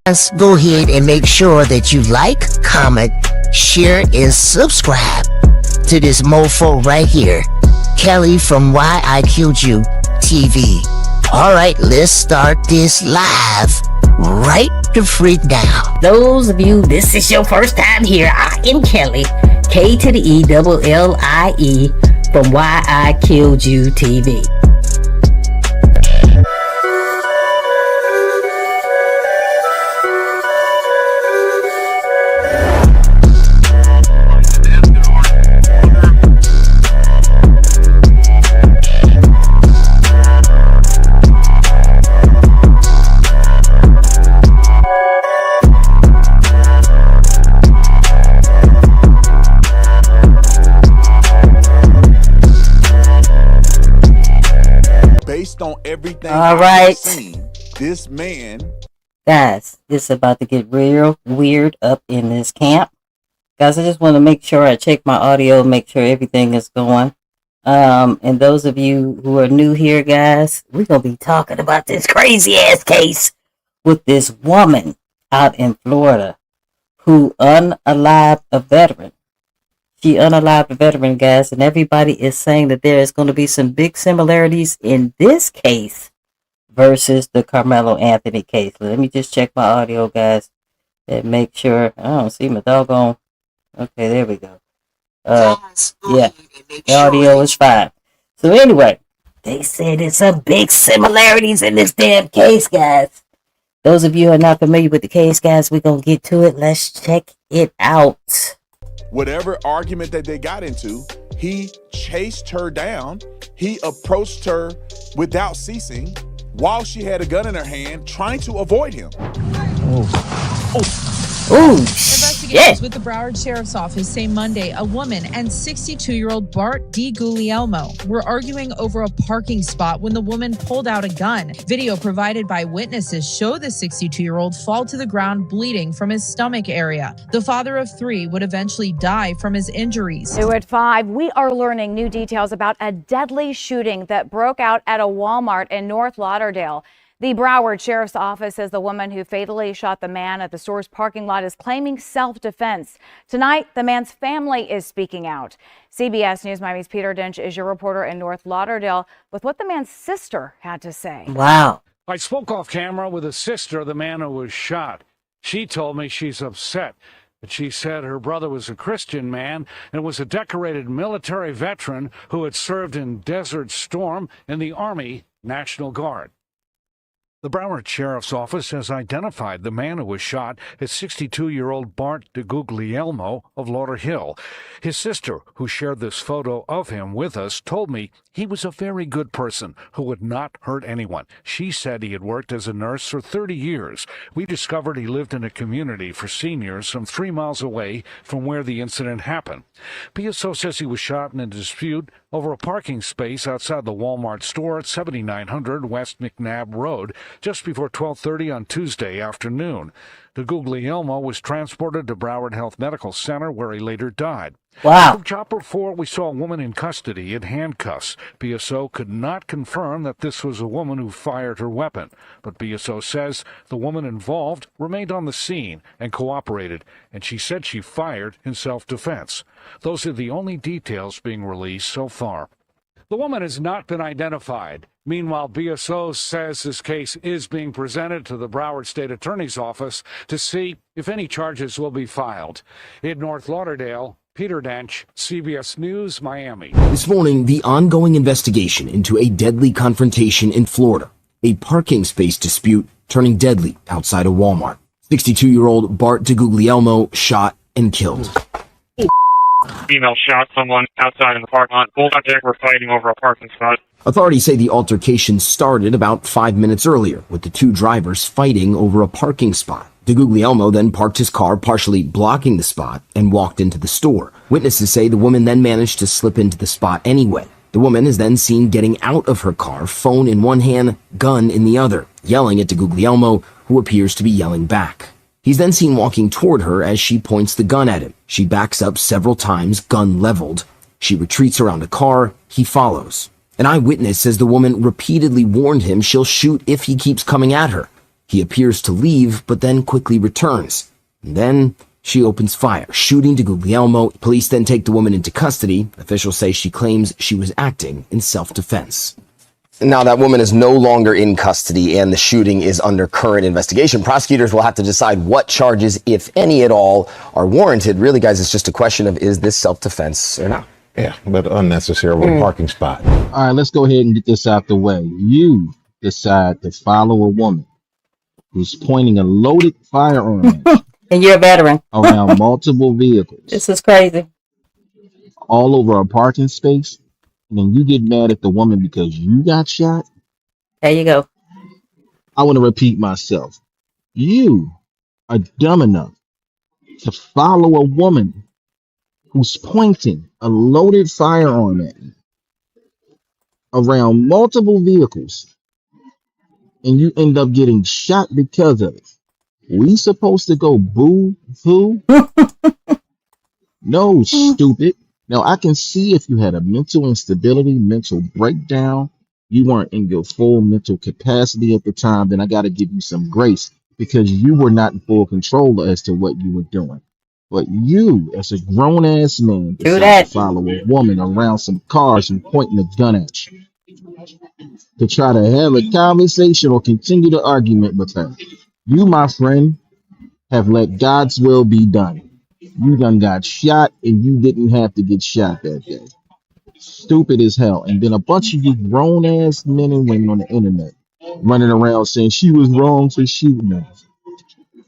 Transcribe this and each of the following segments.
Guys, go ahead and make sure that you like, comment, share, and subscribe to this mofo right here, Kelly from Why I Killed You TV. Alright, let's start this live right the freak now. Those of you, this is your first time here, I am Kelly, K to the E double L-I-E, from Why I Killed You TV. Based on everything I've seen, this man. Guys, it's about to get real weird up in this camp. Guys, I just want to make sure I check my audio, make sure everything is going. And those of you who are new here, guys, we're going to be talking about this crazy ass case with this woman out in Florida who unalived a veteran. She unalived a veteran, guys, and everybody is saying that there is going to be some big similarities in this case versus the Karmelo Anthony case. Let me just check my audio, guys, and make sure. I don't see my doggone. Okay, there we go. Yeah, the audio is fine. So anyway, they said there's some big similarities in this damn case, guys. Those of you who are not familiar with the case, guys, we're going to get to it. Let's check it out. Whatever argument that they got into, he chased her down. He approached her without ceasing while she had a gun in her hand, trying to avoid him. Investigators with the Broward Sheriff's Office say Monday a woman and 62-year-old Bart DiGuglielmo were arguing over a parking spot when the woman pulled out a gun. Video provided by witnesses show the 62-year-old fall to the ground bleeding from his stomach area. The father of three would eventually die from his injuries. New at 5, we are learning new details about a deadly shooting that broke out at a Walmart in North Lauderdale. The Broward Sheriff's Office says the woman who fatally shot the man at the store's parking lot is claiming self-defense. Tonight, the man's family is speaking out. CBS News Miami's Peter Dench is your reporter in North Lauderdale with what the man's sister had to say. Wow. I spoke off camera with the sister of the man who was shot. She told me she's upset. But she said her brother was a Christian man and was a decorated military veteran who had served in Desert Storm in the Army National Guard. The Broward Sheriff's Office has identified the man who was shot as 62-year-old Bart DiGuglielmo of Lauderhill. His sister, who shared this photo of him with us, told me he was a very good person who would not hurt anyone. She said he had worked as a nurse for 30 years. We discovered he lived in a community for seniors some 3 miles away from where the incident happened. PSO says he was shot in a dispute over a parking space outside the Walmart store at 7900 West McNabb Road, just before 12:30 on Tuesday afternoon. DiGuglielmo was transported to Broward Health Medical Center, where he later died. Wow. From Chopper 4, we saw a woman in custody in handcuffs. PSO could not confirm that this was a woman who fired her weapon, but PSO says the woman involved remained on the scene and cooperated, and she said she fired in self-defense. Those are the only details being released so far. The woman has not been identified. Meanwhile, BSO says this case is being presented to the Broward State Attorney's Office to see if any charges will be filed. In North Lauderdale, Peter Dench, CBS News, Miami. This morning, the ongoing investigation into a deadly confrontation in Florida, a parking space dispute turning deadly outside a Walmart. 62-year-old Bart DiGuglielmo shot and killed. Female shot someone outside in the parking lot. Both out there were fighting over a parking spot. Authorities say the altercation started about 5 minutes earlier, with the two drivers fighting over a parking spot. DiGuglielmo then parked his car, partially blocking the spot, and walked into the store. Witnesses say the woman then managed to slip into the spot anyway. The woman is then seen getting out of her car, phone in one hand, gun in the other, yelling at DiGuglielmo, who appears to be yelling back. He's then seen walking toward her as she points the gun at him. She backs up several times, gun leveled. She retreats around a car. He follows. An eyewitness says the woman repeatedly warned him she'll shoot if he keeps coming at her. He appears to leave, but then quickly returns. And then she opens fire, shooting DeGuglielmo. Police then take the woman into custody. Officials say she claims she was acting in self-defense. Now that woman is no longer in custody and the shooting is under current investigation. Prosecutors will have to decide what charges, if any at all, are warranted. Really, guys, it's just a question of, is this self-defense or not? Yeah, but unnecessary with a parking spot. All right, let's go ahead and get this out the way. You decide to follow a woman who's pointing a loaded firearm at you And you're a veteran. around multiple vehicles This is crazy. all over a parking space, and then you get mad at the woman because you got shot. There you go. I want to repeat myself. You are dumb enough to follow a woman who's pointing a loaded firearm at you around multiple vehicles, and you end up getting shot because of it. We supposed to go boo-hoo? No, stupid. Now, I can see if you had a mental instability, mental breakdown, you weren't in your full mental capacity at the time, then I got to give you some grace because you were not in full control as to what you were doing. But you, as a grown-ass man, True decide that. to follow a woman around some cars and pointing a gun at you to try to have a conversation or continue the argument with her. You, my friend, have let God's will be done. You done got shot and you didn't have to get shot that day. Stupid as hell. And then a bunch of you grown ass men and women on the internet running around saying she was wrong for shooting her.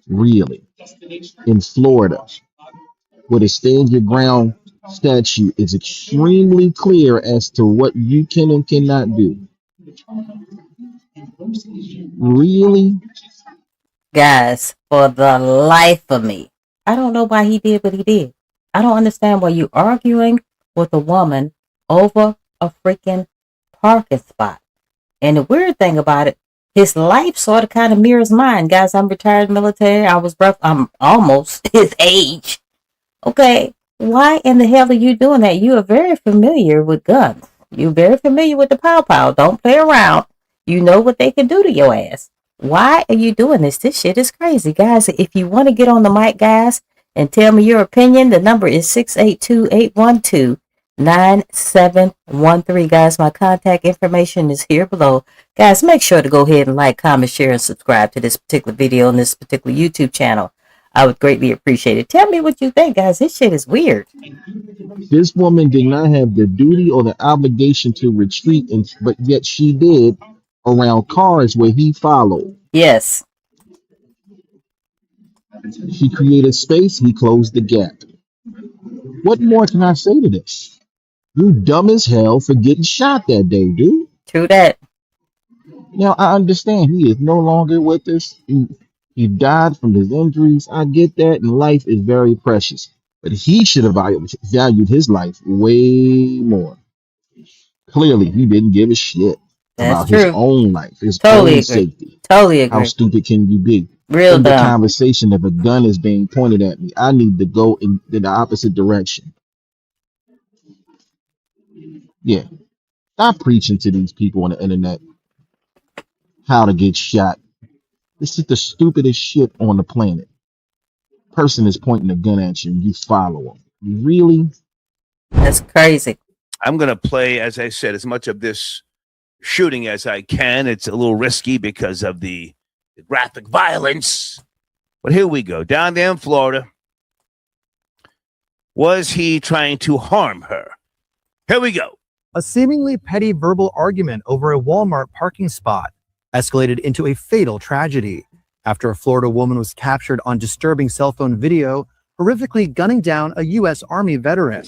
Really? In Florida, where the stand your ground statute is extremely clear as to what you can and cannot do. Really? Guys, for the life of me, I don't know why he did what he did. I don't understand why you arguing with a woman over a freaking parking spot. And the weird thing about it, his life sort of kind of mirrors mine. Guys, I'm retired military. I'm almost his age. Okay, why in the hell are you doing that? You are very familiar with guns. You're very familiar with the pow-pow. Don't play around. You know what they can do to your ass. Why are you doing this? This shit is crazy. Guys, if you want to get on the mic, guys, and tell me your opinion, the number is 682-812-9713. Guys, my contact information is here below. Guys, make sure to go ahead and like, comment, share, and subscribe to this particular video on this particular YouTube channel. I would greatly appreciate it. Tell me what you think, guys. This shit is weird. This woman did not have the duty or the obligation to retreat, but yet she did around cars where he followed. Yes. She created space, he closed the gap. What more can I say to this? You dumb as hell for getting shot that day, dude. True that. Now, I understand he is no longer with us. He died from his injuries. I get that, and life is very precious. But he should have valued his life way more. Clearly, he didn't give a shit about his own life, his own safety. Totally agree. How stupid can you be? Real in the dumb. conversation, if a gun is being pointed at me, I need to go in the opposite direction. Yeah. Stop preaching to these people on the internet how to get shot. This is the stupidest shit on the planet. Person is pointing a gun at you and you follow them. Really? That's crazy. I'm going to play, as I said, as much of this shooting as I can. It's a little risky because of the graphic violence. But here we go. Down there in Florida. Was he trying to harm her? Here we go. A seemingly petty verbal argument over a Walmart parking spot escalated into a fatal tragedy after a Florida woman was captured on disturbing cell phone video, horrifically gunning down a U.S. Army veteran.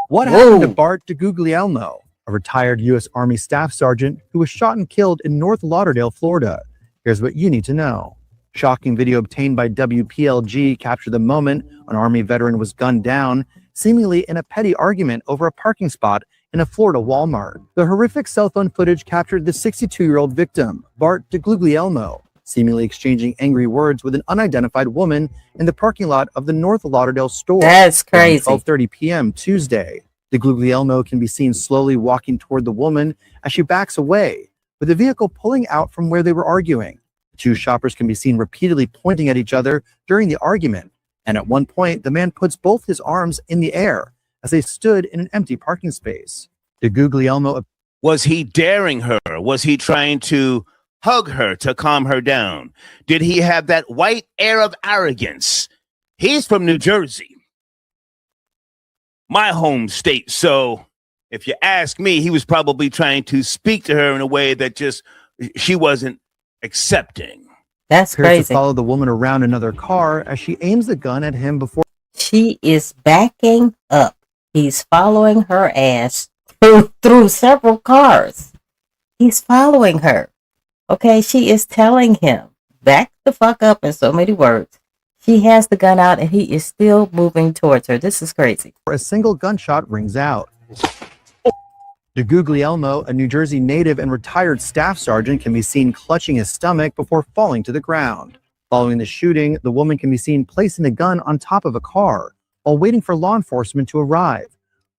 What happened to Bart DeGuglielmo, a retired U.S. Army staff sergeant who was shot and killed in North Lauderdale, Florida? Here's what you need to know. Shocking video obtained by WPLG captured the moment an Army veteran was gunned down, seemingly in a petty argument over a parking spot in a Florida Walmart. The horrific cell phone footage captured the 62-year-old victim, Bart DeGuglielmo, seemingly exchanging angry words with an unidentified woman in the parking lot of the North Lauderdale store. That's crazy. Around 12:30 p.m. Tuesday. DeGuglielmo can be seen slowly walking toward the woman as she backs away, with the vehicle pulling out from where they were arguing. Two shoppers can be seen repeatedly pointing at each other during the argument, and at one point, the man puts both his arms in the air as they stood in an empty parking space. DeGuglielmo. Was he daring her? Was he trying to hug her to calm her down? Did he have that white air of arrogance? He's from New Jersey, my home state. So if you ask me, he was probably trying to speak to her in a way that just she wasn't accepting. That's Appears crazy. to follow the woman around another car as she aims the gun at him before. She is backing up. He's following her ass through several cars. He's following her. Okay, she is telling him, back the fuck up in so many words. She has the gun out and he is still moving towards her. This is crazy. A single gunshot rings out. DeGuglielmo, a New Jersey native and retired staff sergeant, can be seen clutching his stomach before falling to the ground. Following the shooting, the woman can be seen placing the gun on top of a car while waiting for law enforcement to arrive,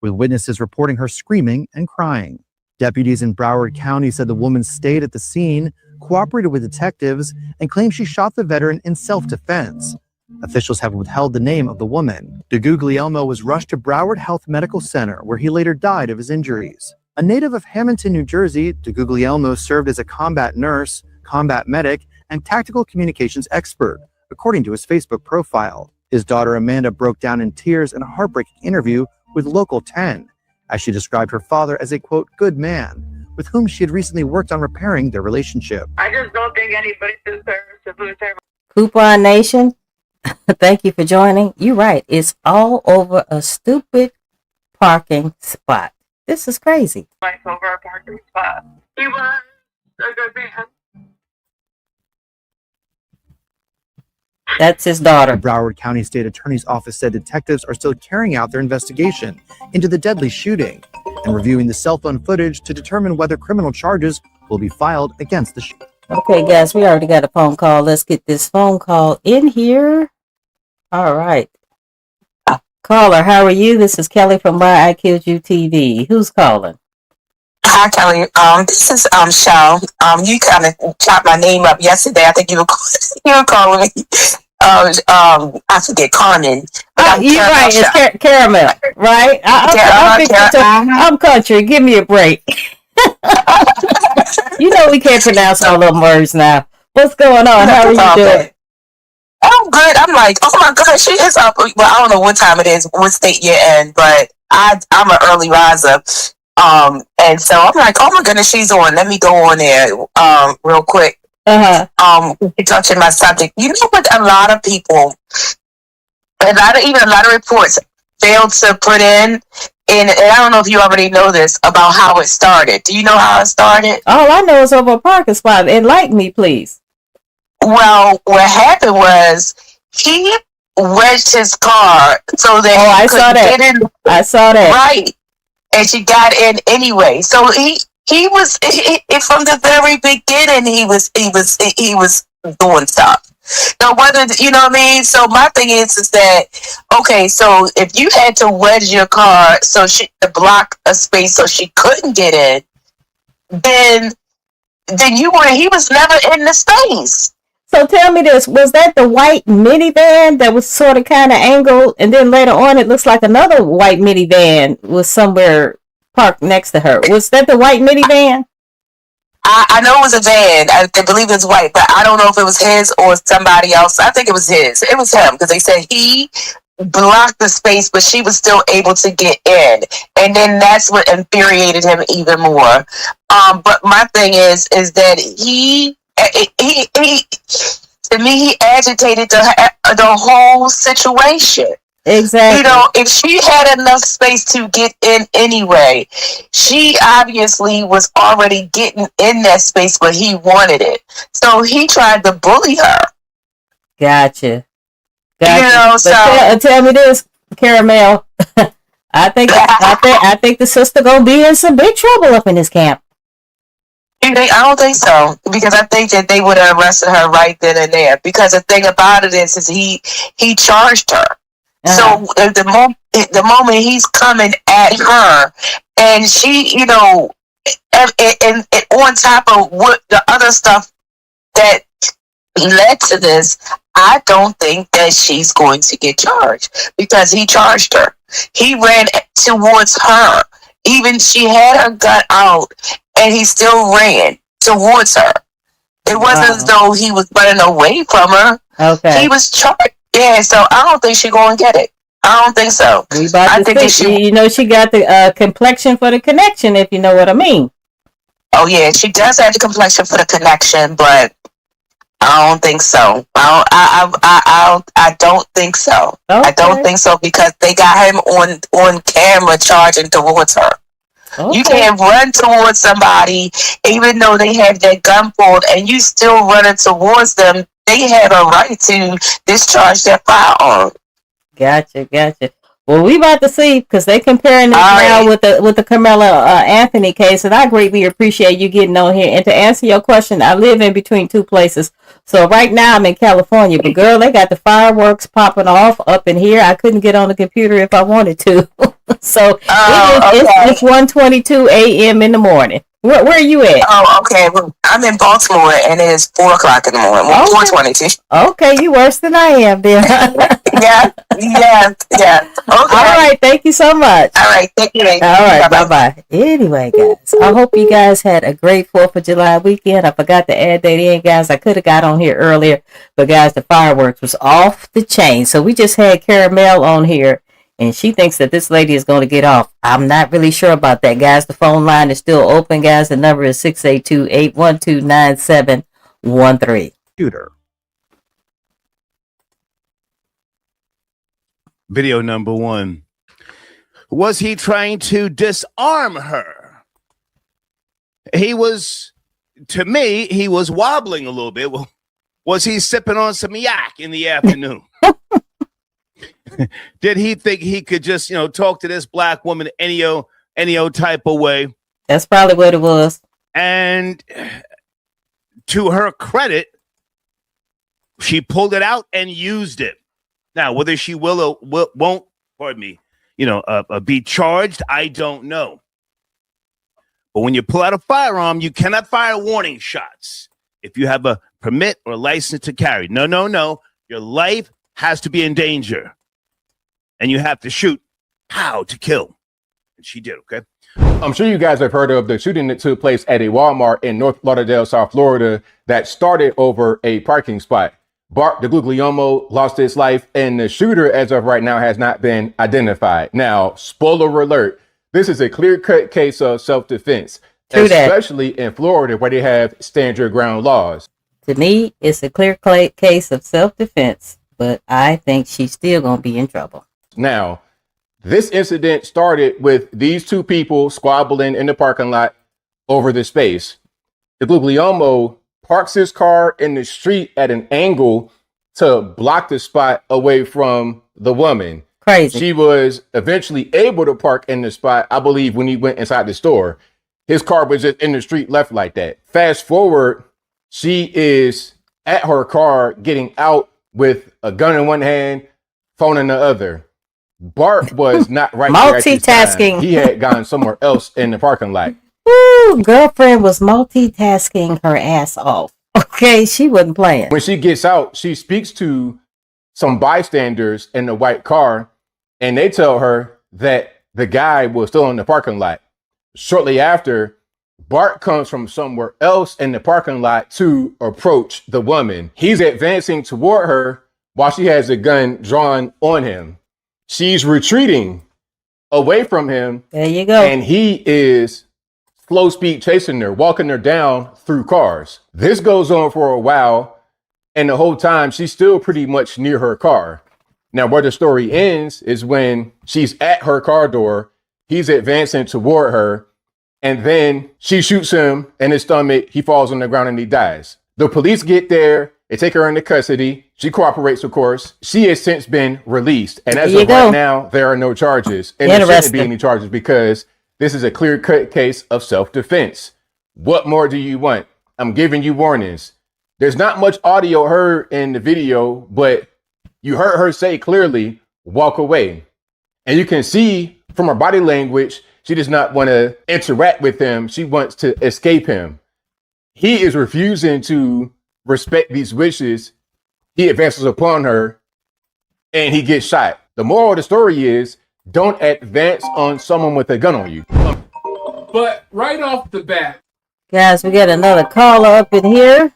with witnesses reporting her screaming and crying. Deputies in Broward County said the woman stayed at the scene, cooperated with detectives, and claimed she shot the veteran in self-defense. Officials have withheld the name of the woman. DeGuglielmo was rushed to Broward Health Medical Center, where he later died of his injuries. A native of Hamilton, New Jersey, DeGuglielmo served as a combat nurse, combat medic, and tactical communications expert, according to his Facebook profile. His daughter Amanda broke down in tears in a heartbreaking interview with Local 10, as she described her father as a, quote, good man, with whom she had recently worked on repairing their relationship. I just don't think anybody deserves to lose their Coupon Nation, thank you for joining. You're right. It's all over a stupid parking spot. This is crazy. life over a parking spot. He was a good man. That's his The daughter. Broward County State Attorney's Office said detectives are still carrying out their investigation into the deadly shooting and reviewing the cell phone footage to determine whether criminal charges will be filed against the shooter. Okay, guys, we already got a phone call. Let's get this phone call in here. All right. Caller, how are you? This is Kelly from Why I Killed You TV. Who's calling? Hi, Kelly. This is Shell. You kind of chopped my name up yesterday. I think you were calling me. I forget Carmen. You're right. It's Caramel, right? I'm country. Give me a break. You know we can't pronounce all them words now. What's going on? How are you doing? I'm good. I'm like, oh my God, she is up. Well, I don't know what time it is, what state you're in, but I'm an early riser. And so I'm like, oh my goodness, she's on. Let me go on there, real quick. Touching my subject. You know what? A lot of people, a lot of reports failed to put in. And I don't know if you already know this about how it started. Do you know how it started? All I know is over a parking spot. Enlighten me, please. Well, what happened was he wedged his car so that I saw that. Get in. I saw that. Right, and she got in anyway. So he was from the very beginning. He was doing stuff. Now, whether you know what I mean. So my thing is that okay. So if you had to wedge your car so she to block a space so she couldn't get in, then he was never in the space. So tell me this, was that the white minivan that was sort of kind of angled, and then later on it looks like another white minivan was somewhere parked next to her? Was that the white minivan? I know it was a van. I believe it was white, but I don't know if it was his or somebody else. I think it was his. It was him because they said he blocked the space, but she was still able to get in. And then that's what infuriated him even more. But my thing is that he to me, he agitated the whole situation. Exactly. You know, if she had enough space to get in anyway, she obviously was already getting in that space, but he wanted it. So he tried to bully her. Gotcha. You know, but tell me this, Caramel. I think the sister gonna be in some big trouble up in this camp. I don't think so, because I think that they would have arrested her right then and there. Because the thing about it is he charged her. So the moment he's coming at her, and she, you know, and on top of what the other stuff that led to this, I don't think that she's going to get charged because he charged her. He ran towards her. Even she had her gun out and he still ran towards her. It wasn't as though he was running away from her. Okay. He was charged. Yeah, so I don't think she's going to get it. I don't think so. We about I to think that see. You know, she got the complexion for the connection, if you know what I mean. Oh yeah, she does have the complexion for the connection, but I don't think so. I don't think so. Okay. I don't think so because they got him on camera charging towards her. Okay. You can't run towards somebody even though they have their gun pulled and you still running towards them. They have a right to discharge their firearm. Gotcha. Well, we about to see because they comparing this now with the Karmelo Anthony case, and I greatly appreciate you getting on here. And to answer your question, I live in between two places, so right now I'm in California. But girl, they got the fireworks popping off up in here. I couldn't get on the computer if I wanted to. So it's 1:22 a.m. in the morning. Where are you at? Oh, okay. Well, I'm in Baltimore and it is 4:00 in the morning. Well, 4:22. Okay, you worse than I am, then. Yeah. Okay. All right, thank you so much. All right, thank you. All right, bye-bye. Anyway, guys, I hope you guys had a great 4th of July weekend. I forgot to add that in, guys. I could have got on here earlier, but guys, the fireworks was off the chain. So we just had Karmelo on here, and she thinks that this lady is going to get off. I'm not really sure about that, guys. The phone line is still open, guys. The number is 682-812-9713. Computer. Video number 1. Was he trying to disarm her? He was, to me, he was wobbling a little bit. Well, was he sipping on some yak in the afternoon? Did he think he could just, talk to this black woman any old type of way? That's probably what it was. And to her credit, she pulled it out and used it. Now, whether she will or won't, be charged, I don't know. But when you pull out a firearm, you cannot fire warning shots if you have a permit or license to carry. No. Your life has to be in danger. And you have to shoot how to kill. And she did, okay? I'm sure you guys have heard of the shooting that took place at a Walmart in North Lauderdale, South Florida, that started over a parking spot. Bart DeGuglielmo lost his life, and the shooter, as of right now, has not been identified. Now, spoiler alert, this is a clear-cut case of self-defense, especially in Florida, where they have stand your ground laws. To me, it's a clear case of self-defense, but I think she's still going to be in trouble. Now, this incident started with these two people squabbling in the parking lot over the space. DeGuglielmo parks his car in the street at an angle to block the spot away from the woman. Crazy. She was eventually able to park in the spot, I believe, when he went inside the store. His car was just in the street left like that. Fast forward, she is at her car getting out with a gun in one hand, phone in the other. Bart was not right there at this time. He had gone somewhere else in the parking lot. Woo, girlfriend was multitasking her ass off. Okay, she wasn't playing. When she gets out, she speaks to some bystanders in the white car, and they tell her that the guy was still in the parking lot. Shortly after, Bart comes from somewhere else in the parking lot to approach the woman. He's advancing toward her while she has a gun drawn on him. She's retreating away from him. There you go. And he is slow speed chasing her, walking her down through cars. This goes on for a while, and the whole time she's still pretty much near her car. Now, where the story ends is when she's at her car door, he's advancing toward her, and then she shoots him in his stomach. He falls on the ground and he dies. The police get there. They take her into custody. She cooperates, of course. She has since been released. And as of right now, there are no charges. And there shouldn't be any charges because this is a clear-cut case of self-defense. What more do you want? I'm giving you warnings. There's not much audio heard in the video, but you heard her say clearly, walk away. And you can see from her body language, she does not want to interact with him. She wants to escape him. He is refusing to respect these wishes, he advances upon her and he gets shot. The moral of the story is don't advance on someone with a gun on you. But right off the bat, guys, we got another caller up in here.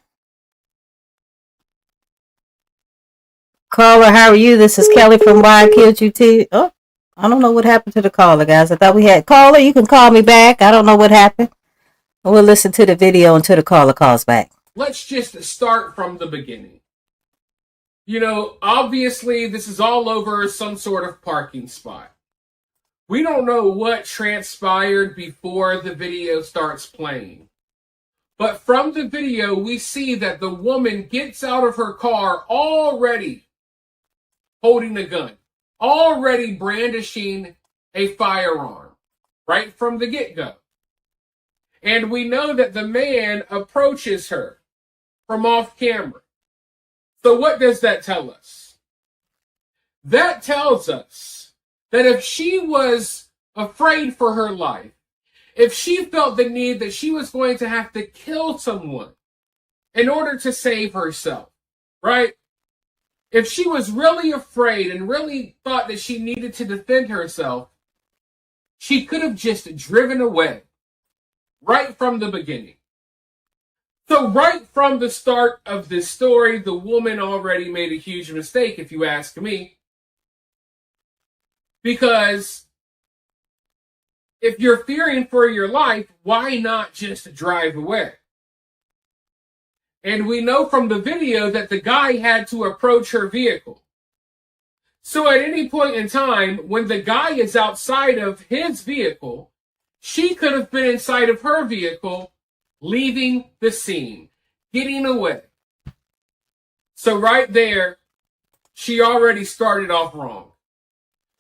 Caller, how are you? This is Kelly from Why I Killed You T. Oh, I don't know what happened to the caller, guys. I thought we had caller. You can call me back. I don't know what happened. We'll listen to the video until the caller calls back. let's just start from the beginning. You know, obviously, this is all over some sort of parking spot. We don't know what transpired before the video starts playing. But from the video, we see that the woman gets out of her car already holding a gun, already brandishing a firearm, right from the get-go. And we know that the man approaches her from off camera. So what does that tell us? That tells us that if she was afraid for her life, if she felt the need that she was going to have to kill someone in order to save herself, right? If she was really afraid and really thought that she needed to defend herself, she could have just driven away right from the beginning. So right from the start of this story, the woman already made a huge mistake, if you ask me. Because if you're fearing for your life, why not just drive away? And we know from the video that the guy had to approach her vehicle. So at any point in time, when the guy is outside of his vehicle, she could have been inside of her vehicle, leaving the scene, getting away. So right there, she already started off wrong.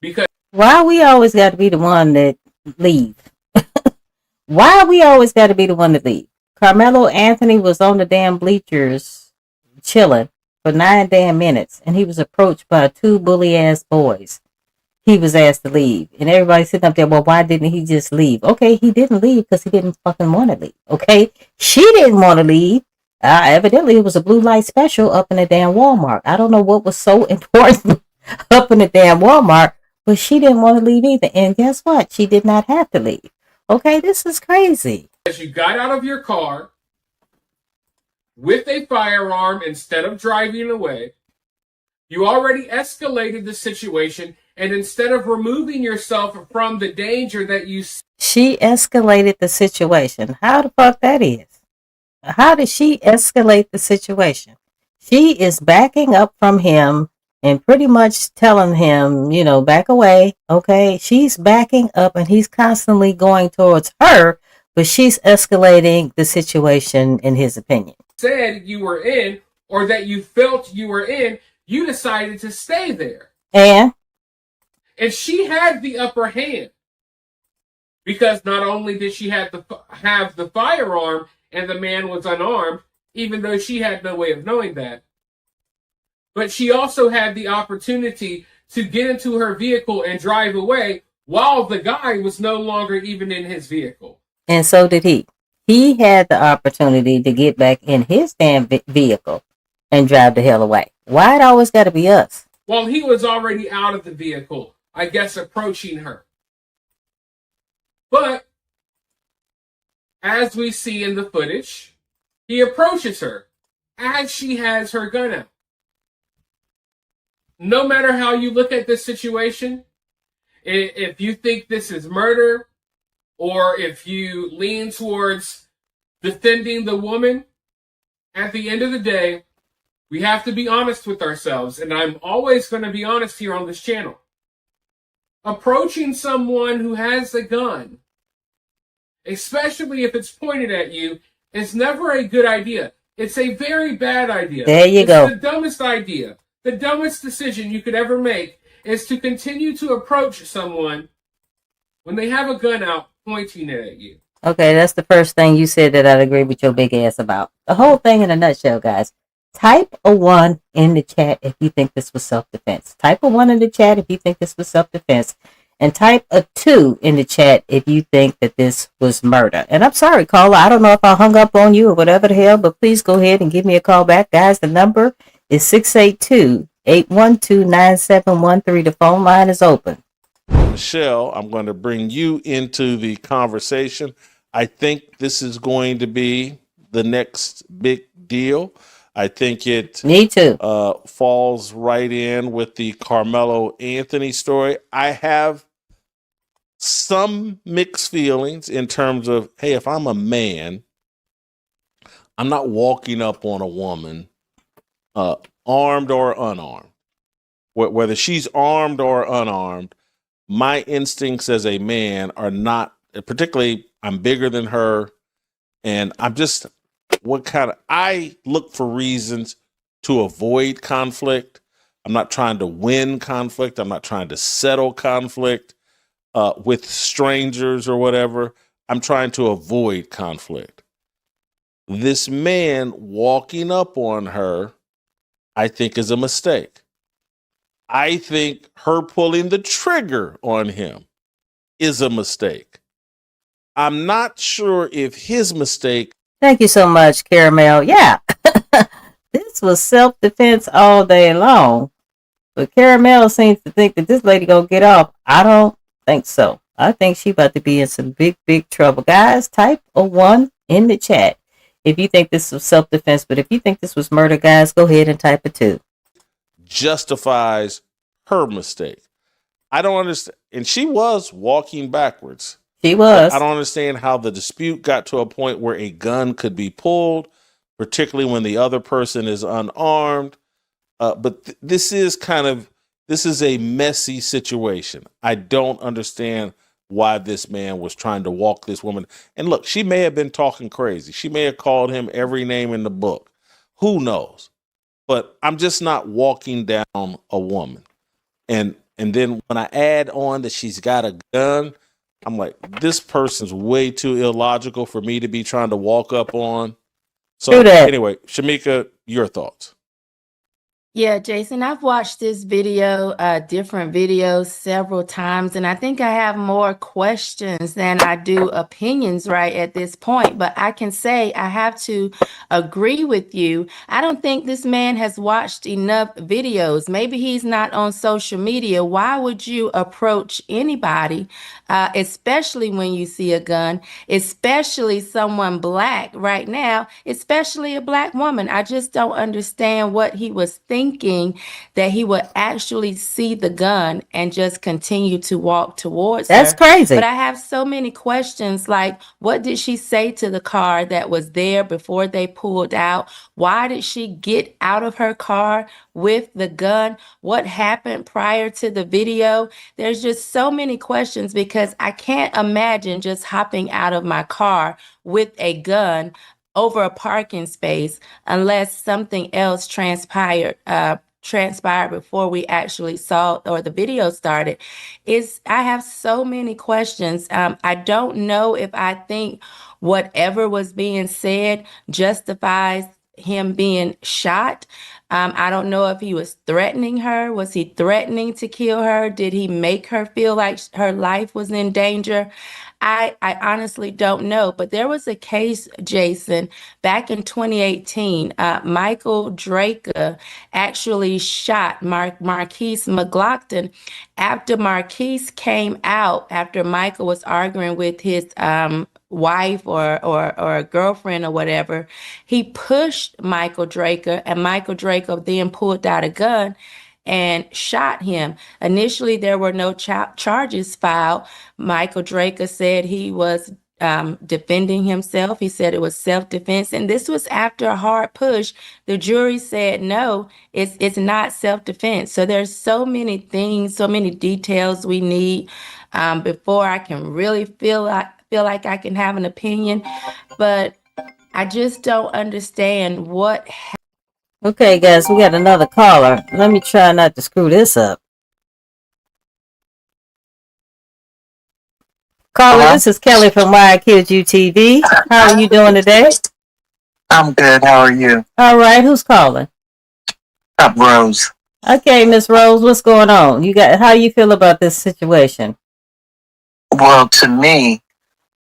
Because why we always got to be the one that leave? Why we always got to be the one that leave? Karmelo Anthony was on the damn bleachers chilling for 9 damn minutes, and he was approached by 2 bully ass boys. He was asked to leave, and everybody's sitting up there, well, why didn't he just leave? Okay, he didn't leave because he didn't fucking want to leave. Okay, she didn't want to leave. Evidently, it was a blue light special up in the damn Walmart. I don't know what was so important up in the damn Walmart, but she didn't want to leave either. And guess what? She did not have to leave. Okay, this is crazy. as you got out of your car with a firearm instead of driving away, you already escalated the situation, and instead of removing yourself from the danger that you... She escalated the situation. How the fuck that is? How did she escalate the situation? She is backing up from him and pretty much telling him, you know, back away. Okay, she's backing up and he's constantly going towards her, but she's escalating the situation in his opinion. Said you were in, or that you felt you were in, you decided to stay there. And she had the upper hand. Because not only did she have the firearm and the man was unarmed, even though she had no way of knowing that, but she also had the opportunity to get into her vehicle and drive away while the guy was no longer even in his vehicle. And so did he. He had the opportunity to get back in his damn vehicle and drive the hell away. Why it always got to be us? Well, he was already out of the vehicle, I guess, approaching her. But as we see in the footage, he approaches her as she has her gun out. No matter how you look at this situation, if you think this is murder, or if you lean towards defending the woman, at the end of the day, we have to be honest with ourselves, and I'm always going to be honest here on this channel. Approaching someone who has a gun, especially if it's pointed at you, is never a good idea. It's a very bad idea. There you go. It's the dumbest idea. The dumbest decision you could ever make is to continue to approach someone when they have a gun out pointing it at you. Okay, that's the first thing you said that I'd agree with your big ass about. The whole thing in a nutshell, guys. Type a 1 in the chat if you think this was self-defense. Type a 1 in the chat if you think this was self-defense. And type a 2 in the chat if you think that this was murder. And I'm sorry, caller, I don't know if I hung up on you or whatever the hell, but please go ahead and give me a call back. Guys, the number is 682-812-9713. The phone line is open. Michelle, I'm going to bring you into the conversation. I think this is going to be the next big deal. I think it Me too. Falls right in with the Karmelo Anthony story. I have some mixed feelings in terms of, hey, if I'm a man, I'm not walking up on a woman, armed or unarmed. Whether she's armed or unarmed, my instincts as a man are not, particularly I'm bigger than her, and I look for reasons to avoid conflict. I'm not trying to win conflict. I'm not trying to settle conflict with strangers or whatever. I'm trying to avoid conflict. This man walking up on her, I think, is a mistake. I think her pulling the trigger on him is a mistake. I'm not sure if his mistake. Thank you so much, Caramel. Yeah, this was self-defense all day long. But Caramel seems to think that this lady gonna get off. I don't think so. I think she about to be in some big, big trouble. Guys, type a 1 in the chat if you think this was self-defense. But if you think this was murder, guys, go ahead and type a 2. Justifies her mistake. I don't understand. And she was walking backwards. She was. I don't understand how the dispute got to a point where a gun could be pulled, particularly when the other person is unarmed. But this is a messy situation. I don't understand why this man was trying to walk this woman. And look, she may have been talking crazy. She may have called him every name in the book. Who knows? But I'm just not walking down a woman. And then when I add on that she's got a gun, I'm like, this person's way too illogical for me to be trying to walk up on. So anyway, Shamika, your thoughts. Yeah, Jason, I've watched this video, different videos several times, and I think I have more questions than I do opinions right at this point. But I can say I have to agree with you. I don't think this man has watched enough videos. Maybe he's not on social media. Why would you approach anybody, especially when you see a gun, especially someone black right now, especially a black woman? I just don't understand what he was thinking that he would actually see the gun and just continue to walk towards her. That's crazy. But I have so many questions, like, what did she say to the car that was there before they pulled out? Why did she get out of her car with the gun? What happened prior to the video? There's just so many questions because I can't imagine just hopping out of my car with a gun over a parking space unless something else transpired before we actually saw or the video started. I have so many questions. I don't know if I think whatever was being said justifies him being shot. I don't know if he was threatening her. Was he threatening to kill her? Did he make her feel like her life was in danger? I honestly don't know. But there was a case, Jason, back in 2018. Michael Draker actually shot Marquise McLaughlin after Marquise came out, after Michael was arguing with his wife or a girlfriend or whatever. He pushed Michael Draker, and Michael Draker then pulled out a gun and shot him. Initially, there were no charges filed. Michael Draker said he was defending himself. He said it was self-defense, and this was after a hard push. The jury said no, it's not self-defense. So there's so many things, so many details we need before I can really feel like I can have an opinion. But I just don't understand what. Okay, guys, we got another caller. Let me try not to screw this up. Caller, this is Kelly from Why I Killed You TV. How are you doing today? I'm good. How are you? All right, who's calling? I'm Rose. Okay, Miss Rose, what's going on? How you feel about this situation? Well, to me,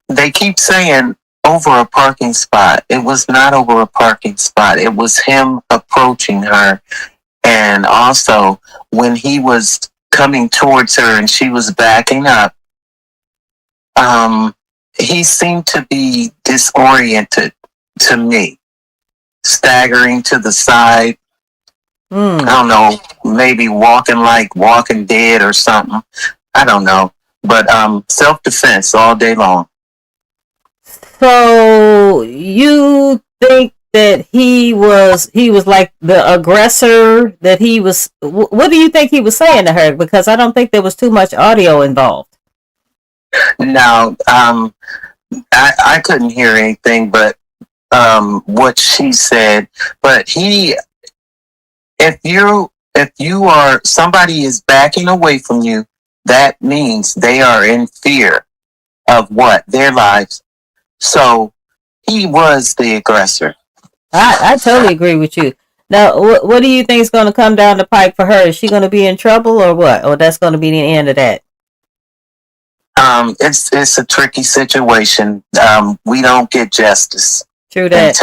they keep saying over a parking spot. It was not over a parking spot. It was him approaching her. And also, when he was coming towards her and she was backing up, he seemed to be disoriented to me, staggering to the side. I don't know, maybe walking like Walking Dead or something. I don't know. But self-defense all day long. So you think that he was like the aggressor, that he was, what do you think he was saying to her? Because I don't think there was too much audio involved. No, I couldn't hear anything but what she said. But if you are, somebody is backing away from you, that means they are in fear of what? Their lives. So he was the aggressor. I totally agree with you. Now, what do you think is going to come down the pipe for her? Is she going to be in trouble or what? Or that's going to be the end of that? It's a tricky situation. We don't get justice. True that.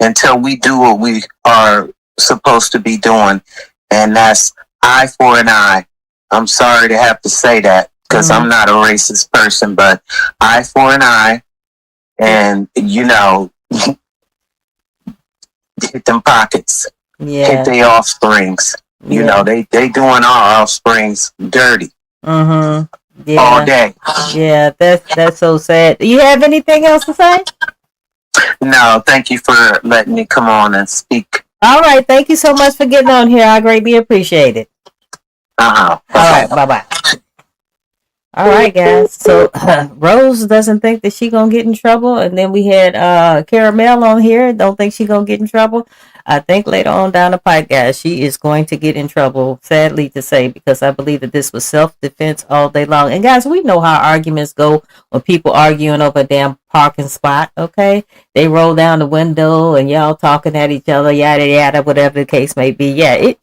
Until we do what we are supposed to be doing, and that's eye for an eye. I'm sorry to have to say that because I'm not a racist person, but eye for an eye, and hit them pockets, hit their offsprings. You know, they doing our offsprings dirty. Yeah. All day. Yeah, that's so sad. Do you have anything else to say? No, thank you for letting me come on and speak. All right, thank you so much for getting on here. I greatly appreciate it. All right, bye-bye. All right, guys. So Rose doesn't think that she gonna get in trouble, and then we had Karmelo on here. Don't think she gonna get in trouble. I think later on down the pipe, guys, she is going to get in trouble. Sadly to say, because I believe that this was self-defense all day long. And guys, we know how arguments go when people arguing over a damn parking spot. Okay, they roll down the window and y'all talking at each other, yada yada, whatever the case may be. Yeah,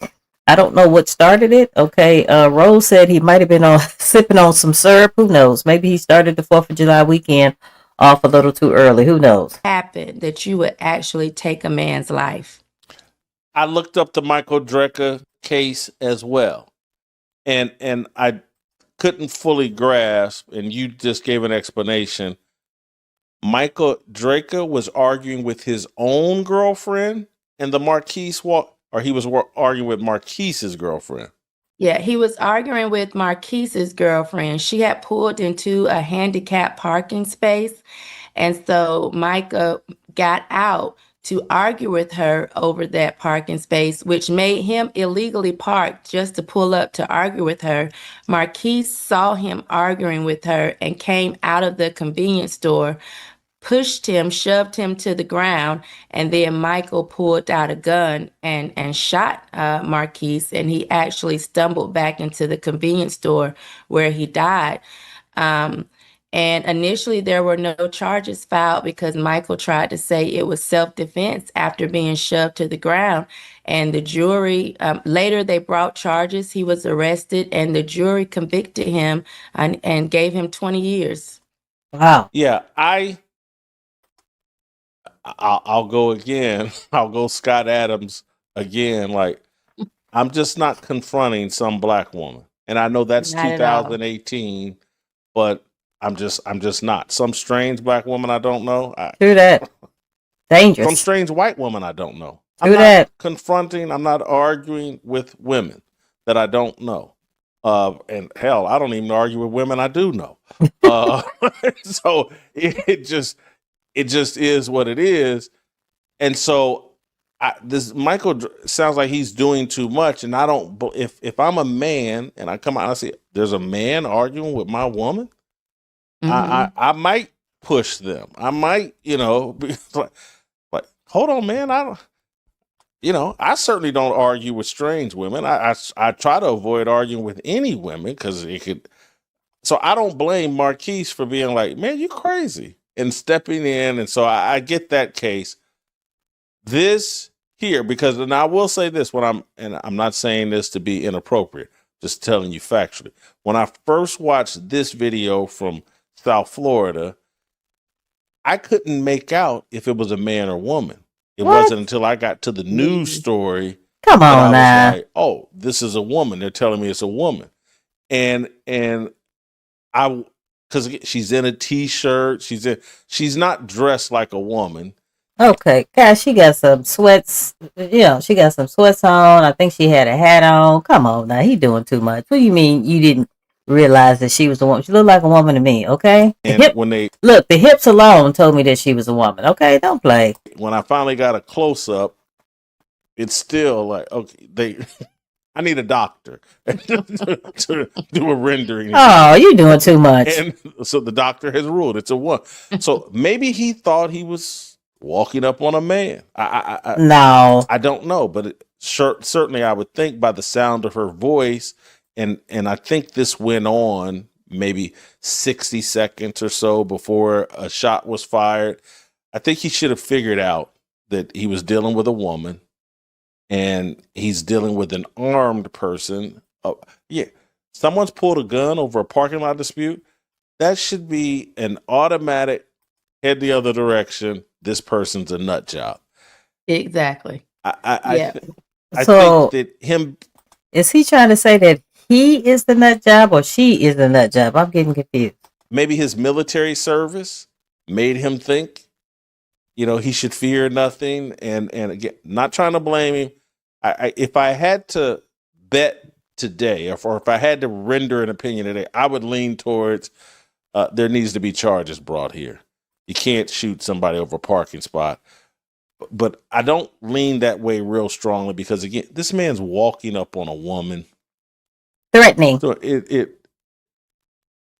I don't know what started it. Okay, Rose said he might have been sipping on some syrup. Who knows? Maybe he started the 4th of July weekend off a little too early. Who knows? Happened that you would actually take a man's life? I looked up the Michael Drecker case as well, and I couldn't fully grasp. And you just gave an explanation. Michael Drecker was arguing with his own girlfriend, and the Marquise he was arguing with Marquise's girlfriend. Yeah, he was arguing with Marquise's girlfriend. She had pulled into a handicapped parking space, and so Micah got out to argue with her over that parking space, which made him illegally park just to pull up to argue with her. Marquise saw him arguing with her and came out of the convenience store, pushed him, shoved him to the ground, and then Michael pulled out a gun and shot Marquise, and he actually stumbled back into the convenience store where he died. And initially, there were no charges filed because Michael tried to say it was self-defense after being shoved to the ground. And the jury, later they brought charges. He was arrested, and the jury convicted him and gave him 20 years. Wow. Yeah, I'll go again. I'll go Scott Adams again. Like, I'm just not confronting some black woman. And I know that's Not at all. 2018, but I'm just not. Some strange black woman I don't know. True that. Dangerous. Some strange white woman I don't know. True I'm that. not confronting, I'm not arguing with women that I don't know. And hell, I don't even argue with women I do know. So it just is what it is. And so this Michael sounds like he's doing too much. And I don't, if I'm a man and I come out and I see there's a man arguing with my woman, I might push them. I might, be like, hold on, man. I certainly don't argue with strange women. I try to avoid arguing with any women because it could. So I don't blame Marquise for being like, man, you crazy, and stepping in. And so I get that case. This here, because, and I will say this I'm not saying this to be inappropriate, Just telling you factually. When I first watched this video from South Florida, I couldn't make out if it was a man or woman. It wasn't until I got to the news story Come that I on was now. like, "Oh, this is a woman." They're telling me it's a woman, and I, because she's in a t-shirt, she's not dressed like a woman. Okay, guys, she got some sweats. She got some sweats on. I think she had a hat on. Come on now, he doing too much. What do you mean you didn't realize that she was a woman? She looked like a woman to me. Okay, And when the hips alone told me that she was a woman. Okay, don't play. when I finally got a close up, it's still like, okay, I need a doctor to do a rendering. Oh, you doing too much. And so the doctor has ruled it's a woman. So maybe he thought he was walking up on a man. No, I don't know, but certainly I would think by the sound of her voice, and I think this went on maybe 60 seconds or so before a shot was fired. I think he should have figured out that he was dealing with a woman and he's dealing with an armed person. Yeah, someone's pulled a gun over a parking lot dispute. That should be an automatic head the other direction. This person's a nut job. Exactly. I So- think that him. Is he trying to say that he is the nut job or she is the nut job? I'm getting confused. Maybe his military service made him think, he should fear nothing. And again, not trying to blame him. If I had to bet today, or if I had to render an opinion today, I would lean towards there needs to be charges brought here. You can't shoot somebody over a parking spot. But I don't lean that way real strongly because, again, this man's walking up on a woman. Threatening. So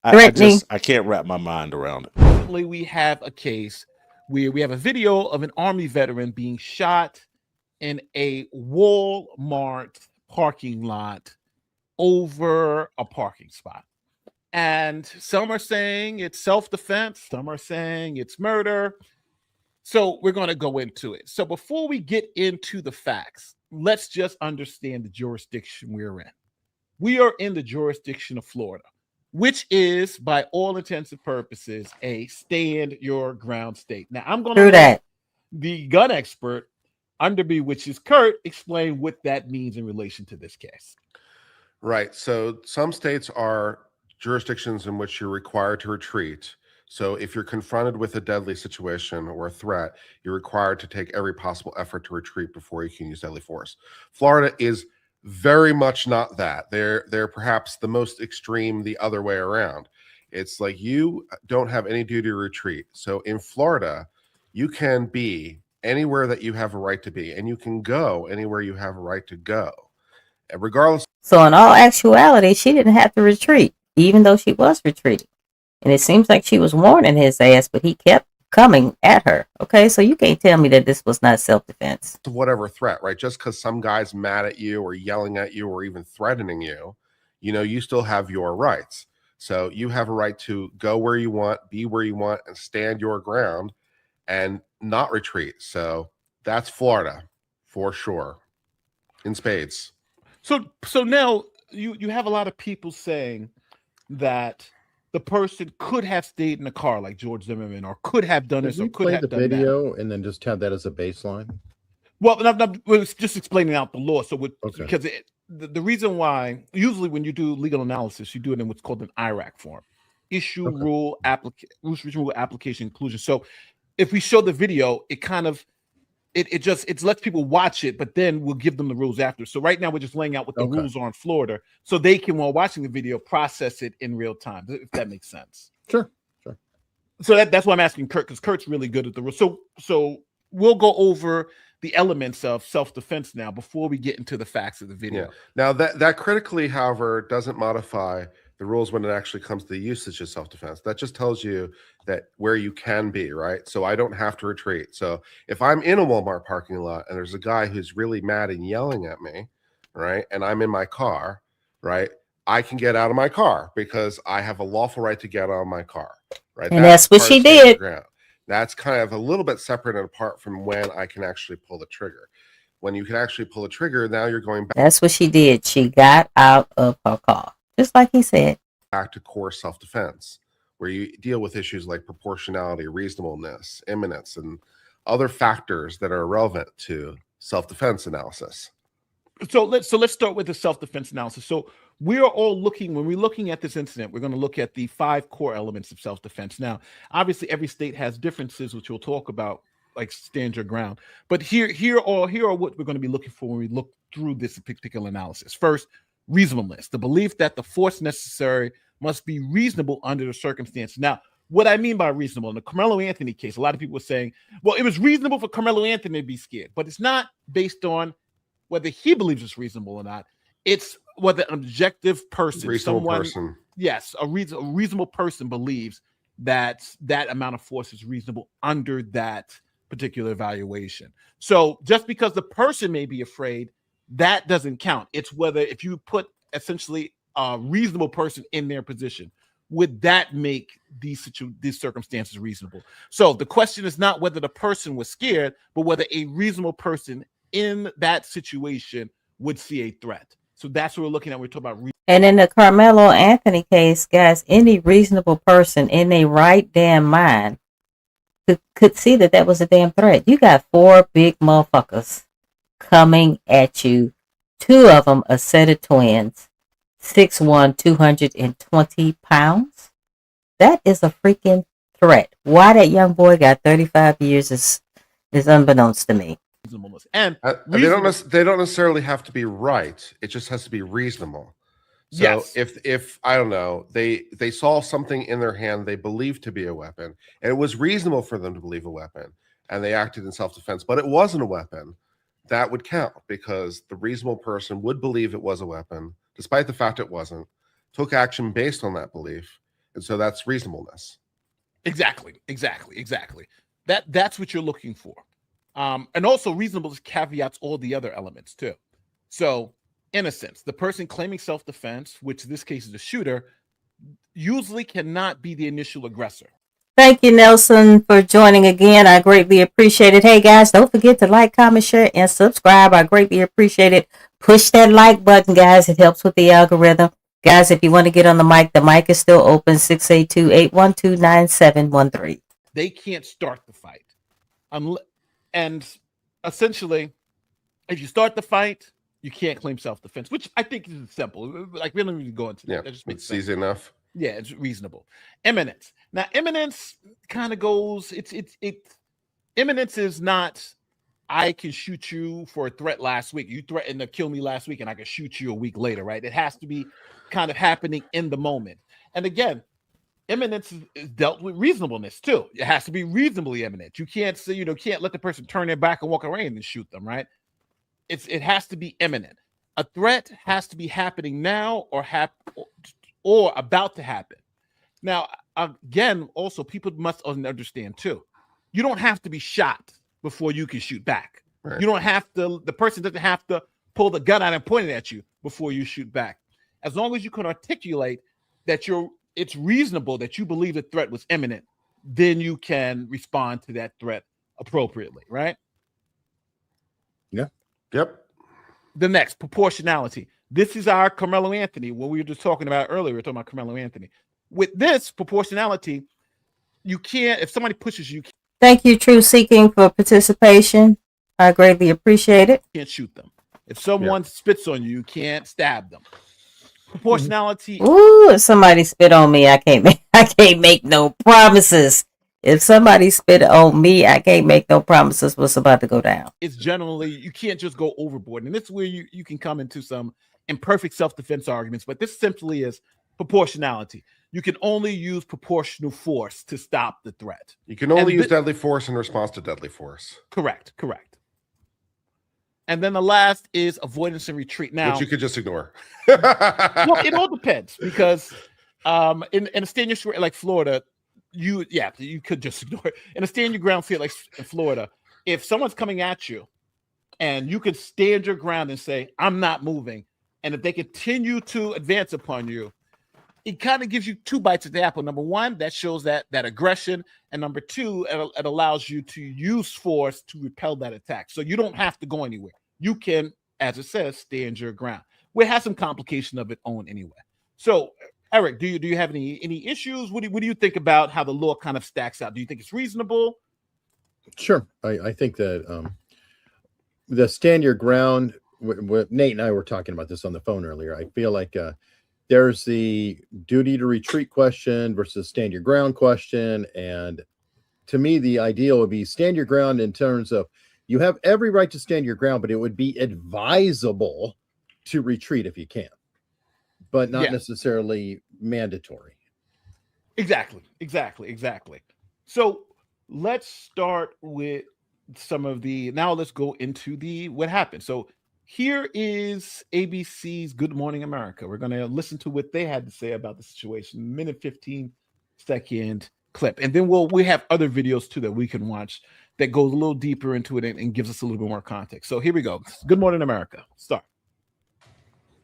I can't wrap my mind around it. Recently, we have a case where we have a video of an Army veteran being shot in a Walmart parking lot over a parking spot. And some are saying it's self-defense, some are saying it's murder. So we're going to go into it. So before we get into the facts, let's just understand the jurisdiction we're in. We are in the jurisdiction of Florida, which is, by all intents and purposes, a stand your ground state. Now, I'm going to let the gun expert under me, which is Kurt, explain what that means in relation to this case. Right. So some states are jurisdictions in which you're required to retreat. So if you're confronted with a deadly situation or a threat, you're required to take every possible effort to retreat before you can use deadly force. Florida is very much not that. They're perhaps the most extreme the other way around. It's like you don't have any duty to retreat. So in Florida, you can be anywhere that you have a right to be, and you can go anywhere you have a right to go. And regardless. So in all actuality, she didn't have to retreat, even though she was retreating. And it seems like she was warning his ass, but he kept coming at her. Okay, so you can't tell me that this was not self-defense. Whatever threat, right? Just because some guy's mad at you or yelling at you or even threatening you, you still have your rights. So you have a right to go where you want, be where you want, and stand your ground and not retreat. So that's Florida for sure, in spades. So now you have a lot of people saying that the person could have stayed in the car like George Zimmerman, or could have done this, or could have done that. Play the video and then just have that as a baseline. Well, it's just explaining out the law. So because the reason why usually when you do legal analysis, you do it in what's called an IRAC form, issue rule application inclusion. So if we show the video, it kind of it lets people watch it, but then we'll give them the rules after. So right now we're just laying out what the rules are in Florida, so they can, while watching the video, process it in real time. If that makes sense. Sure. So that's why I'm asking Kurt, because Kurt's really good at the rules. So we'll go over the elements of self-defense now before we get into the facts of the video. Yeah. Now that critically, however, doesn't modify the rules when it actually comes to the usage of self-defense. That just tells you that where you can be, right? So I don't have to retreat. So if I'm in a Walmart parking lot and there's a guy who's really mad and yelling at me, right, and I'm in my car, right, I can get out of my car because I have a lawful right to get out of my car, right? And that's what she did. That's kind of a little bit separate and apart from when I can actually pull the trigger. When you can actually pull a trigger, now you're going That's what she did. She got out of her car, just like he said. back to core self-defense, where you deal with issues like proportionality, reasonableness, imminence, and other factors that are relevant to self-defense analysis. So let's start with the self-defense analysis. So we are all looking, when we're looking at this incident, we're going to look at the 5 core elements of self-defense. Now, obviously, every state has differences, which we'll talk about, like stand your ground. But here are what we're going to be looking for when we look through this particular analysis. First, reasonableness, the belief that the force necessary must be reasonable under the circumstances. Now, what I mean by reasonable, in the Karmelo Anthony case, a lot of people are saying, well, it was reasonable for Karmelo Anthony to be scared, but it's not based on whether he believes it's reasonable or not. It's whether an objective person, yes, a reasonable person believes that that amount of force is reasonable under that particular evaluation. So just because the person may be afraid, that doesn't count. It's whether, if you put essentially a reasonable person in their position, would that make these circumstances reasonable? So the question is not whether the person was scared, but whether a reasonable person in that situation would see a threat. So that's what we're looking at. We're talking about. And in the Karmelo Anthony case, guys, any reasonable person in their right damn mind could see that that was a damn threat. You got 4 big motherfuckers coming at you. 2 of them a set of twins, 6'1", 220 pounds. That is a freaking threat. Why that young boy got 35 years is unbeknownst to me. And they don't necessarily have to be right. It just has to be reasonable. So yes. if I don't know, they saw something in their hand they believed to be a weapon, and it was reasonable for them to believe a weapon, and they acted in self-defense, but it wasn't a weapon, that would count because the reasonable person would believe it was a weapon, despite the fact it wasn't, took action based on that belief, and so that's reasonableness. Exactly. That's what you're looking for. And also reasonableness caveats all the other elements too. So innocence, the person claiming self-defense, which in this case is the shooter, usually cannot be the initial aggressor. Thank you, Nelson, for joining again. I greatly appreciate it. Hey, guys, don't forget to like, comment, share, and subscribe. I greatly appreciate it. Push that like button, guys. It helps with the algorithm. Guys, if you want to get on the mic is still open, 682-812-9713. They can't start the fight. And essentially, if you start the fight, you can't claim self-defense, which I think is simple. Like, we don't need to go into that. That just makes sense. Easy enough. Yeah, it's reasonable. Imminence. Now, imminence kind of goes, imminence is not, I can shoot you for a threat last week. You threatened to kill me last week and I can shoot you a week later, right? It has to be kind of happening in the moment. And again, imminence is dealt with reasonableness too. It has to be reasonably imminent. You can't say, can't let the person turn their back and walk away and then shoot them, right? It has to be imminent. A threat has to be happening now or about to happen. Now, again, also people must understand too. You don't have to be shot before you can shoot back. Right. You don't have to. The person doesn't have to pull the gun out and point it at you before you shoot back. As long as you can articulate that it's reasonable that you believe the threat was imminent, then you can respond to that threat appropriately, right? Yeah. Yep. The next, proportionality. This is our Karmelo Anthony, what we were just talking about earlier. We were talking about Karmelo Anthony. With this proportionality, you can't, if somebody pushes you. Thank you, True Seeking, for participation. I greatly appreciate it. You can't shoot them. If someone spits on you, you can't stab them. Proportionality. Ooh, if somebody spit on me, I can't make no promises. If somebody spit on me, I can't make no promises what's about to go down. It's generally, you can't just go overboard. And this is where you can come into some imperfect self-defense arguments, but this simply is proportionality. You can only use proportional force to stop the threat. You can only use deadly force in response to deadly force. Correct. And then the last is avoidance and retreat. Now, which you could just ignore. Well, it all depends because in a stand your like Florida, you could just ignore it. In a stand your ground state like in Florida, if someone's coming at you and you could stand your ground and say, I'm not moving, and if they continue to advance upon you, it kind of gives you 2 bites at the apple. Number one, that shows that aggression. And number 2, it allows you to use force to repel that attack. So you don't have to go anywhere. you can, as it says, stand your ground. We have some complication of its own anyway. So, Eric, do you have any issues? What do you think about how the law kind of stacks out? Do you think it's reasonable? Sure. I think that the stand your ground, Nate and I were talking about this on the phone earlier. I feel like there's the duty to retreat question versus stand your ground question. And to me, the ideal would be stand your ground in terms of you have every right to stand your ground, but it would be advisable to retreat if you can, but not necessarily mandatory. Exactly. So let's start with some of now let's go into what happened. So here is ABC's Good Morning America. We're going to listen to what they had to say about the situation. Minute 15-second clip. And then we have other videos too that we can watch that goes a little deeper into it and gives us a little bit more context. So here we go. Good Morning America. Start.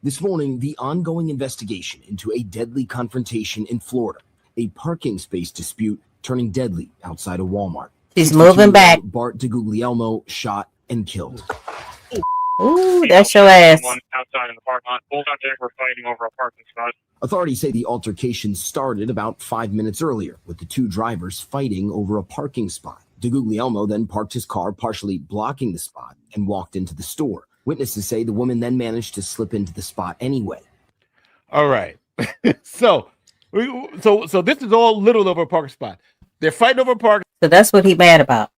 This morning, the ongoing investigation into a deadly confrontation in Florida, a parking space dispute turning deadly outside a Walmart. She's moving back. Bart DeGuglielmo shot and killed. Ooh, that's your ass. Someone outside in the parking lot. Both out there were fighting over a parking spot. Authorities say the altercation started about 5 minutes earlier, with the two drivers fighting over a parking spot. DeGuglielmo then parked his car, partially blocking the spot, and walked into the store. Witnesses say the woman then managed to slip into the spot anyway. All right. So this is all little over a parking spot. They're fighting over a parking. So that's what he mad about,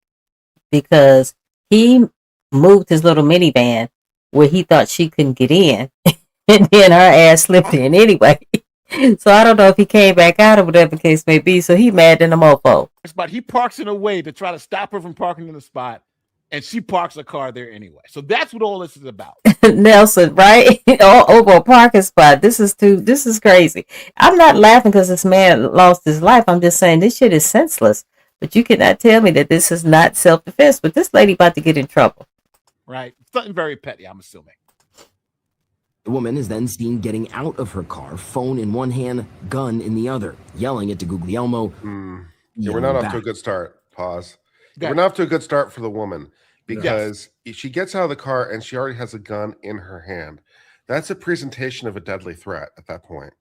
because he moved his little minivan where he thought she couldn't get in, and then her ass slipped in anyway. So I don't know if he came back out or whatever the case may be. So he mad than a mofo. But he parks in a way to try to stop her from parking in the spot, and she parks her car there anyway. So that's what all this is about. Nelson, right? All over a parking spot. This is crazy. I'm not laughing because this man lost his life. I'm just saying this shit is senseless. But you cannot tell me that this is not self-defense. But this lady about to get in trouble. Right. Something very petty, I'm assuming. The woman is then seen getting out of her car, phone in one hand, gun in the other, yelling at DeGuglielmo. Yeah, we're not off to a good start. Pause. We're not off to a good start for the woman, because if she gets out of the car and she already has a gun in her hand, that's a presentation of a deadly threat at that point.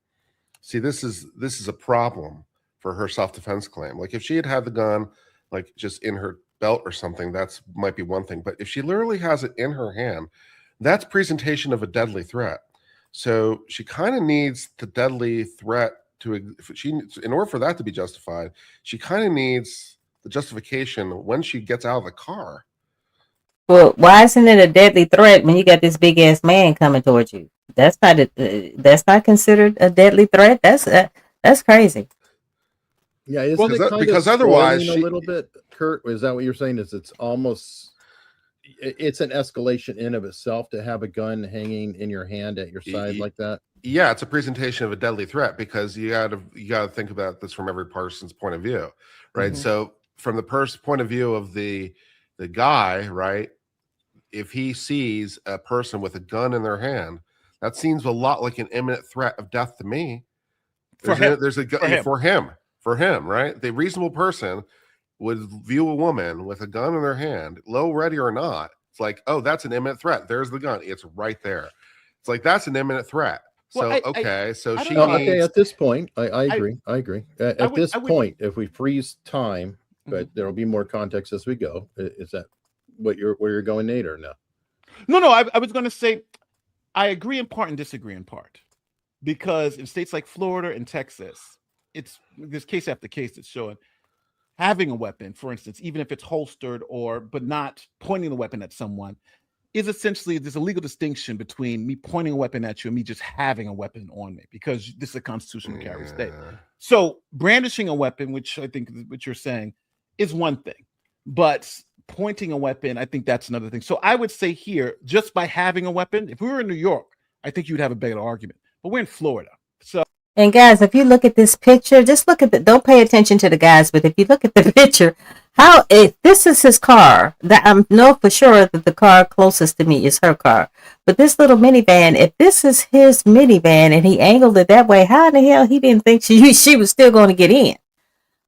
See, this is a problem for her self-defense claim. Like if she had the gun like just in her belt or something, that's might be one thing. But if she literally has it in her hand, that's presentation of a deadly threat. So she kind of needs the deadly threat in order for that to be justified, she kind of needs the justification when she gets out of the car. Well, why isn't it a deadly threat when you got this big ass man coming towards you? That's not considered a deadly threat. That's crazy. Yeah, is because otherwise a little bit, Kurt, is that what you're saying? Is it's an escalation in of itself to have a gun hanging in your hand at your side like that? Yeah, it's a presentation of a deadly threat, because you got to think about this from every person's point of view, right? Mm-hmm. So from the point of view of the guy, right? If he sees a person with a gun in their hand, that seems a lot like an imminent threat of death to me. For him, right? The reasonable person would view a woman with a gun in their hand, low, ready or not. It's like, oh, that's an imminent threat. There's the gun. It's right there. It's like, that's an imminent threat. So, at this point, I agree. At this point, if we freeze time, but there'll be more context as we go. Is that where you're going, Nate, or no? No. I was going to say, I agree in part and disagree in part, because in states like Florida and Texas, there's case after case that's showing having a weapon, for instance, even if it's holstered but not pointing the weapon at someone, is essentially, there's a legal distinction between me pointing a weapon at you and me just having a weapon on me, because this is a constitutional carry state. So brandishing a weapon, which I think what you're saying, is one thing, but pointing a weapon, I think that's another thing. So I would say here, just by having a weapon, if we were in New York, I think you'd have a better argument, but we're in Florida. So. And guys, if you look at this picture, just look at don't pay attention to the guys, but if you look at the picture, if this is his car, that I know for sure that the car closest to me is her car. But this little minivan, if this is his minivan and he angled it that way, how in the hell he didn't think she was still going to get in?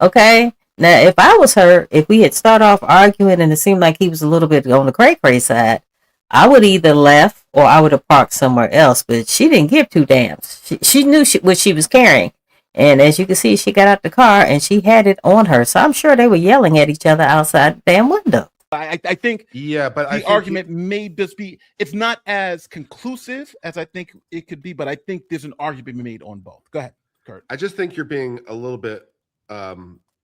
Okay. Now, if I was her, if we had started off arguing and it seemed like he was a little bit on the cray-cray side, I would either left or I would have parked somewhere else. But she didn't give two damns. She knew what she was carrying. And as you can see, she got out the car and she had it on her. So I'm sure they were yelling at each other outside the damn window. I think but the argument may just be, it's not as conclusive as I think it could be, but I think there's an argument made on both. Go ahead, Kurt. I just think you're being a little bit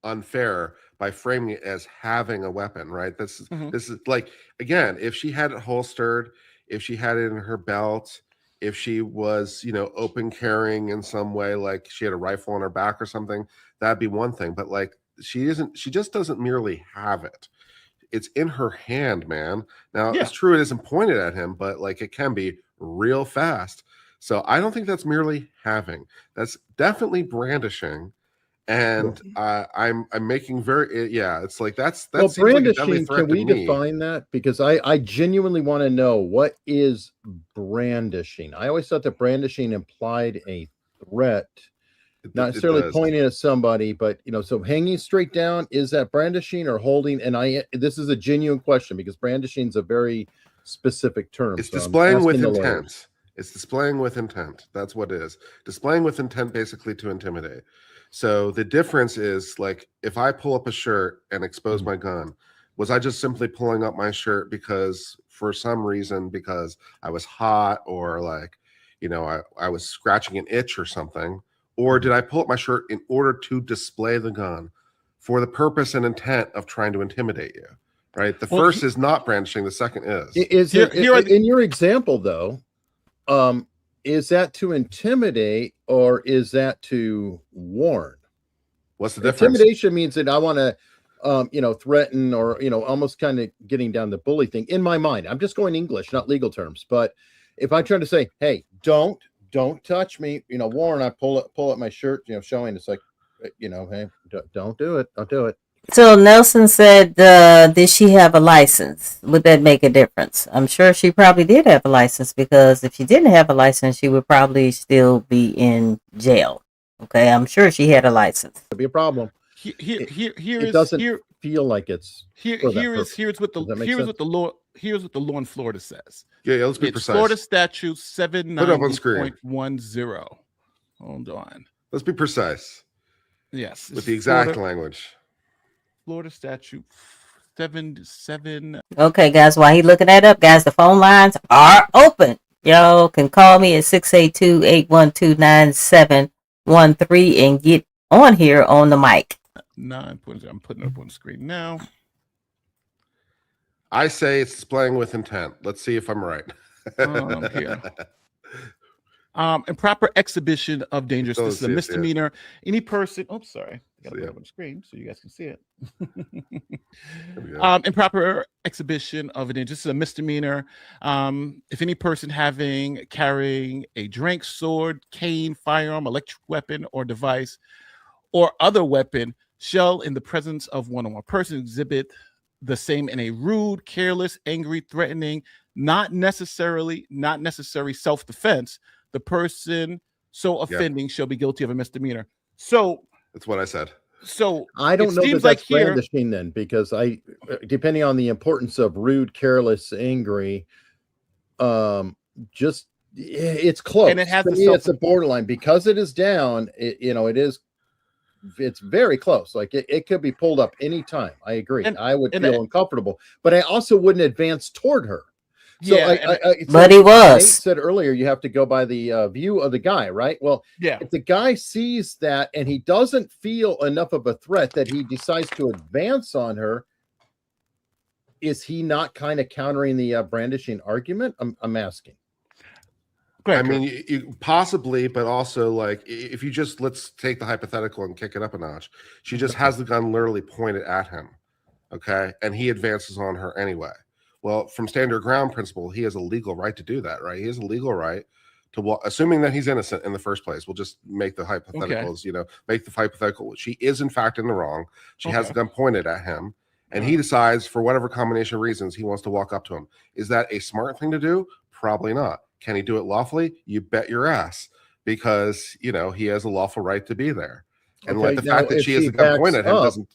unfair by framing it as having a weapon, right? This is like, again, if she had it holstered, if she had it in her belt, if she was, open carrying in some way, like she had a rifle on her back or something, that'd be one thing. But like, she just doesn't merely have it. It's in her hand, man. Now, it's true it isn't pointed at him, but like it can be real fast. So I don't think that's merely having. That's definitely brandishing. And I'm making it's like that seems brandishing, like a deadly threat can we to me. define that? Because I genuinely want to know, what is brandishing? I always thought that brandishing implied a threat. Not necessarily pointing at somebody, but so hanging straight down, is that brandishing or holding? And this is a genuine question because brandishing is a very specific term. It's displaying with intent. It's displaying with intent. That's what it is. Displaying with intent, basically to intimidate. So the difference is, like, if I pull up a shirt and expose my gun, was I just simply pulling up my shirt because for some reason, because I was hot or like, I was scratching an itch or something? Or did I pull up my shirt in order to display the gun for the purpose and intent of trying to intimidate you? Right. The first is not brandishing. The second is. In your example, though, is that to intimidate or is that to warn? What's the difference? Intimidation means that I want to, threaten or, almost kind of getting down the bully thing in my mind. I'm just going English, not legal terms. But if I try to say, hey, don't touch me, Warren, I pull up my shirt, showing, it's like, hey, don't do it. So Nelson said, did she have a license? Would that make a difference? I'm sure she probably did have a license, because if she didn't have a license, she would probably still be in jail. Okay, I'm sure she had a license. It'd be a problem. It doesn't feel like it's here's what the law in Florida says. Yeah, let's be precise. Florida statute 790.10. Hold on. Let's be precise. Yes, with the exact language. Florida statute 77. Okay, guys, while he's looking that up, guys, the phone lines are open. Y'all can call me at 682-812-9713 and get on here on the mic. 9.0. I'm putting it up on the screen now. I say it's displaying with intent. Let's see if I'm right. Here. Improper exhibition of dangerousness. This is a misdemeanor. Any person. Oh, sorry. I got to put it up on the screen so you guys can see it. Improper exhibition of a danger. This is a misdemeanor. If any person carrying a drink, sword, cane, firearm, electric weapon, or device, or other weapon, shall, in the presence of one or more persons, exhibit the same in a rude, careless, angry, threatening, not necessary self-defense, the person so offending shall be guilty of a misdemeanor. So that's what I said. So I don't know that that's brandishing then, because depending on the importance of rude, careless, angry, it's close. And it has it's a borderline, because it is down. It's very close. Like it could be pulled up anytime. I agree. I would feel uncomfortable, but I also wouldn't advance toward her. So but he was. Nate said earlier, you have to go by the view of the guy, right? Well, if the guy sees that and he doesn't feel enough of a threat that he decides to advance on her, is he not kind of countering the brandishing argument? I'm asking. I mean, you possibly, but also, like, if you just, let's take the hypothetical and kick it up a notch. She just has the gun literally pointed at him, okay, and he advances on her anyway. Well, from standard ground principle, he has a legal right to do that, right? He has a legal right to, assuming that he's innocent in the first place. We'll just make the hypotheticals, make the hypothetical. She is, in fact, in the wrong. She has the gun pointed at him, and he decides, for whatever combination of reasons, he wants to walk up to him. Is that a smart thing to do? Probably not. Can he do it lawfully? You bet your ass, because, he has a lawful right to be there. And the fact that she has a gun pointed at him doesn't.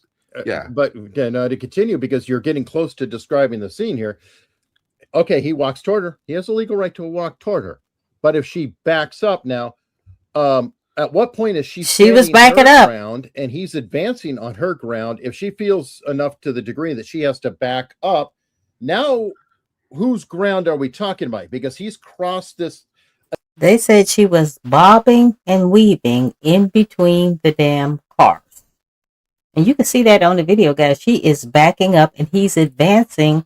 But again, to continue, because you're getting close to describing the scene here. okay, he walks toward her. He has a legal right to walk toward her. But if she backs up now, at what point is she was standing backing her up. ground and he's advancing on her ground? If she feels enough to the degree that she has to back up, now whose ground are we talking about? Because he's crossed this. They said she was bobbing and weaving in between the damn cars. And you can see that on the video, guys. She is backing up and he's advancing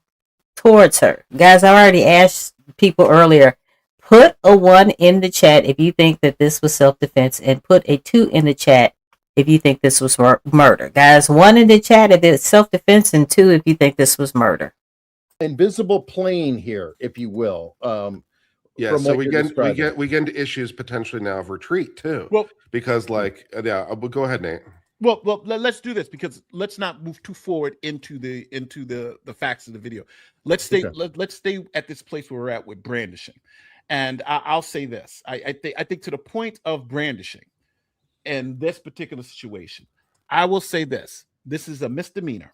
towards her. Guys, I already asked people earlier, put a 1 in the chat if you think that this was self-defense, and put a 2 in the chat if you think this was murder. Guys, 1 in the chat if it's self-defense, and 2 if you think this was murder. Invisible plane here, if you will. Yeah, from so what we you're get describing. we get into issues potentially now of retreat too. Well, because like go ahead, Nate. Well, let's do this, because let's not move too forward into the facts of the video. Let's stay let's stay at this place where we're at with brandishing, and I'll say this: I think to the point of brandishing, in this particular situation, I will say this: this is a misdemeanor,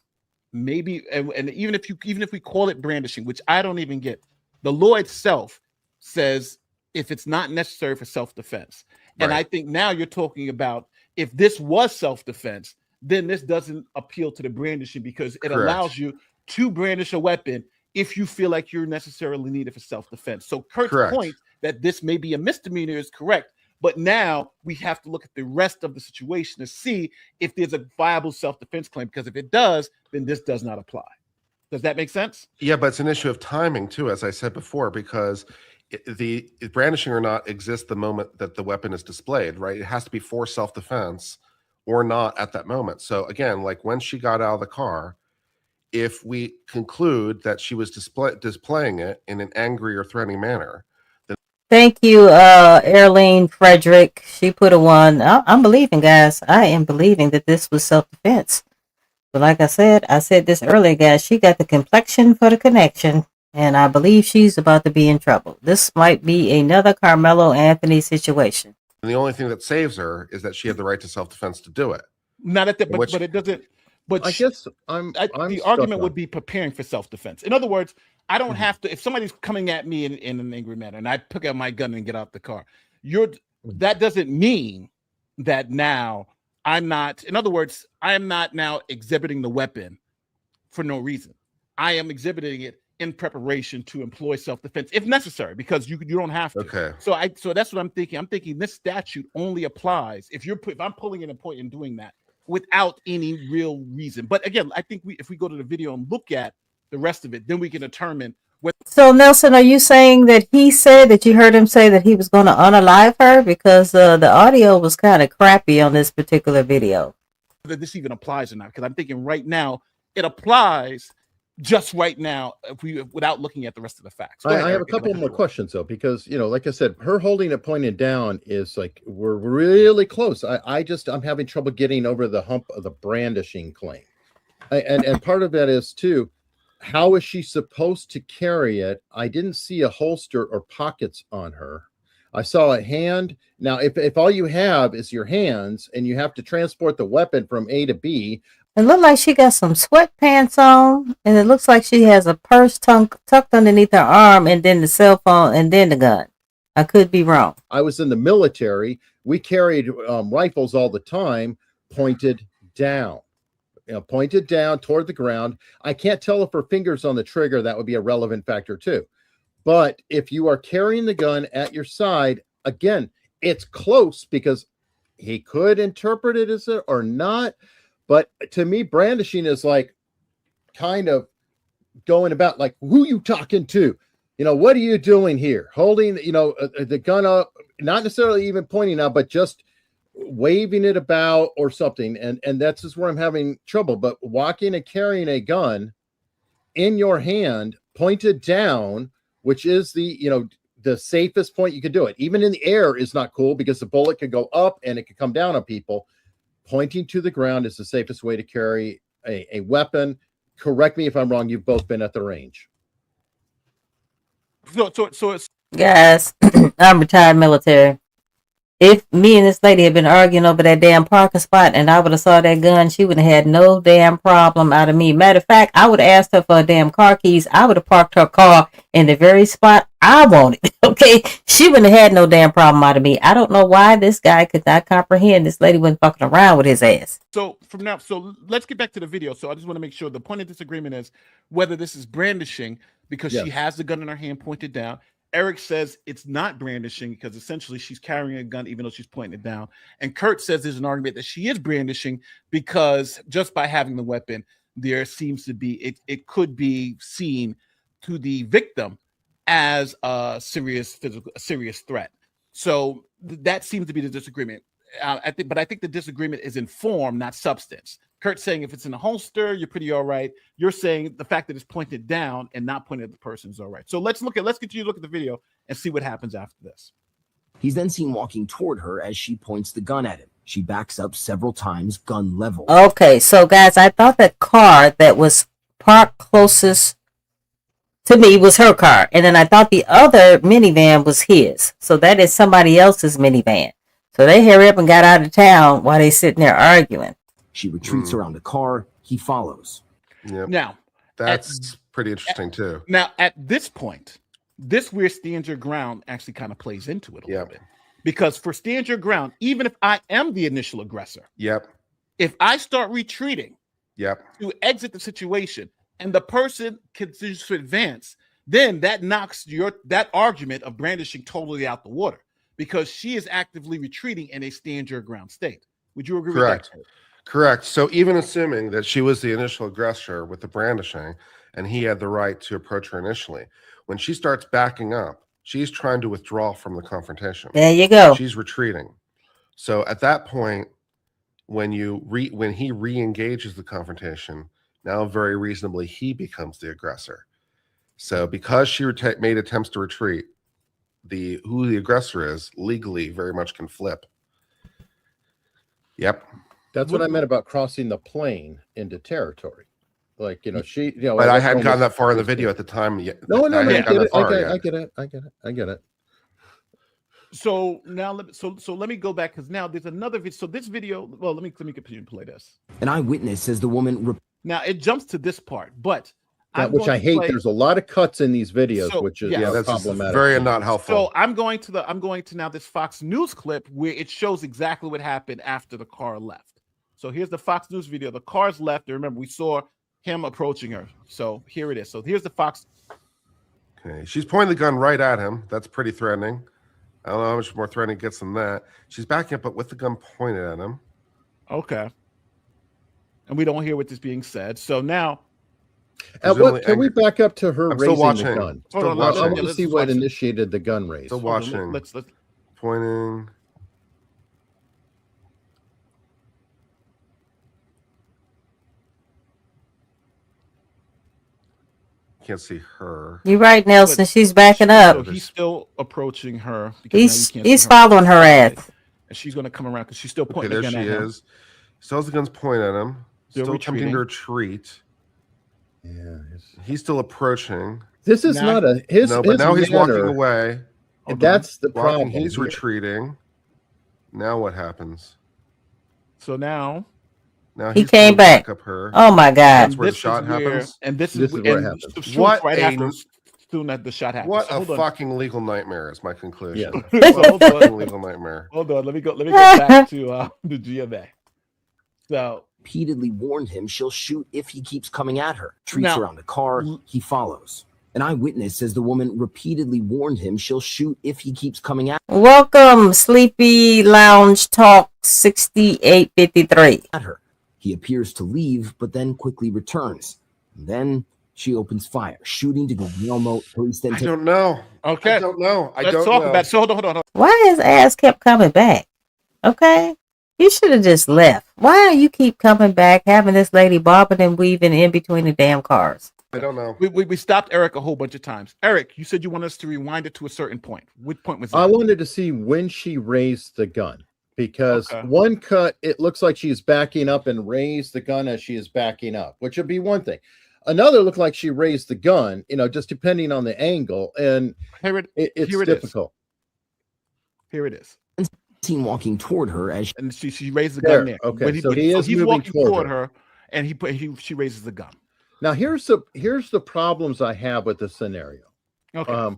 maybe, and even if we call it brandishing, which I don't even get, the law itself says if it's not necessary for self-defense, and I think now you're talking about. If this was self-defense, then this doesn't appeal to the brandishing, because it allows you to brandish a weapon if you feel like you're necessarily needed for self-defense. So Kurt's point that this may be a misdemeanor is correct, but now we have to look at the rest of the situation to see if there's a viable self-defense claim, because if it does, then this does not apply. Does that make sense? Yeah, but it's an issue of timing too, as I said before, because the brandishing or not exists the moment that the weapon is displayed, right? It has to be for self-defense or not at that moment. So again, like when she got out of the car, if we conclude that she was displaying it in an angry or threatening manner, then thank you, Erlene Frederick. She put a 1. I'm believing, guys. I am believing that this was self-defense. But like I said this earlier, guys, she got the complexion for the connection. And I believe she's about to be in trouble. This might be another Karmelo Anthony situation. And the only thing that saves her is that she had the right to self-defense to do it. Not at the, but it doesn't. But I guess I'm the argument would be preparing for self-defense. In other words, I don't have to. If somebody's coming at me in an angry manner, and I pick up my gun and get out the car, that doesn't mean that now I'm not. In other words, I am not now exhibiting the weapon for no reason. I am exhibiting it in preparation to employ self-defense if necessary, because you don't have to. Okay. So that's what I'm thinking. I'm thinking this statute only applies if I'm pulling in a point and doing that without any real reason. But again, I think if we go to the video and look at the rest of it, then we can determine whether. So Nelson, are you saying that he said that you heard him say that he was going to unalive her? Because the audio was kind of crappy on this particular video. Whether this even applies or not, because I'm thinking right now it applies. Just right now, without looking at the rest of the facts. I have a couple more questions though, because like I said, her holding it pointed down is like we're really close. I'm having trouble getting over the hump of the brandishing claim, and part of that is too, how is she supposed to carry it? I didn't see a holster or pockets on her. I saw a hand. Now, if all you have is your hands and you have to transport the weapon from A to B. It looked like she got some sweatpants on, and it looks like she has a purse tucked underneath her arm, and then the cell phone, and then the gun. I could be wrong. I was in the military. We carried rifles all the time, pointed down. Pointed down toward the ground. I can't tell if her finger's on the trigger. That would be a relevant factor too. But if you are carrying the gun at your side, again, it's close because he could interpret it as it or not. But to me, brandishing is like kind of going about like, who you talking to? What are you doing here? Holding, the gun up, not necessarily even pointing out, but just waving it about or something. And that's just where I'm having trouble. But walking and carrying a gun in your hand, pointed down, which is the safest point you could do it. Even in the air is not cool because the bullet could go up and it could come down on people. Pointing to the ground is the safest way to carry a weapon. Correct me if I'm wrong. You've both been at the range. So it's guys, I'm retired military. if me and this lady had been arguing over that damn parking spot and I would have saw that gun, she would have had no damn problem out of me. Matter of fact, I would have asked her for her damn car keys. I would have parked her car in the very spot I wanted. Okay, she wouldn't have had no damn problem out of me. I don't know why this guy could not comprehend this lady wasn't fucking around with his ass. So let's get back to the video. So I just want to make sure the point of disagreement is whether this is brandishing because she has the gun in her hand pointed down. Eric says it's not brandishing because essentially she's carrying a gun even though she's pointing it down. And Kurt says there's an argument that she is brandishing because just by having the weapon, there seems to be it could be seen to the victim as a serious threat. So that seems to be the disagreement. I think the disagreement is in form, not substance. Kurt's saying if it's in a holster, you're pretty all right. You're saying the fact that it's pointed down and not pointed at the person is all right. So let's get you to look at the video and see what happens after this. He's then seen walking toward her as she points the gun at him. She backs up several times, gun level. Okay, so guys, I thought that car that was parked closest to me was her car. And then I thought the other minivan was his. So that is somebody else's minivan. So they hurry up and got out of town while they sitting there arguing. She retreats around the car. He follows. Yep. Now, that's pretty interesting too. Now, at this point, this where stand your ground actually kind of plays into it a little bit. Because for stand your ground, even if I am the initial aggressor, if I start retreating to exit the situation and the person continues to advance, then that knocks that argument of brandishing totally out the water because she is actively retreating in a stand your ground state. Would you agree with that? Correct. So even assuming that she was the initial aggressor with the brandishing and he had the right to approach her initially, when she starts backing up, she's trying to withdraw from the confrontation. There you go. She's retreating. So at that point, when he re-engages the confrontation, now very reasonably he becomes the aggressor. So because she made attempts to retreat, who the aggressor is legally very much can flip. Yep. That's what I meant about crossing the plane into territory. Like, But I hadn't gotten that far in the video at the time yet. No, I get it. So now, so let me go back because now there's another video. So this video, well, let me continue to play this. An eyewitness says the woman. Now it jumps to this part, but which I hate. There's a lot of cuts in these videos, which is that's problematic. Very not helpful. So I'm going to now this Fox News clip where it shows exactly what happened after the car left. So here's the Fox News video. The car's left. And remember, we saw him approaching her. So here it is. So here's the Fox. Okay, she's pointing the gun right at him. That's pretty threatening. I don't know how much more threatening it gets than that. She's backing up, but with the gun pointed at him. Okay. And we don't hear what is being said. So now, can we back up to her raising the gun? Hold on, I want to see what initiated the gun raise. Still watching. Let's pointing. Can't see her. You're right, Nelson. She's backing up. So he's still approaching her. He's following her ass. And she's going to come around because she's still pointing there the gun she at him. is. Still has the gun's pointed at him. Still attempting to retreat. Yeah. He's still approaching. This is not a his. No, but his now he's walking manner, away. And that's the problem. He's retreating. Now what happens? So now he came back. Up her. Oh my God! That's where the shot happens. And this is where it happens. What right after soon as the shot happens. What so a fucking legal nightmare is my conclusion. Yeah. Hold on. Legal nightmare. Hold on. Let me go back to the GMA. So repeatedly warned him she'll shoot if he keeps coming at her. Treats around the car. He follows. An eyewitness says the woman repeatedly warned him she'll shoot if he keeps coming at her. Welcome, Sleepy Lounge Talk 6853. At her. He appears to leave, but then quickly returns. And then she opens fire, shooting to Guglielmo. Police then I don't know. Okay. I don't know. Let's talk about it. So hold on. Why his ass kept coming back? Okay. You should have just left. Why you keep coming back, having this lady bobbing and weaving in between the damn cars? I don't know. We stopped Eric a whole bunch of times. Eric, you said you want us to rewind it to a certain point. Which point was that? I wanted to see when she raised the gun. Because one cut, it looks like she's backing up and raised the gun as she is backing up, which would be one thing. Another looked like she raised the gun, just depending on the angle, and it's difficult. Here it is. seen walking toward her as and she raised the gun there. Okay, so he is he's moving walking toward her, and she raises the gun. Now here's the problems I have with the scenario. Okay.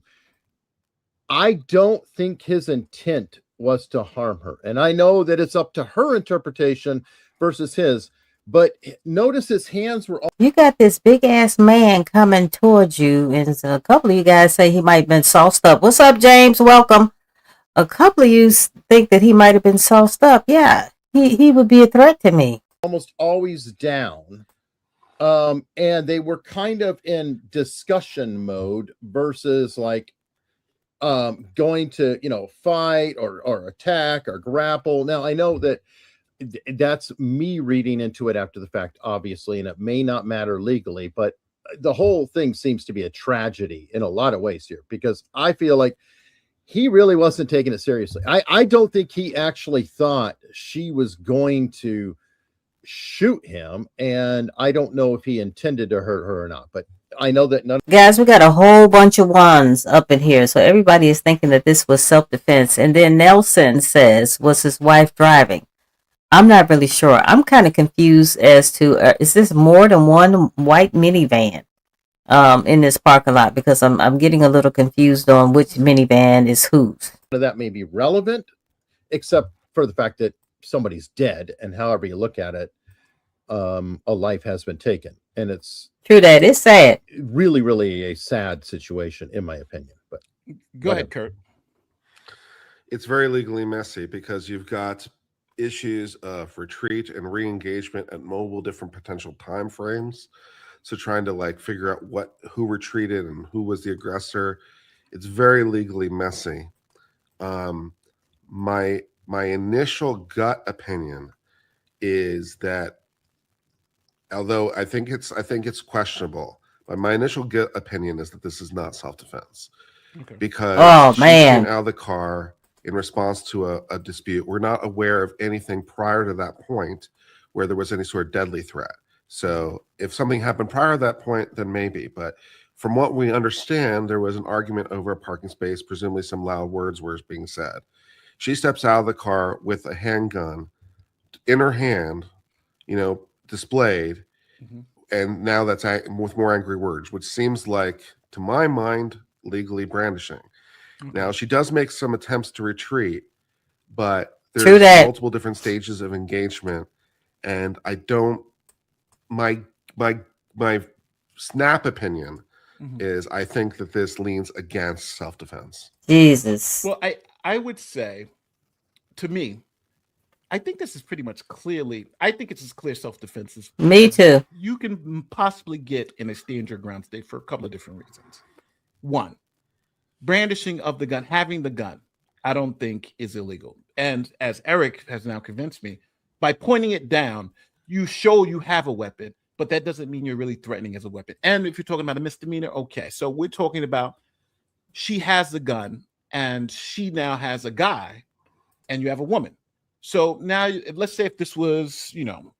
I don't think his intent was to harm her, and I know that it's up to her interpretation versus his. But notice his hands were. You got this big ass man coming towards you, and a couple of you guys say he might have been sauced up. What's up, James? Welcome. A couple of you think that he might have been sauced up. Yeah, he would be a threat to me. Almost always down. And they were kind of in discussion mode versus like going to, fight or attack or grapple. Now I know that that's me reading into it after the fact, obviously, and it may not matter legally, but the whole thing seems to be a tragedy in a lot of ways here, because I feel like he really wasn't taking it seriously. I don't think he actually thought she was going to shoot him, and I don't know if he intended to hurt her or not, but I know that Guys, we got a whole bunch of ones up in here, so everybody is thinking that this was self-defense. And then Nelson says, was his wife driving? I'm not really sure. I'm kind of confused as to is this more than one white minivan in this parking lot, because I'm getting a little confused on which minivan is whose. that may be relevant, except for the fact that somebody's dead, and however you look at it, a life has been taken, and it's true that it's sad. Really, really a sad situation, in my opinion. But go ahead, Kurt. It's very legally messy because you've got issues of retreat and re-engagement at multiple different potential time frames. So trying to figure out who retreated and who was the aggressor, it's very legally messy. My initial gut opinion is that, although I think it's questionable, but my initial gut opinion is that this is not self-defense. Okay. Because she's getting out of the car in response to a dispute. We're not aware of anything prior to that point where there was any sort of deadly threat. So if something happened prior to that point, then maybe. But from what we understand, there was an argument over a parking space. Presumably some loud words were being said. She steps out of the car with a handgun in her hand, displayed. Mm-hmm. And now that's with more angry words, which seems like, to my mind, legally brandishing. Mm-hmm. Now, she does make some attempts to retreat, but there's multiple different stages of engagement. And I don't, my snap opinion is I think that this leans against self-defense. Jesus. Well, I would say, to me, I think this is pretty much clearly, I think it's as clear self-defense as me too. You can possibly get in a stand your ground state for a couple of different reasons. One, brandishing of the gun, having the gun, I don't think is illegal. And as Eric has now convinced me, by pointing it down, you show you have a weapon, but that doesn't mean you're really threatening as a weapon. And if you're talking about a misdemeanor, okay. So we're talking about she has the gun and she now has a guy and you have a woman. So now let's say if this was,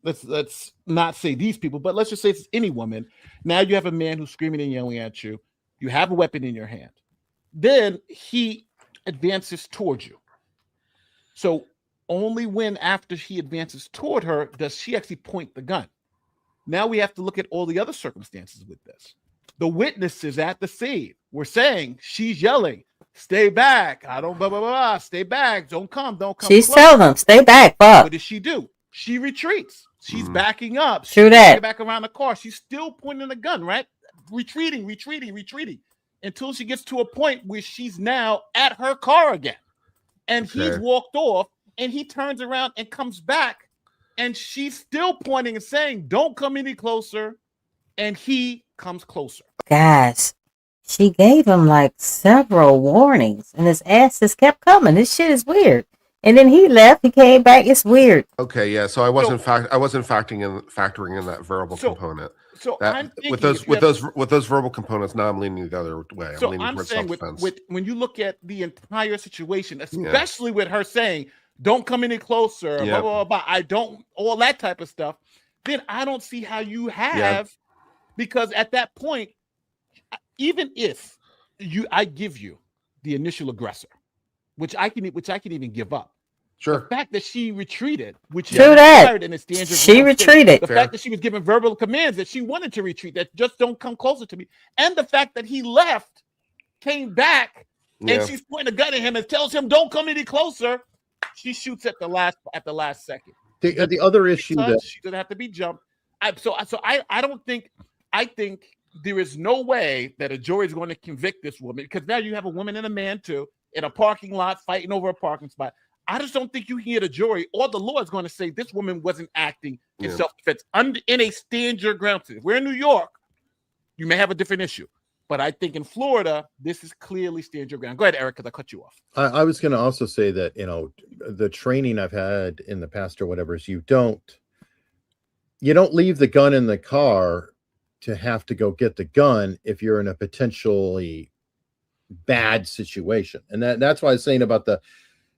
let's not say these people, but let's just say it's any woman. Now you have a man who's screaming and yelling at you. You have a weapon in your hand. Then he advances towards you. So only when after he advances toward her does she actually point the gun. Now we have to look at all the other circumstances with this. The witnesses at the scene were saying she's yelling, "Stay back! I don't blah blah blah. Stay back! Don't come! She's telling them, "Stay back!" Fuck. What does she do? She retreats. She's backing up. True that. Back around the car. She's still pointing the gun, right? Retreating until she gets to a point where she's now at her car again, and he's walked off. And he turns around and comes back, and she's still pointing and saying, "Don't come any closer." And he comes closer. Guys, she gave him several warnings, and his ass just kept coming. This shit is weird. And then he left. He came back. It's weird. Okay, yeah. So I wasn't factoring in that verbal component. So that, I'm thinking with those verbal components, now I'm leaning the other way. So I'm leaning towards self-defense. with when you look at the entire situation, especially with her saying, "Don't come any closer," blah, blah, blah, blah, I don't, all that type of stuff, then I don't see how you have, because at that point, even if I give you the initial aggressor, which I can even give up, Sure. The fact that she retreated, which is True that. required in a standard She ground state. retreated. The fact that she was given verbal commands that she wanted to retreat, that just don't come closer to me, and the fact that he left, came back, Yeah. and she's pointing a gun at him and tells him, "Don't come any closer." She shoots at the last second. The other issue that She doesn't have to be jumped. I think there is no way that a jury is going to convict this woman, because now you have a woman and a man too in a parking lot fighting over a parking spot. I just don't think you can get a jury, or the law is going to say this woman wasn't acting in self-defense in a stand your ground. If we're in New York, you may have a different issue. But I think in Florida, this is clearly stand your ground. Go ahead, Eric, because I cut you off. I was going to also say that, you know, the training I've had in the past or whatever is you don't leave the gun in the car to have to go get the gun if you're in a potentially bad situation. And that's why I was saying about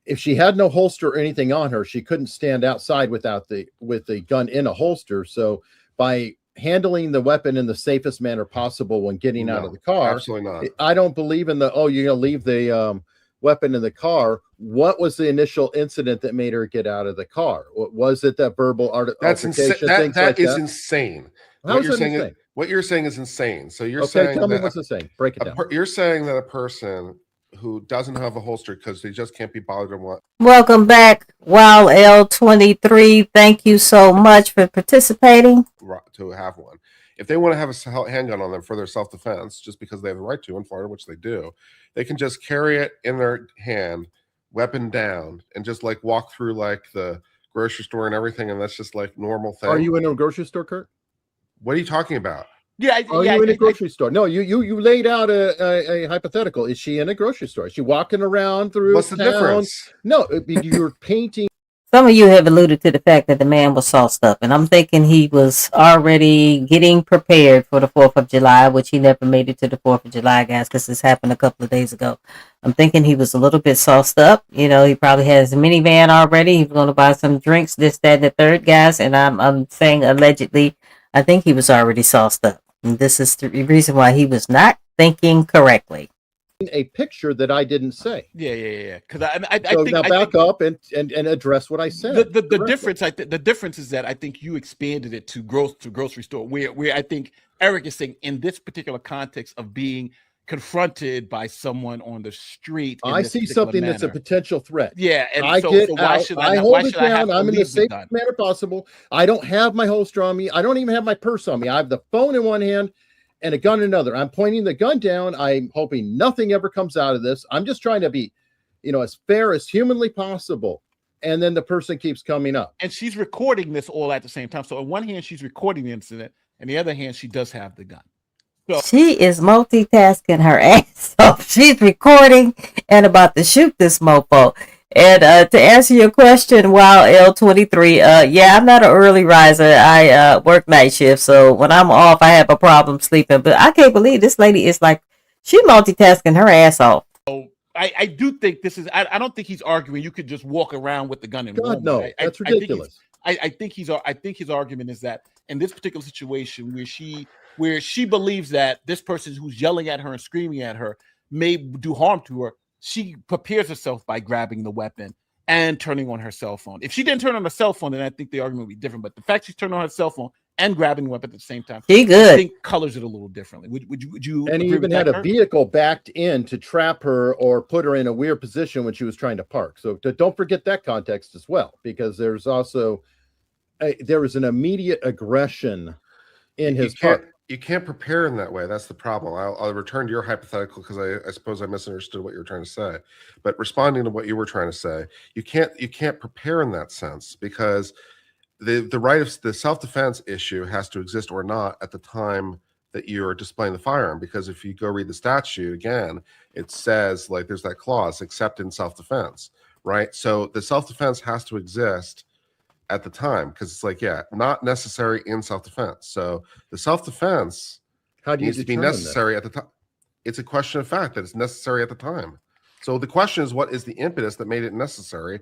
if she had no holster or anything on her, she couldn't stand outside with the gun in a holster. So by handling the weapon in the safest manner possible when getting out of the car, absolutely not. I don't believe in you're gonna leave the weapon in the car. What was the initial incident that made her get out of the car? Was it that verbal altercation? That is insane. How is that insane? What you're saying is insane. So you're okay, saying tell me what's insane. Break it down. You're saying that a person who doesn't have a holster because they just can't be bothered and what? Welcome back, Wow L23. Thank you so much for participating. To have one. If they want to have a handgun on them for their self-defense, just because they have the right to in Florida, which they do, they can just carry it in their hand, weapon down, and just like walk through like the grocery store and everything, and that's just like normal thing. Are you in a grocery store, Kurt? What are you talking about? Yeah, are you in a grocery store? No, you laid out a hypothetical. Is she in a grocery store? Is she walking around through? What's the difference? No, you're painting. Some of you have alluded to the fact that the man was sauced up, and I'm thinking he was already getting prepared for the 4th of July, which he never made it to the 4th of July, guys, because this happened a couple of days ago. I'm thinking he was a little bit sauced up. You know, he probably has a minivan already. He's going to buy some drinks, this, that, and the third, guys, and I'm saying allegedly. I think he was already sauced up. And this is the reason why he was not thinking correctly. A picture that I didn't say. Yeah. Because I so think now back up and address what I said. The difference, the difference is that I think you expanded it to grocery store, where I think Eric is saying in this particular context of being confronted by someone on the street. I see something that's a potential threat. Yeah, and I so why should I hold it down? I'm in the safest manner possible. I don't have my holster on me. I don't even have my purse on me. I have the phone in one hand and a gun in another. I'm pointing the gun down. I'm hoping nothing ever comes out of this. I'm just trying to be, as fair as humanly possible. And then the person keeps coming up. And she's recording this all at the same time. So on one hand, she's recording the incident, and the other hand, she does have the gun. So, she is multitasking her ass off. She's recording and about to shoot this mofo. And to answer your question, while L23, yeah, I'm not an early riser. I work night shift, so when I'm off, I have a problem sleeping. But I can't believe this lady is like, she multitasking her ass off. I do think this is. I don't think he's arguing. You could just walk around with the gun in God, no, that's ridiculous. I think his argument is that in this particular situation where she believes that this person who's yelling at her and screaming at her may do harm to her, she prepares herself by grabbing the weapon and turning on her cell phone. If she didn't turn on her cell phone, then I think the argument would be different. But the fact she's turning on her cell phone and grabbing the weapon at the same time, she good. I think colors it a little differently. Would you? And he even had a vehicle backed in to trap her or put her in a weird position when she was trying to park. So don't forget that context as well, because there's also there was an immediate aggression in his part. You can't prepare in that way. That's the problem. I'll return to your hypothetical because I suppose I misunderstood what you were trying to say. But responding to what you were trying to say, you can't prepare in that sense, because the right of the self-defense issue has to exist or not at the time that you're displaying the firearm. Because if you go read the statute again, it says, like, there's that clause, except in self-defense, right? So the self-defense has to exist at the time, because it's like, not necessary in self-defense. So the self-defense needs to be necessary at the time. It's a question of fact that it's necessary at the time. So the question is, what is the impetus that made it necessary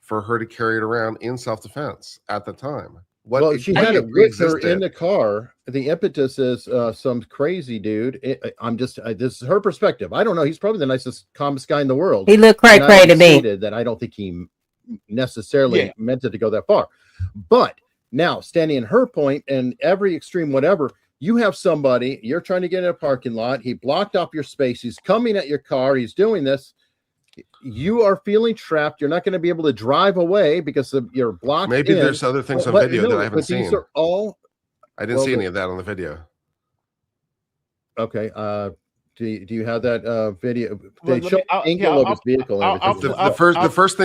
for her to carry it around in self-defense at the time? Well, she had it with her in the car. The impetus is some crazy dude. This is her perspective. I don't know. He's probably the nicest, calmest guy in the world. He looked cray-cray to me. That I don't think he necessarily Yeah. meant it to go that far. But now, standing in her point, and every extreme, whatever, you have somebody, you're trying to get in a parking lot. He blocked off your space. He's coming at your car. He's doing this. You are feeling trapped. You're not going to be able to drive away because you're blocked. Maybe there's other things on video that I haven't seen. These are all. I didn't see any of that on the video. Okay. Do you have that video? Well, They show the angle of his vehicle and everything. The first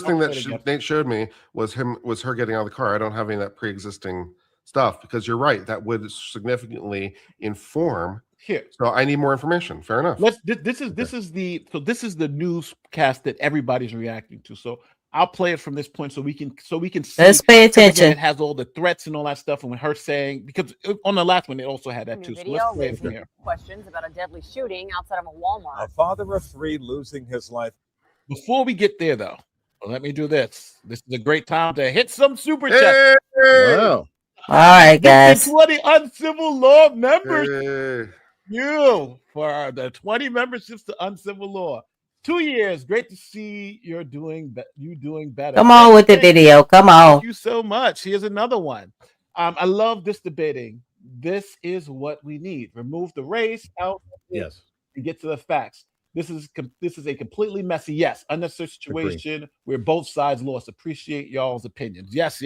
thing that Nate showed me was her getting out of the car. I don't have any of that pre-existing stuff because you're right. That would significantly inform. Here. So I need more information. Fair enough. This is the newscast that everybody's reacting to. So I'll play it from this point so we can see. Let's pay attention. It has all the threats and all that stuff, and when her saying, because on the last one it also had that too. So let's play it from here. Questions about a deadly shooting outside of a Walmart. A father of 3 losing his life. Before we get there, though, let me do this. This is a great time to hit some super chats. Wow. All right, guys. 20 uncivil law members. You for the 20 memberships to uncivil law. 2 years. Great to see you're doing better. Come on with the video. Come on. Thank you so much. Here's another one. I love this debating. This is what we need. Remove the race out. Yes. And get to the facts. This is a completely messy, yes, unnecessary situation where both sides lost. Appreciate y'all's opinions. Yes.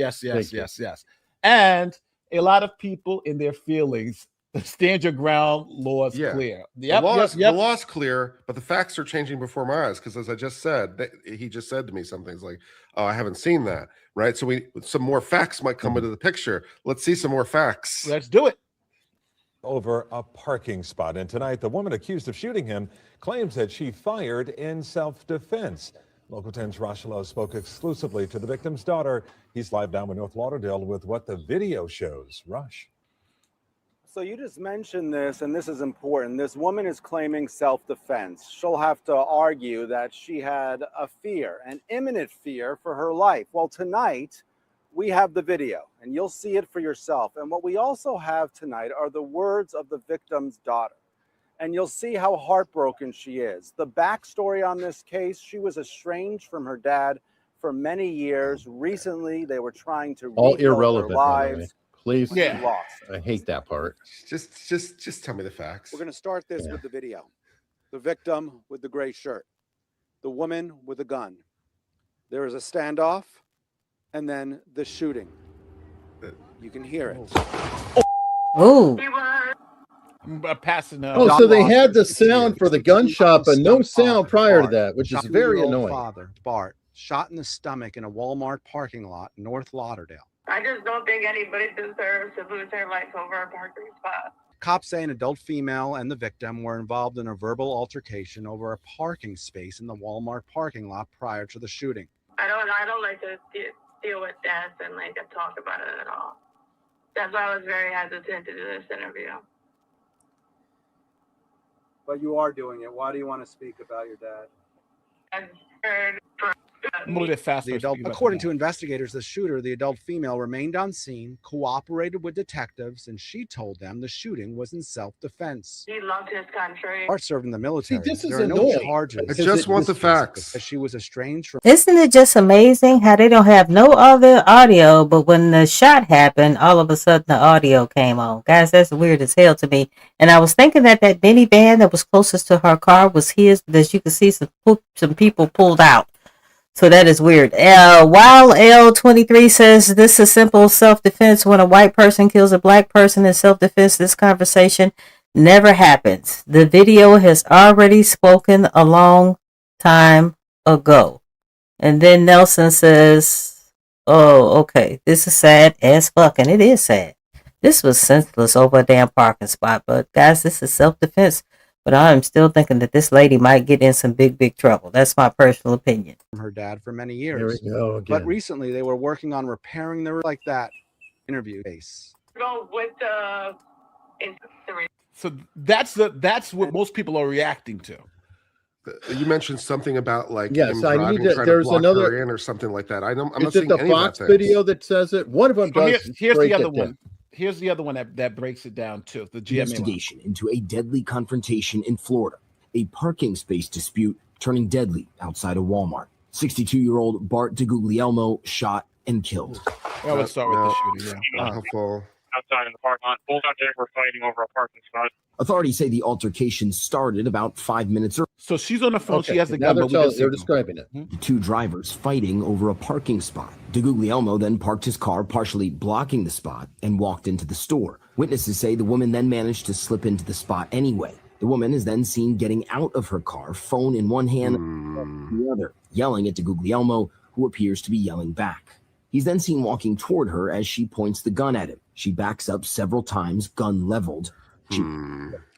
And a lot of people in their feelings. Stand your ground law is clear. The law's clear, but the facts are changing before my eyes because, as I just said, he just said to me some things like, "Oh, I haven't seen that." Right? So some more facts might come into the picture. Let's see some more facts. Let's do it. Over a parking spot, and tonight the woman accused of shooting him claims that she fired in self-defense. Local 10's Rochelle spoke exclusively to the victim's daughter. He's live down in North Lauderdale with what the video shows. Rush. So you just mentioned this, and this is important. This woman is claiming self-defense. She'll have to argue that she had a fear, an imminent fear for her life. Well, tonight we have the video, and you'll see it for yourself. And what we also have tonight are the words of the victim's daughter. And you'll see how heartbroken she is. The backstory on this case, she was estranged from her dad for many years. Recently, they were trying to all rebuild irrelevant their lives. Please. Yeah. Lost. I hate that part. Just tell me the facts. We're going to start this with the video. The victim with the gray shirt. The woman with the gun. There is a standoff, and then the shooting. You can hear it. Oh. Passing out. Oh, so they had the sound for the gunshot, but no sound prior to that, which is very annoying. Father, Bart, shot in the stomach in a Walmart parking lot, North Lauderdale. I just don't think anybody deserves to lose their life over a parking spot. Cops say an adult female and the victim were involved in a verbal altercation over a parking space in the Walmart parking lot prior to the shooting. I don't like to deal with death and like talk about it at all. That's why I was very hesitant to do this interview. But you are doing it. Why do you want to speak about your dad? I've heard A little bit faster. According to investigators, the shooter, the adult female, remained on scene, cooperated with detectives, and she told them the shooting was in self-defense. He loved his country. Bart served in the military. See, this is there are no annoying. charges. I just want the facts. She was estranged from. Isn't it just amazing how they don't have no other audio, but when the shot happened, all of a sudden the audio came on? Guys, that's weird as hell to me. And I was thinking that minivan that was closest to her car was his, that you could see some people pulled out. So that is weird. While L23 says this is simple self-defense when a white person kills a black person in self-defense, this conversation never happens. The video has already spoken a long time ago. And then Nelson says, oh, okay, this is sad as fuck. And it is sad. This was senseless over a damn parking spot. But guys, this is self-defense. But I'm still thinking that this lady might get in some big trouble. That's my personal opinion. From her dad for many Here years. we go again. But recently they were working on repairing their like that interview case. Go with the. So that's what most people are reacting to. You mentioned something about like Yes, him I driving, need to. trying There's block another her in or something like that. I'm not Is it seeing the any of Fox that things. video that says it? One of them So does. here's break the other it down. one. Here's the other one that breaks it down too. The GMA one. Investigation into a deadly confrontation in Florida. A parking space dispute turning deadly outside a Walmart. 62-year-old Bart DeGuglielmo shot and killed. Well, let's start with the shooting. Yeah. Helpful. Outside in the parking lot, both out there were fighting over a parking spot. Authorities say the altercation started about 5 minutes earlier. So she's on the phone. Okay, She has the now gun, but they're describing it. The two drivers fighting over a parking spot. DeGuglielmo then parked his car, partially blocking the spot, and walked into the store. Witnesses say the woman then managed to slip into the spot anyway. The woman is then seen getting out of her car, phone in one hand, and the other, yelling at DeGuglielmo, who appears to be yelling back. He's then seen walking toward her as she points the gun at him. She backs up several times, gun leveled. She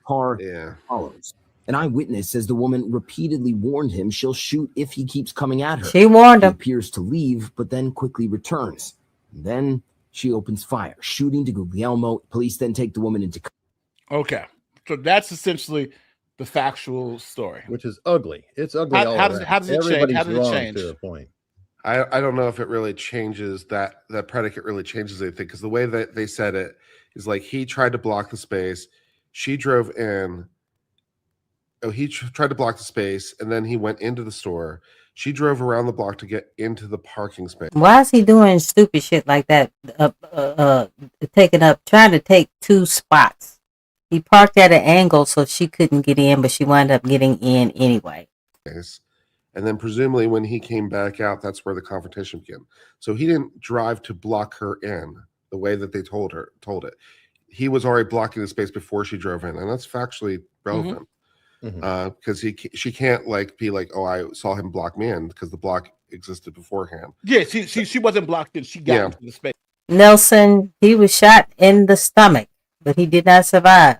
car follows. An eyewitness says the woman repeatedly warned him she'll shoot if he keeps coming at her. She warned him. He appears to leave, but then quickly returns. And then she opens fire, shooting DeGuglielmo. Police then take the woman into Okay. So that's essentially the factual story. Which is ugly. It's ugly. How does it change? How does it change? To a point. I don't know if it really changes that predicate really changes anything, because the way that they said it is like he tried to block the space, she drove in. Oh, he tried to block the space, and then he went into the store. She drove around the block to get into the parking space. Why is he doing stupid shit like that? Trying to take two spots. He parked at an angle so she couldn't get in, but she wound up getting in anyway. And then presumably when he came back out, that's where the confrontation began. So he didn't drive to block her in the way that they told it. He was already blocking the space before she drove in, and that's factually relevant. Because she can't be like, oh, I saw him block me in, because the block existed beforehand. Yeah, she wasn't blocked in. She got into the space. Nelson, he was shot in the stomach, but he did not survive.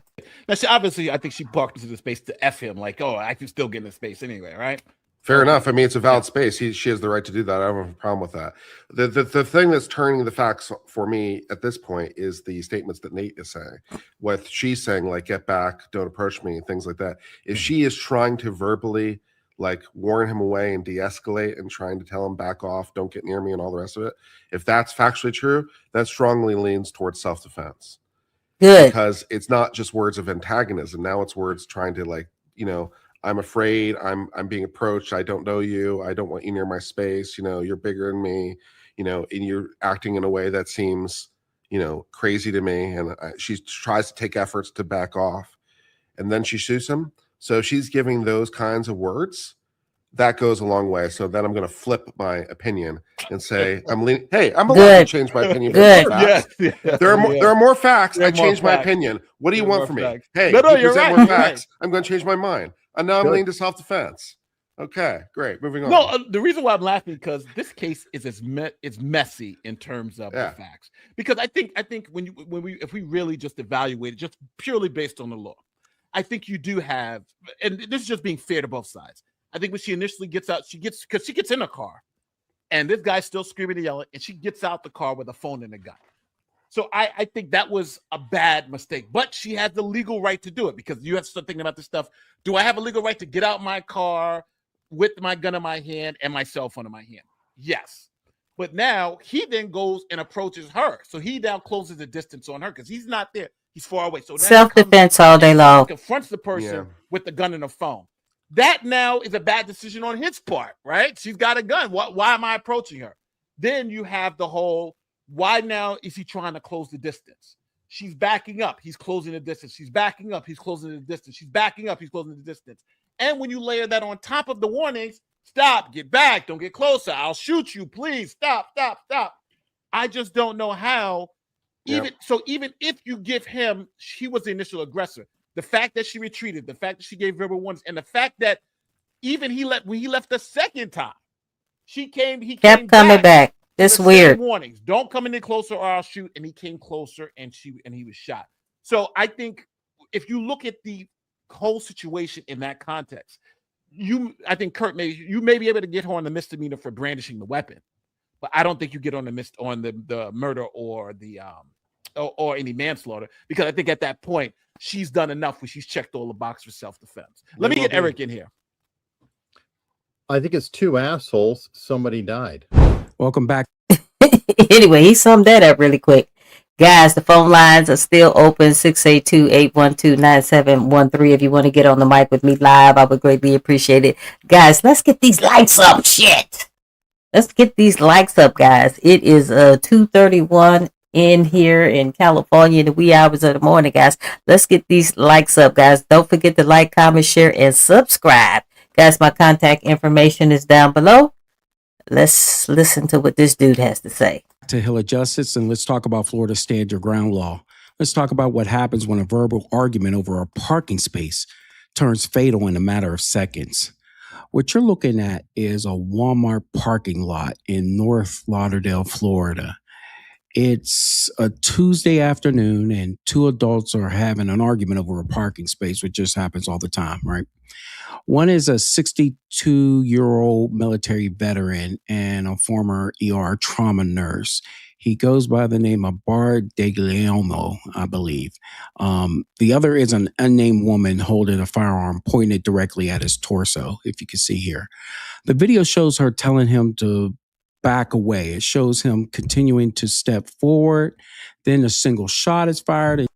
Now, obviously, I think she parked into the space to F him, like, oh, I can still get in the space anyway, right? Fair enough. I mean, it's a valid space. She has the right to do that. I don't have a problem with that. The thing that's turning the facts for me at this point is the statements that Nate is saying. What she's saying, like, get back, don't approach me, things like that. If she is trying to verbally, like, warn him away and de-escalate and trying to tell him back off, don't get near me and all the rest of it, if that's factually true, that strongly leans towards self-defense. Good. Because it's not just words of antagonism. Now it's words trying to, like, I'm afraid, I'm being approached, I don't know you, I don't want you near my space, you're bigger than me, and you're acting in a way that seems, crazy to me. And she tries to take efforts to back off, and then she shoots him. So she's giving those kinds of words. That goes a long way. So then I'm going to flip my opinion and say, I'm allowed to change my opinion. Good. There are more facts. I changed my opinion. What do you want from me? Facts. Hey, No, you you're present right, more you're facts. right. I'm going to change my mind. And now I'm leaning to self-defense. Okay, great. Moving on. No, the reason why I'm laughing because this case is it's messy in terms of the facts. Because I think if we really just evaluate it just purely based on the law, I think you do have, and this is just being fair to both sides. I think when she initially gets out, she gets in a car, and this guy's still screaming and yelling, and she gets out the car with a phone and a gun. So I think that was a bad mistake, but she had the legal right to do it, because you have to start thinking about this stuff. Do I have a legal right to get out my car with my gun in my hand and my cell phone in my hand? Yes. But now he then goes and approaches her. So he now closes the distance on her because he's not there. He's far away. So now Self-defense all day long. Confronts the person with the gun and the phone. That now is a bad decision on his part, right? She's got a gun. Why am I approaching her? Then you have the whole, why now is he trying to close the distance? She's backing up. He's closing the distance. She's backing up. He's closing the distance. She's backing up. He's closing the distance. And when you layer that on top of the warnings, stop, get back, don't get closer, I'll shoot you, please, stop. I just don't know how. Even if you give him, she was the initial aggressor. The fact that she retreated, the fact that she gave verbal warnings, and the fact that even when he left the second time, he kept coming back. It's weird. Warnings: don't come any closer or I'll shoot. And he came closer, and he was shot. So I think if you look at the whole situation in that context, I think Kurt you may be able to get her on the misdemeanor for brandishing the weapon, but I don't think you get on the murder or the or any manslaughter, because I think at that point she's done enough where she's checked all the boxes for self-defense. Let me get Eric in here. I think it's two assholes. Somebody died. Welcome back. Anyway, he summed that up really quick. Guys, the phone lines are still open, 682-812-9713. If you want to get on the mic with me live, I would greatly appreciate it. Guys, let's get these lights up, shit. Let's get these likes up, guys. It is 2:31 in here in California in the wee hours of the morning, guys. Let's get these likes up, guys. Don't forget to like, comment, share, and subscribe. Guys, my contact information is down below. Let's listen to what this dude has to say. To Hill of Justice, and let's talk about Florida Stand Your Ground law. Let's talk about what happens when a verbal argument over a parking space turns fatal in a matter of seconds. What you're looking at is a Walmart parking lot in North Lauderdale, Florida. It's a Tuesday afternoon, and two adults are having an argument over a parking space, which just happens all the time, right? One is a 62-year-old military veteran and a former ER trauma nurse. He goes by the name of Bard Deglielmo, I believe. The other is an unnamed woman holding a firearm pointed directly at his torso, if you can see here. The video shows her telling him to back away. It shows him continuing to step forward. Then a single shot is fired.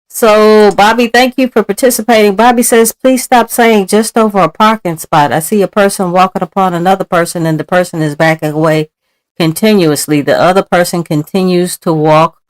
So, Bobby, thank you for participating. Bobby says, please stop saying just over a parking spot. I see a person walking upon another person and the person is backing away continuously. The other person continues to walk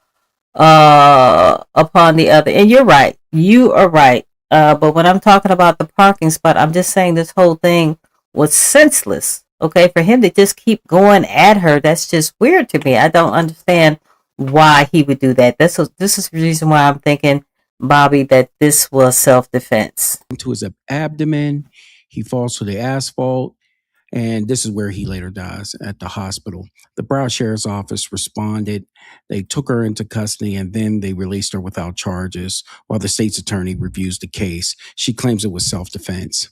upon the other. And you're right. You are right. But when I'm talking about the parking spot, I'm just saying this whole thing was senseless. Okay, for him to just keep going at her, that's just weird to me. I don't understand why he would do that. This is the reason why I'm thinking, Bobby, that this was self-defense. To his abdomen, he falls to the asphalt, and this is where he later dies at the hospital. The Broward Sheriff's Office responded. They took her into custody, and then they released her without charges while the state's attorney reviews the case. She claims it was self-defense.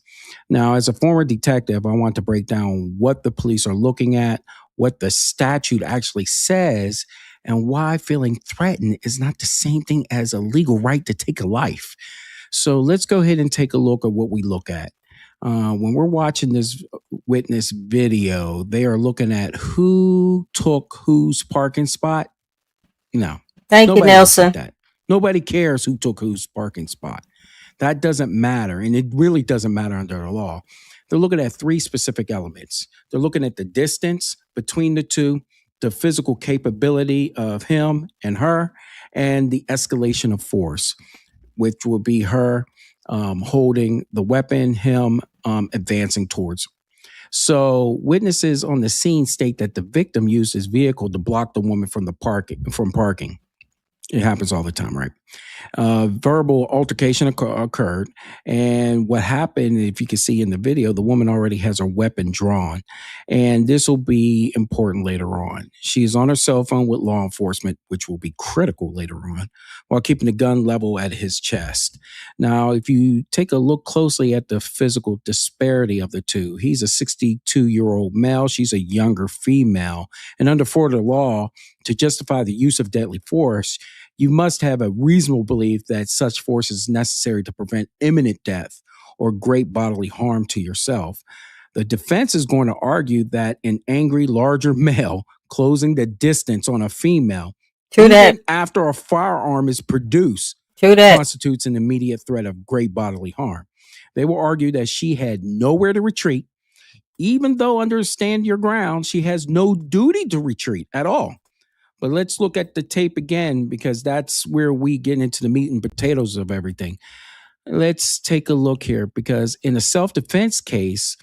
Now, as a former detective, I want to break down what the police are looking at, what the statute actually says, and why feeling threatened is not the same thing as a legal right to take a life. So let's go ahead and take a look at what we look at. When we're watching this witness video, they are looking at who took whose parking spot. No. Thank you, Nelson. Nobody cares who took whose parking spot. That doesn't matter, and it really doesn't matter under the law. They're looking at three specific elements. They're looking at the distance between the two, the physical capability of him and her, and the escalation of force, which will be her holding the weapon, him advancing towards her. So witnesses on the scene state that the victim used his vehicle to block the woman from parking. It happens all the time, right? Verbal altercation occurred. And what happened, if you can see in the video, the woman already has her weapon drawn. And this will be important later on. She is on her cell phone with law enforcement, which will be critical later on, while keeping the gun level at his chest. Now, if you take a look closely at the physical disparity of the two, he's a 62-year-old male. She's a younger female. And under Florida law, to justify the use of deadly force, you must have a reasonable belief that such force is necessary to prevent imminent death or great bodily harm to yourself. The defense is going to argue that an angry, larger male closing the distance on a female, even after a firearm is produced, constitutes an immediate threat of great bodily harm. They will argue that she had nowhere to retreat, even though under Stand Your Ground, she has no duty to retreat at all. But let's look at the tape again, because that's where we get into the meat and potatoes of everything. Let's take a look here, because in a self-defense case,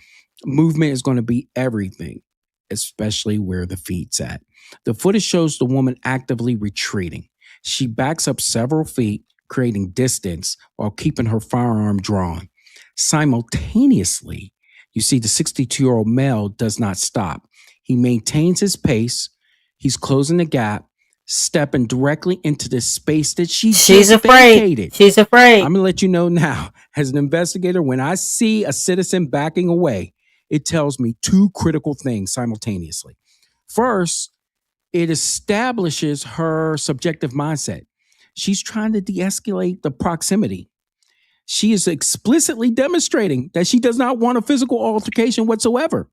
movement is going to be everything, especially where the feet's at. The footage shows the woman actively retreating. She backs up several feet, creating distance while keeping her firearm drawn. Simultaneously, you see the 62-year-old male does not stop. He maintains his pace. He's closing the gap, stepping directly into the space that she's afraid. Vacated. She's afraid. I'm going to let you know now, as an investigator, when I see a citizen backing away, it tells me two critical things simultaneously. First, it establishes her subjective mindset. She's trying to de-escalate the proximity. She is explicitly demonstrating that she does not want a physical altercation whatsoever.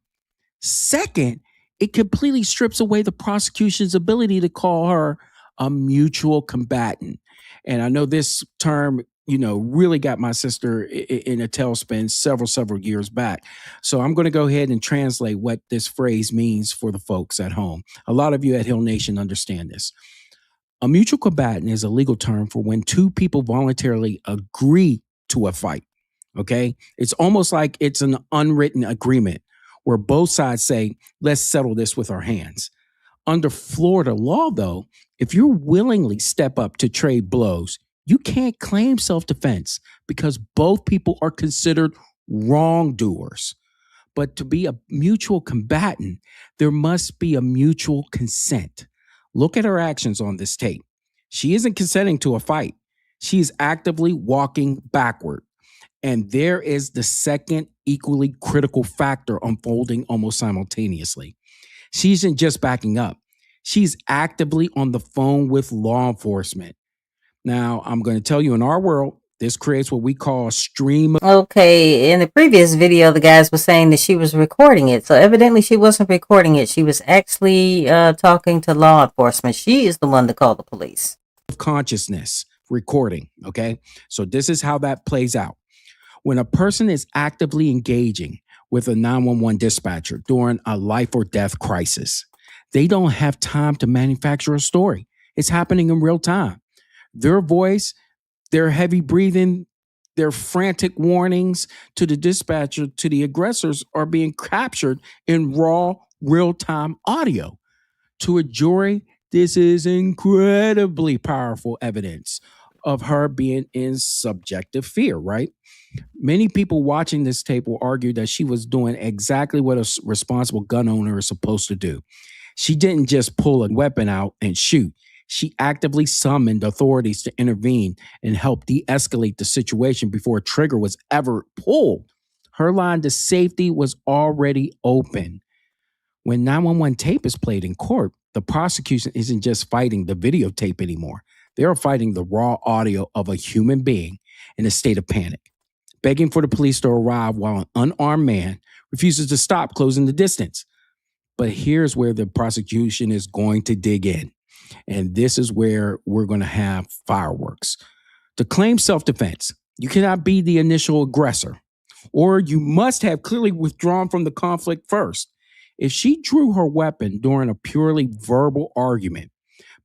Second, it completely strips away the prosecution's ability to call her a mutual combatant. And I know this term, really got my sister in a tailspin several years back. So I'm going to go ahead and translate what this phrase means for the folks at home. A lot of you at Hill Nation understand this. A mutual combatant is a legal term for when two people voluntarily agree to a fight. Okay? It's almost like it's an unwritten agreement where both sides say, let's settle this with our hands. Under Florida law, though, if you willingly step up to trade blows, you can't claim self-defense because both people are considered wrongdoers. But to be a mutual combatant, there must be a mutual consent. Look at her actions on this tape. She isn't consenting to a fight. She is actively walking backward. And there is the second equally critical factor unfolding almost simultaneously. She isn't just backing up. She's actively on the phone with law enforcement. Now, I'm going to tell you, in our world, this creates what we call a stream of... Okay, in the previous video, the guys were saying that she was recording it. So evidently she wasn't recording it. She was actually talking to law enforcement. She is the one to call the police. Consciousness recording, okay? So this is how that plays out. When a person is actively engaging with a 911 dispatcher during a life or death crisis, they don't have time to manufacture a story. It's happening in real time. Their voice, their heavy breathing, their frantic warnings to the dispatcher, to the aggressors, are being captured in raw, real-time audio. To a jury, this is incredibly powerful evidence of her being in subjective fear, right? Many people watching this tape will argue that she was doing exactly what a responsible gun owner is supposed to do. She didn't just pull a weapon out and shoot. She actively summoned authorities to intervene and help de-escalate the situation before a trigger was ever pulled. Her line to safety was already open. When 911 tape is played in court, the prosecution isn't just fighting the videotape anymore. They are fighting the raw audio of a human being in a state of panic, begging for the police to arrive while an unarmed man refuses to stop closing the distance. But here's where the prosecution is going to dig in. And this is where we're going to have fireworks. To claim self-defense, you cannot be the initial aggressor, or you must have clearly withdrawn from the conflict first. If she drew her weapon during a purely verbal argument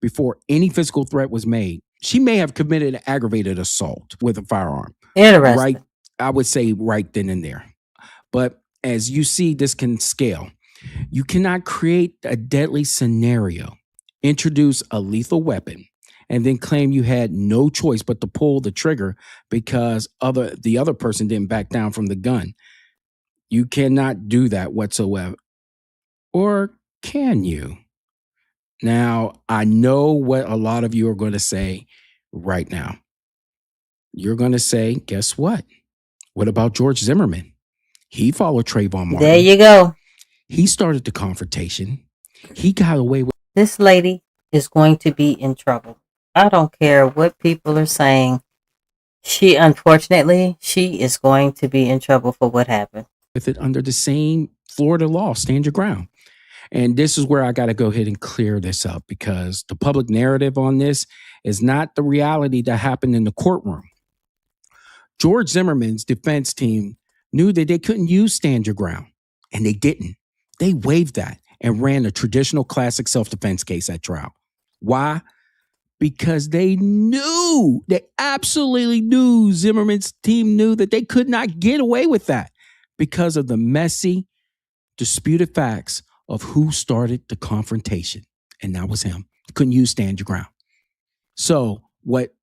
before any physical threat was made, she may have committed an aggravated assault with a firearm. Interesting. Right, I would say right then and there. But as you see, this can scale. You cannot create a deadly scenario, introduce a lethal weapon, and then claim you had no choice but to pull the trigger because the other person didn't back down from the gun. You cannot do that whatsoever. Or can you? Now, I know what a lot of you are going to say right now. You're going to say, guess what? What about George Zimmerman? He followed Trayvon Martin. There you go. He started the confrontation. He got away with... This lady is going to be in trouble. I don't care what people are saying. Unfortunately, she is going to be in trouble for what happened. With it under the same Florida law, stand your ground. And this is where I got to go ahead and clear this up, because the public narrative on this is not the reality that happened in the courtroom. George Zimmerman's defense team knew that they couldn't use stand your ground, and they didn't. They waived that and ran a traditional classic self-defense case at trial. Why? Because they absolutely knew, Zimmerman's team knew that they could not get away with that because of the messy, disputed facts of who started the confrontation. And that was him. Couldn't use stand your ground. So what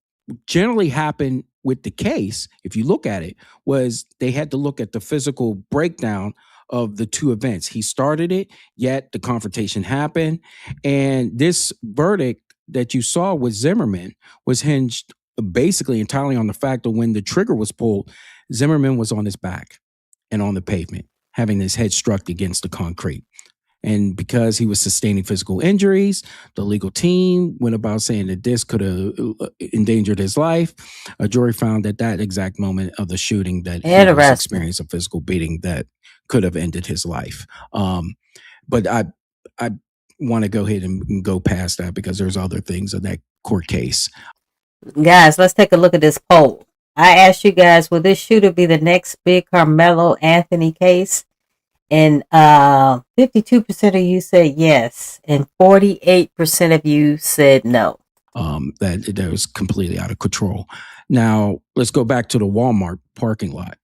generally happened with the case, if you look at it, was they had to look at the physical breakdown of the two events. He started it, yet the confrontation happened. And this verdict that you saw with Zimmerman was hinged basically entirely on the fact that when the trigger was pulled, Zimmerman was on his back and on the pavement, having his head struck against the concrete. And because he was sustaining physical injuries, the legal team went about saying that this could have endangered his life. A jury found at that exact moment of the shooting that he was experiencing a physical beating that could have ended his life. But want to go ahead and go past that because there's other things in that court case. Guys, let's take a look at this poll. I asked you guys, will this shooter be the next big Karmelo Anthony case? And 52% of you said yes, and 48% of you said no. That was completely out of control. Now, let's go back to the Walmart parking lot.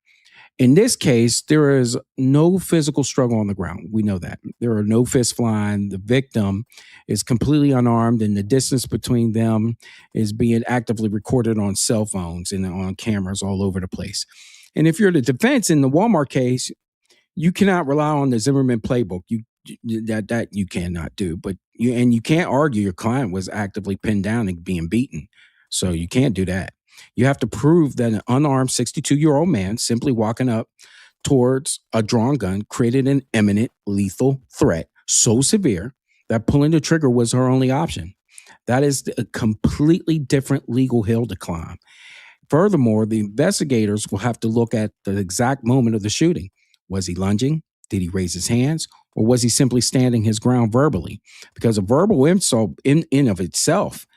In this case, there is no physical struggle on the ground. We know that. There are no fists flying. The victim is completely unarmed, and the distance between them is being actively recorded on cell phones and on cameras all over the place. And if you're the defense in the Walmart case, you cannot rely on the Zimmerman playbook. That you cannot do. But you can't argue your client was actively pinned down and being beaten. So you can't do that. You have to prove that an unarmed 62-year-old man simply walking up towards a drawn gun created an imminent lethal threat so severe that pulling the trigger was her only option. That is a completely different legal hill to climb. Furthermore, the investigators will have to look at the exact moment of the shooting. Was he lunging? Did he raise his hands? Or was he simply standing his ground verbally? Because a verbal insult in of itself,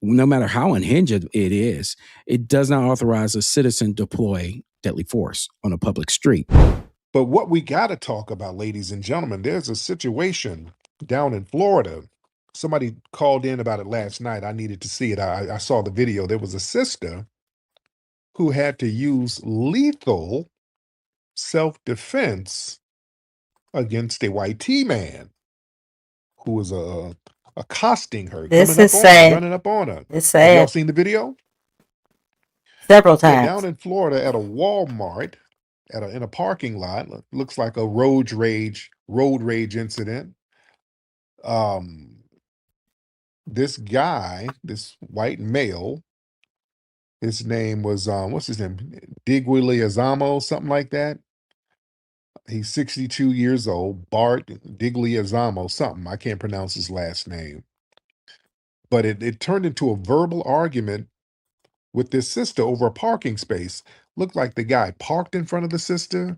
no matter how unhinged it is, it does not authorize a citizen to deploy deadly force on a public street. But what we got to talk about, ladies and gentlemen, there's a situation down in Florida. Somebody called in about it last night. I needed to see it. I saw the video. There was a sister who had to use lethal self-defense against a white tea man who was accosting her, This coming is up on her, sad. running up on her. It's Have y'all sad. seen the video? Several Yeah, times. down in Florida at a Walmart, in a parking lot. Looks like a road rage incident. This guy, this white male, his name was what's his name? Diguiliazamo, something like that. He's 62 years old, Bart Digliazamo, something. I can't pronounce his last name. But it turned into a verbal argument with this sister over a parking space. Looked like the guy parked in front of the sister,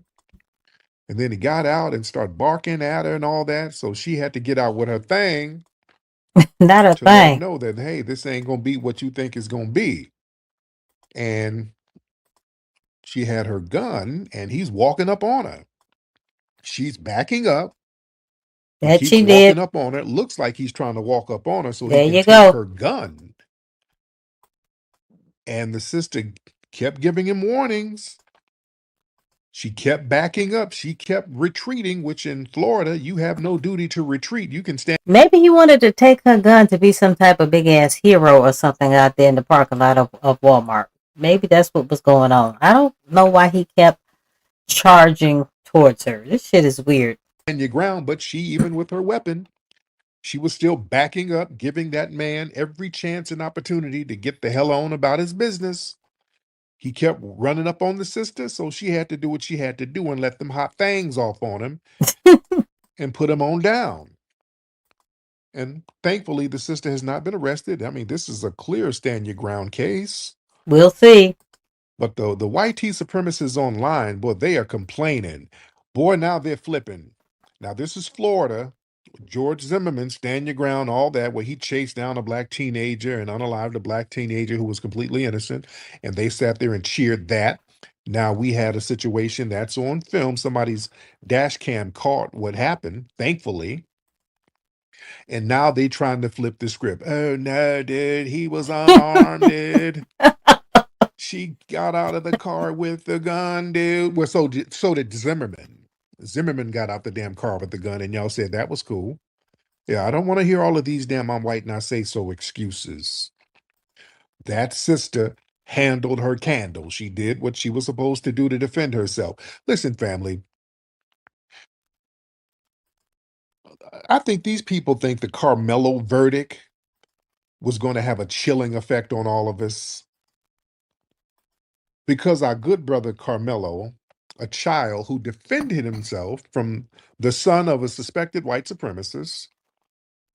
and then he got out and started barking at her and all that. So she had to get out with her thing Not a to let him thing. know that, hey, this ain't going to be what you think it's going to be. And she had her gun, and he's walking up on her. She's backing up. He That keeps she walking did. up on her. It looks like he's trying to walk up on her so There he can you take go. her gun. And the sister kept giving him warnings. She kept backing up. She kept retreating, which in Florida, you have no duty to retreat. You can stand. Maybe he wanted to take her gun to be some type of big ass hero or something out there in the parking lot of Walmart. Maybe that's what was going on. I don't know why he kept charging towards her. This shit is weird. Stand your ground, but she, even with her weapon, she was still backing up, giving that man every chance and opportunity to get the hell on about his business. He kept running up on the sister, so she had to do what she had to do and let them hot fangs off on him and put him on down. And thankfully, the sister has not been arrested. I mean, this is a clear stand your ground case. We'll see. But the YT supremacists online, boy, they are complaining. Boy, now they're flipping. Now, this is Florida. George Zimmerman, stand your ground, all that, where he chased down a black teenager and unalived a black teenager who was completely innocent. And they sat there and cheered that. Now we had a situation that's on film. Somebody's dash cam caught what happened, thankfully. And now they trying to flip the script. Oh no, dude, he was unarmed, dude. She got out of the car with the gun, dude. Well, so did Zimmerman. Zimmerman got out the damn car with the gun, and y'all said that was cool. Yeah, I don't want to hear all of these damn I'm white and I say so excuses. That sister handled her candle. She did what she was supposed to do to defend herself. Listen, family, I think these people think the Karmelo verdict was going to have a chilling effect on all of us. Because our good brother Karmelo, a child who defended himself from the son of a suspected white supremacist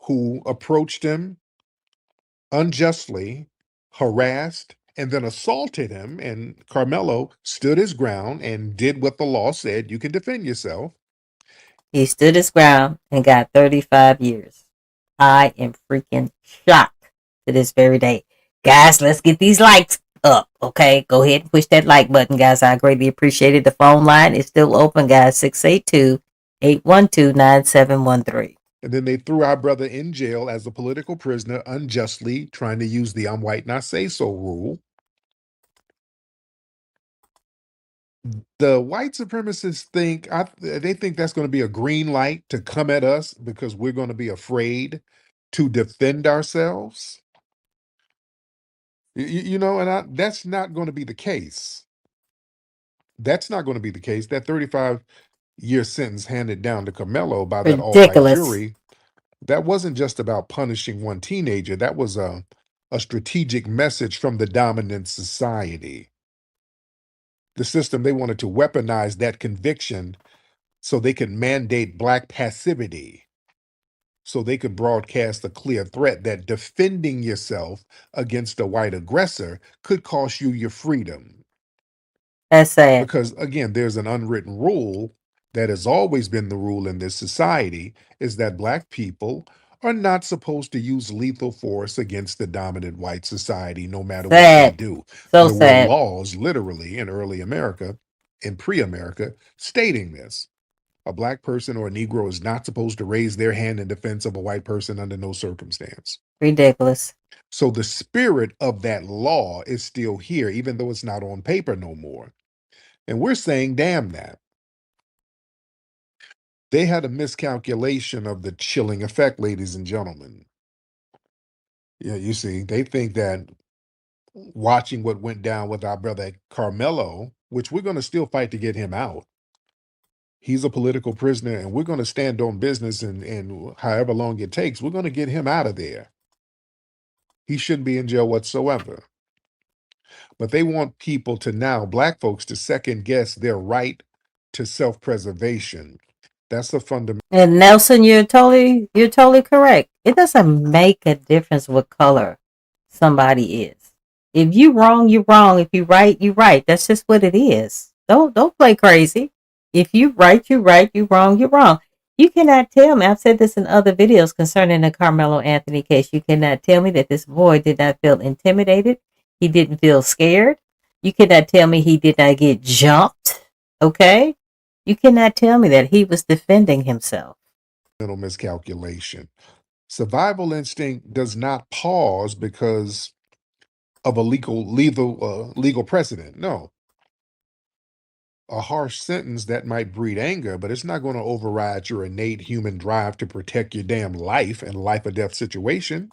who approached him unjustly, harassed, and then assaulted him, and Karmelo stood his ground and did what the law said, you can defend yourself. He stood his ground and got 35 years. I am freaking shocked to this very day. Guys, let's get these likes up, okay? Go ahead and push that like button, guys. I greatly appreciate it. The phone line is still open, guys. 682-812-9713. And then they threw our brother in jail as a political prisoner unjustly, trying to use the I'm white and I say so rule. The white supremacists think they think that's going to be a green light to come at us because we're going to be afraid to defend ourselves. You know, and that's not going to be the case. That's not going to be the case. That 35-year sentence handed down to Carmelo by that all-white Ridiculous. jury, that wasn't just about punishing one teenager. That was a strategic message from the dominant society. The system, they wanted to weaponize that conviction so they could mandate black passivity, so they could broadcast a clear threat that defending yourself against a white aggressor could cost you your freedom. That's sad. Because again, there's an unwritten rule that has always been the rule in this society, is that black people are not supposed to use lethal force against the dominant white society, no matter what they Sad. do. So There were sad. laws literally in early America, in pre-America, stating this. A black person or a Negro is not supposed to raise their hand in defense of a white person under no circumstance. Ridiculous. So the spirit of that law is still here, even though it's not on paper no more. And we're saying, damn that. They had a miscalculation of the chilling effect, ladies and gentlemen. Yeah, you see, they think that watching what went down with our brother Carmelo, which we're going to still fight to get him out. He's a political prisoner, and we're going to stand on business, and however long it takes, we're going to get him out of there. He shouldn't be in jail whatsoever. But they want people to now, black folks, to second guess their right to self-preservation. That's the fundamental. And Nelson, you're totally correct. It doesn't make a difference what color somebody is. If you wrong, you're wrong. If you right, you right. That's just what it is. Don't play crazy. If you right, you right. You wrong, you're wrong. You cannot tell me. I've said this in other videos concerning the Karmelo Anthony case. You cannot tell me that this boy did not feel intimidated. He didn't feel scared. You cannot tell me he did not get jumped. Okay? You cannot tell me that he was defending himself. Miscalculation. Survival instinct does not pause because of a legal precedent. No. A harsh sentence that might breed anger, but it's not going to override your innate human drive to protect your damn life in a life or death situation.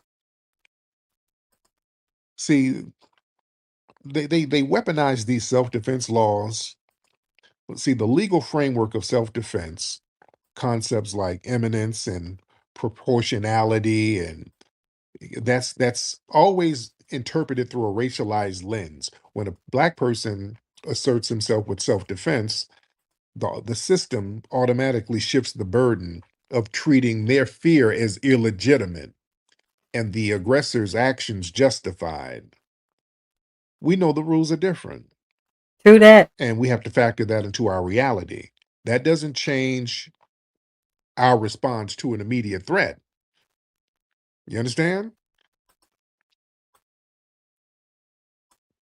See, they weaponize these self-defense laws. See, the legal framework of self-defense, concepts like imminence and proportionality, and that's always interpreted through a racialized lens. When a black person asserts himself with self-defense, the system automatically shifts the burden of treating their fear as illegitimate and the aggressor's actions justified. We know the rules are different. True that. And we have to factor that into our reality. That doesn't change our response to an immediate threat. You understand?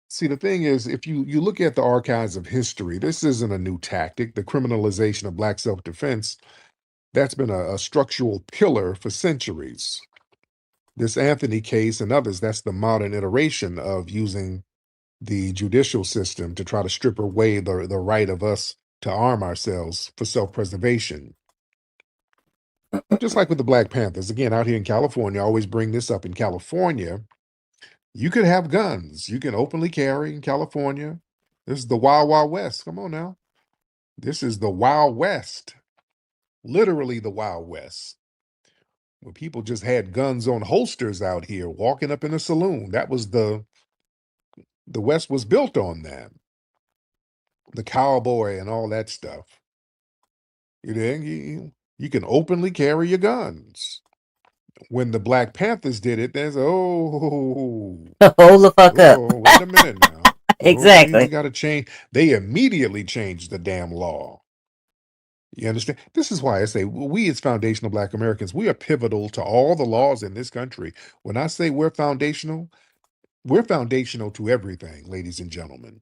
See, the thing is, if you look at the archives of history, this isn't a new tactic. The criminalization of black self-defense, that's been a structural pillar for centuries. This Anthony case and others, that's the modern iteration of using the judicial system to try to strip away the right of us to arm ourselves for self-preservation. Just like with the Black Panthers, again, out here in California, I always bring this up. In California, you could have guns. You can openly carry in California. This is the Wild Wild West. Come on now. This is the Wild West. Literally the Wild West. Where people just had guns on holsters out here walking up in a saloon. That was the West was built on that. The cowboy and all that stuff. You can openly carry your guns. When the Black Panthers did it, there's Hold the fuck up. Wait a minute now. Exactly. We got to change. They immediately changed the damn law. You understand? This is why I say we as foundational Black Americans, we are pivotal to all the laws in this country. When I say we're foundational to everything, ladies and gentlemen.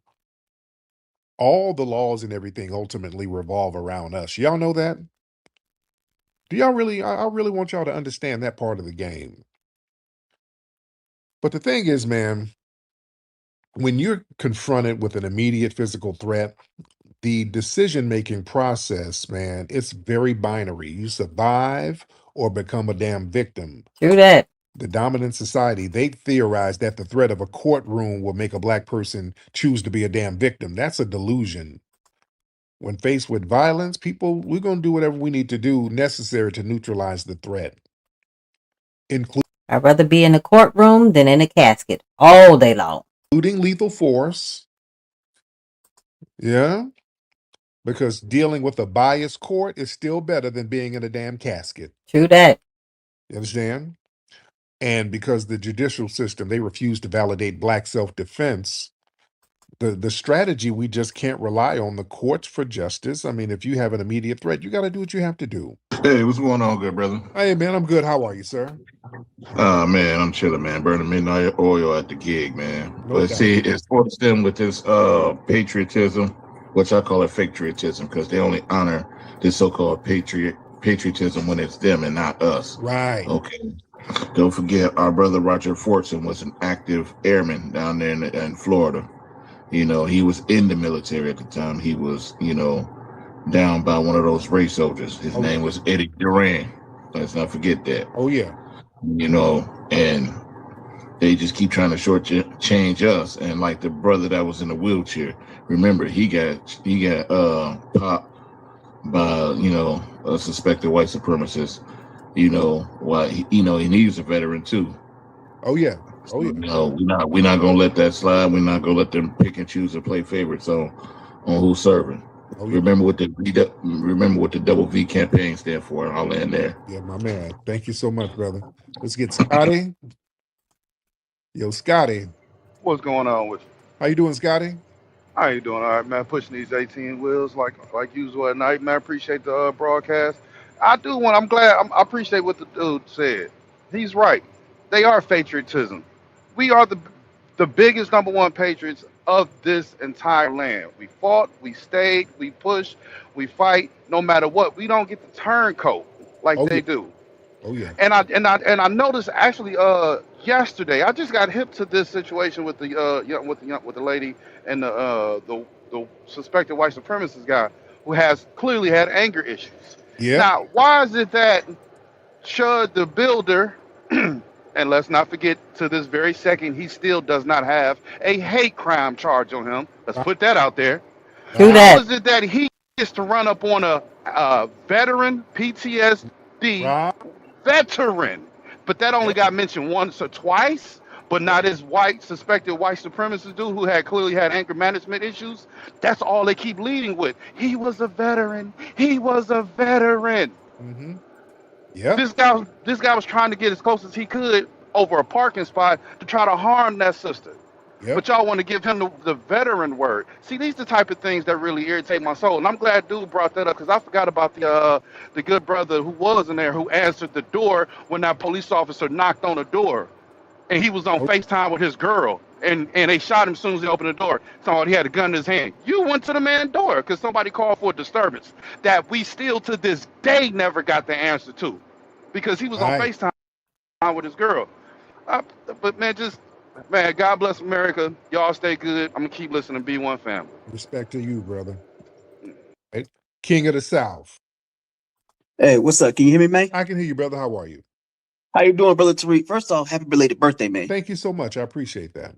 All the laws and everything ultimately revolve around us. Y'all know that? Do y'all really? I really want y'all to understand that part of the game. But the thing is, man, when you're confronted with an immediate physical threat, the decision-making process, man, it's very binary. You survive or become a damn victim. True that. The dominant society, they theorize that the threat of a courtroom will make a Black person choose to be a damn victim. That's a delusion. When faced with violence, people, we're going to do whatever we need to do necessary to neutralize the threat. I'd rather be in a courtroom than in a casket all day long. Including lethal force. Yeah. Because dealing with a biased court is still better than being in a damn casket. True that. You understand? And because the judicial system, they refuse to validate Black self-defense, the strategy, we just can't rely on the courts for justice. I mean, if you have an immediate threat, you got to do what you have to do. Hey, what's going on, good brother? Hey, man, I'm good. How are you, sir? Man, I'm chilling, man. Burning midnight oil at the gig, man. No But doubt. see, it's forced them with this patriotism, which I call it patriotism, because they only honor this so-called patriotism when it's them and not us. Right. Okay. Don't forget, our brother Roger Fortson was an active airman down there in Florida. You know, he was in the military at the time. He was, you know, down by one of those race soldiers. His name was Eddie Duran. Let's not forget that. Oh, yeah. You know, and they just keep trying to shortchange us. And like the brother that was in the wheelchair, remember he got popped by, you know, a suspected white supremacist. You know, why he was a veteran too. Oh yeah. Oh yeah. No, we're not gonna let that slide. We're not gonna let them pick and choose and play favorites on who's serving. Oh, yeah. Remember what the double V campaign stand for, and I'll land there. Yeah, my man. Thank you so much, brother. Let's get Scotty. Yo, Scotty. What's going on with you? How you doing, Scotty? How you doing? All right, man. Pushing these 18 wheels like usual at night, man. Appreciate the broadcast. I appreciate what the dude said. He's right. They are patriotism. We are the biggest number one patriots of this entire land. We fought, we stayed, we pushed, we fight. No matter what, we don't get the turncoat like they do. Oh yeah. And I noticed actually yesterday I just got hip to this situation with the with the lady and the suspected white supremacist guy who has clearly had anger issues. Yeah. Now, why is it that Shud the builder, and let's not forget to this very second, he still does not have a hate crime charge on him. Let's put that out there. True How that. is it that he gets to run up on a veteran PTSD veteran, but that only got mentioned once or twice, but not his suspected white supremacist dude who had clearly had anger management issues? That's all they keep leading with. He was a veteran. He was a veteran. Mm-hmm. Yeah. This guy was trying to get as close as he could over a parking spot to try to harm that sister. Yep. But y'all want to give him the veteran word. See, these are the type of things that really irritate my soul. And I'm glad dude brought that up because I forgot about the good brother who was in there who answered the door when that police officer knocked on the door. And he was on FaceTime with his girl. And they shot him as soon as he opened the door. So he had a gun in his hand. You went to the man's door because somebody called for a disturbance that we still to this day never got the answer to. Because he was on FaceTime with his girl. But man, God bless America. Y'all stay good. I'm going to keep listening to B1 family. Respect to you, brother. Right? King of the South. Hey, what's up? Can you hear me, man? I can hear you, brother. How are you? How you doing, brother Tariq? First off, happy belated birthday, man. Thank you so much. I appreciate that.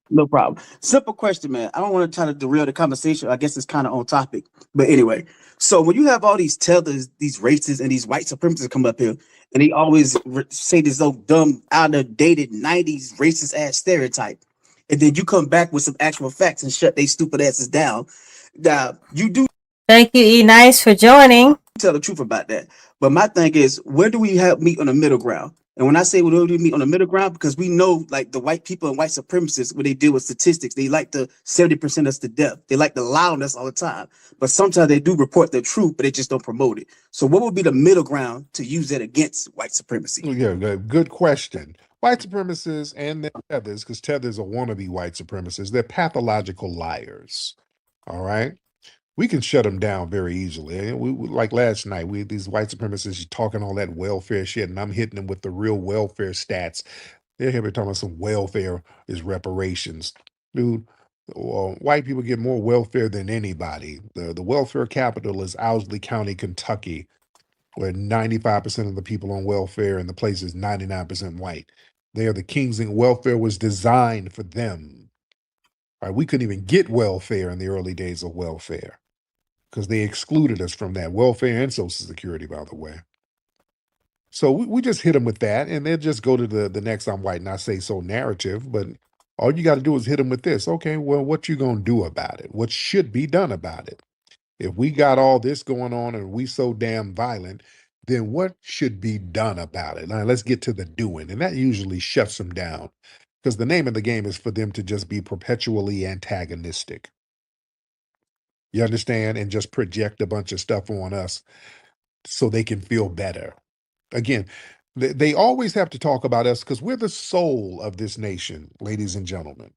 No problem. Simple question, man. I don't want to try to derail the conversation. I guess it's kind of on topic. But anyway, so when you have all these tellers, these racists and these white supremacists come up here, and they always say this old dumb, out-of-dated 90s racist ass stereotype, and then you come back with some actual facts and shut they stupid asses down. Now, you do Thank you, E Nice, for joining. Tell the truth about that. But my thing is, where do we have meet on the middle ground? And when I say where do we meet on the middle ground, because we know like the white people and white supremacists, when they deal with statistics, they like to 70% us to death. They like to lie on us all the time. But sometimes they do report the truth, but they just don't promote it. So what would be the middle ground to use that against white supremacy? Yeah, good question. White supremacists and their tethers, because tethers are wannabe white supremacists, they're pathological liars. All right. We can shut them down very easily. Like last night, we these white supremacists talking all that welfare shit, and I'm hitting them with the real welfare stats. They're here talking about some welfare is reparations, dude. White people get more welfare than anybody. The welfare capital is Owsley County, Kentucky, where 95% of the people on welfare, and the place is 99% white. They are the kings, and welfare was designed for them. All right, we couldn't even get welfare in the early days of welfare, because they excluded us from that, welfare and Social Security, by the way. So we just hit them with that, and they'll just go to the next I'm white and I say so narrative. But all you got to do is hit them with this. Okay, well, what you gonna do about it? What should be done about it? If we got all this going on and we so damn violent, then what should be done about it? Now let's get to the doing, and that usually shuts them down, because the name of the game is for them to just be perpetually antagonistic. You understand? And just project a bunch of stuff on us so they can feel better. Again, they always have to talk about us because we're the soul of this nation, ladies and gentlemen.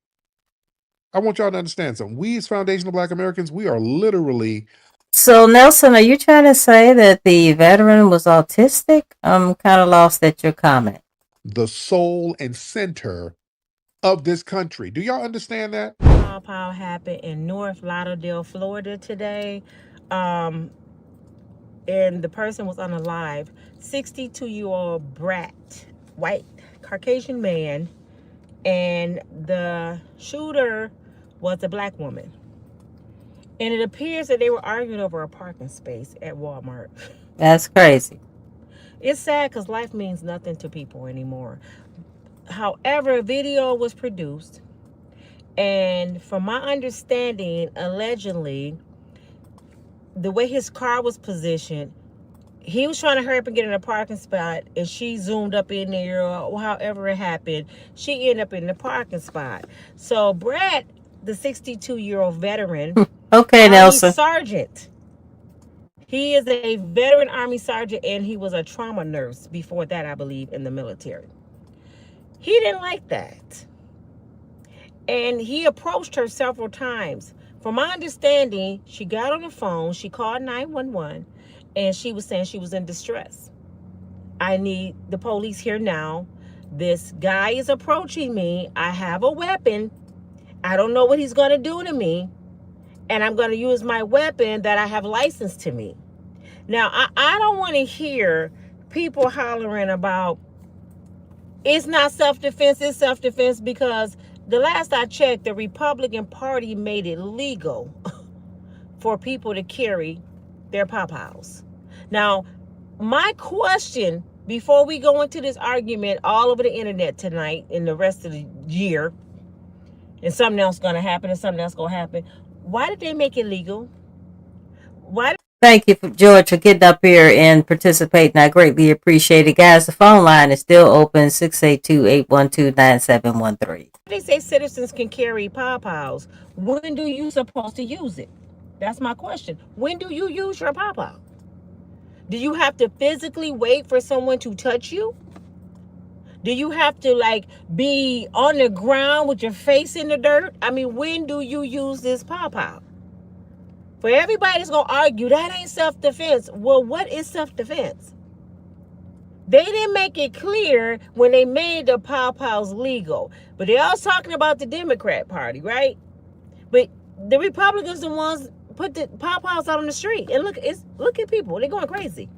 I want y'all to understand something. We as foundational Black Americans, we are literally. So, Nelson, are you trying to say that the veteran was autistic? I'm kind of lost at your comment. The soul and center of this country. Do y'all understand that? Pow happened in North Lauderdale, Florida today. And the person was unalive. 62-year-old brat, white Caucasian man, and the shooter was a black woman. And it appears that they were arguing over a parking space at Walmart. That's crazy. It's sad because life means nothing to people anymore. However, a video was produced, and from my understanding, allegedly, the way his car was positioned, he was trying to hurry up and get in a parking spot, and she zoomed up in there, or however it happened. She ended up in the parking spot. So Brad, the 62-year-old veteran, okay, Army Nelson, sergeant. He is a veteran Army sergeant, and he was a trauma nurse before that, I believe, in the military. He didn't like that, and he approached her several times. From my understanding, she got on the phone, she called 911, and she was saying she was in distress. I need the police here now. This guy is approaching me. I have a weapon. I don't know what he's going to do to me, and I'm going to use my weapon that I have licensed to me. Now, I don't want to hear people hollering about it's not self-defense, it's self-defense, because the last I checked, the Republican Party made it legal for people to carry their pop-outs. Now, my question, before we go into this argument all over the internet tonight and the rest of the year, and something else going to happen and something else going to happen, why did they make it legal? Why? Thank you, George, for getting up here and participating. I greatly appreciate it. Guys, the phone line is still open, 682-812-9713. They say citizens can carry pawpaws. When do you supposed to use it? That's my question. When do you use your pawpaw? Do you have to physically wait for someone to touch you? Do you have to like be on the ground with your face in the dirt? I mean, when do you use this pawpaw? For everybody that's going to argue, that ain't self-defense. Well, what is self-defense? They didn't make it clear when they made the pawpaws legal. But they all talking about the Democrat Party, right? But the Republicans, the ones put the pawpaws out on the street. And look at people. They're going crazy.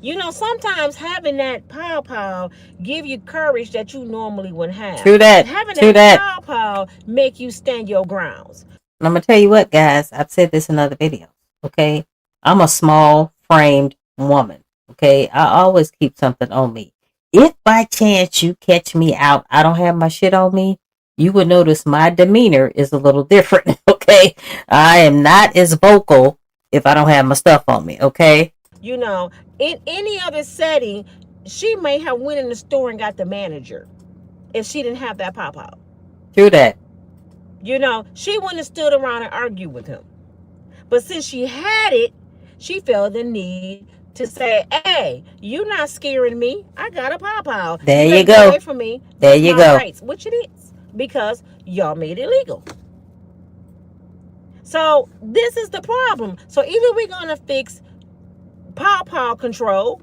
You know, sometimes having that pawpaw give you courage that you normally wouldn't have. True that. Having True that that. pawpaw make you stand your grounds. I'm going to tell you what, guys. I've said this in other videos, okay? I'm a small framed woman, okay? I always keep something on me. If by chance you catch me out, I don't have my shit on me, you would notice my demeanor is a little different, okay? Okay, I am not as vocal if I don't have my stuff on me. Okay. You know, in any other setting, she may have went in the store and got the manager if she didn't have that pop out. True that. You know, she wouldn't have stood around and argued with him. But since she had it, she felt the need to say, "Hey, you're not scaring me. I got a pop out. There You you better get go. away from me. There That's you my go. rights," which it is, because y'all made it legal. So this is the problem. So either we're gonna fix pow control,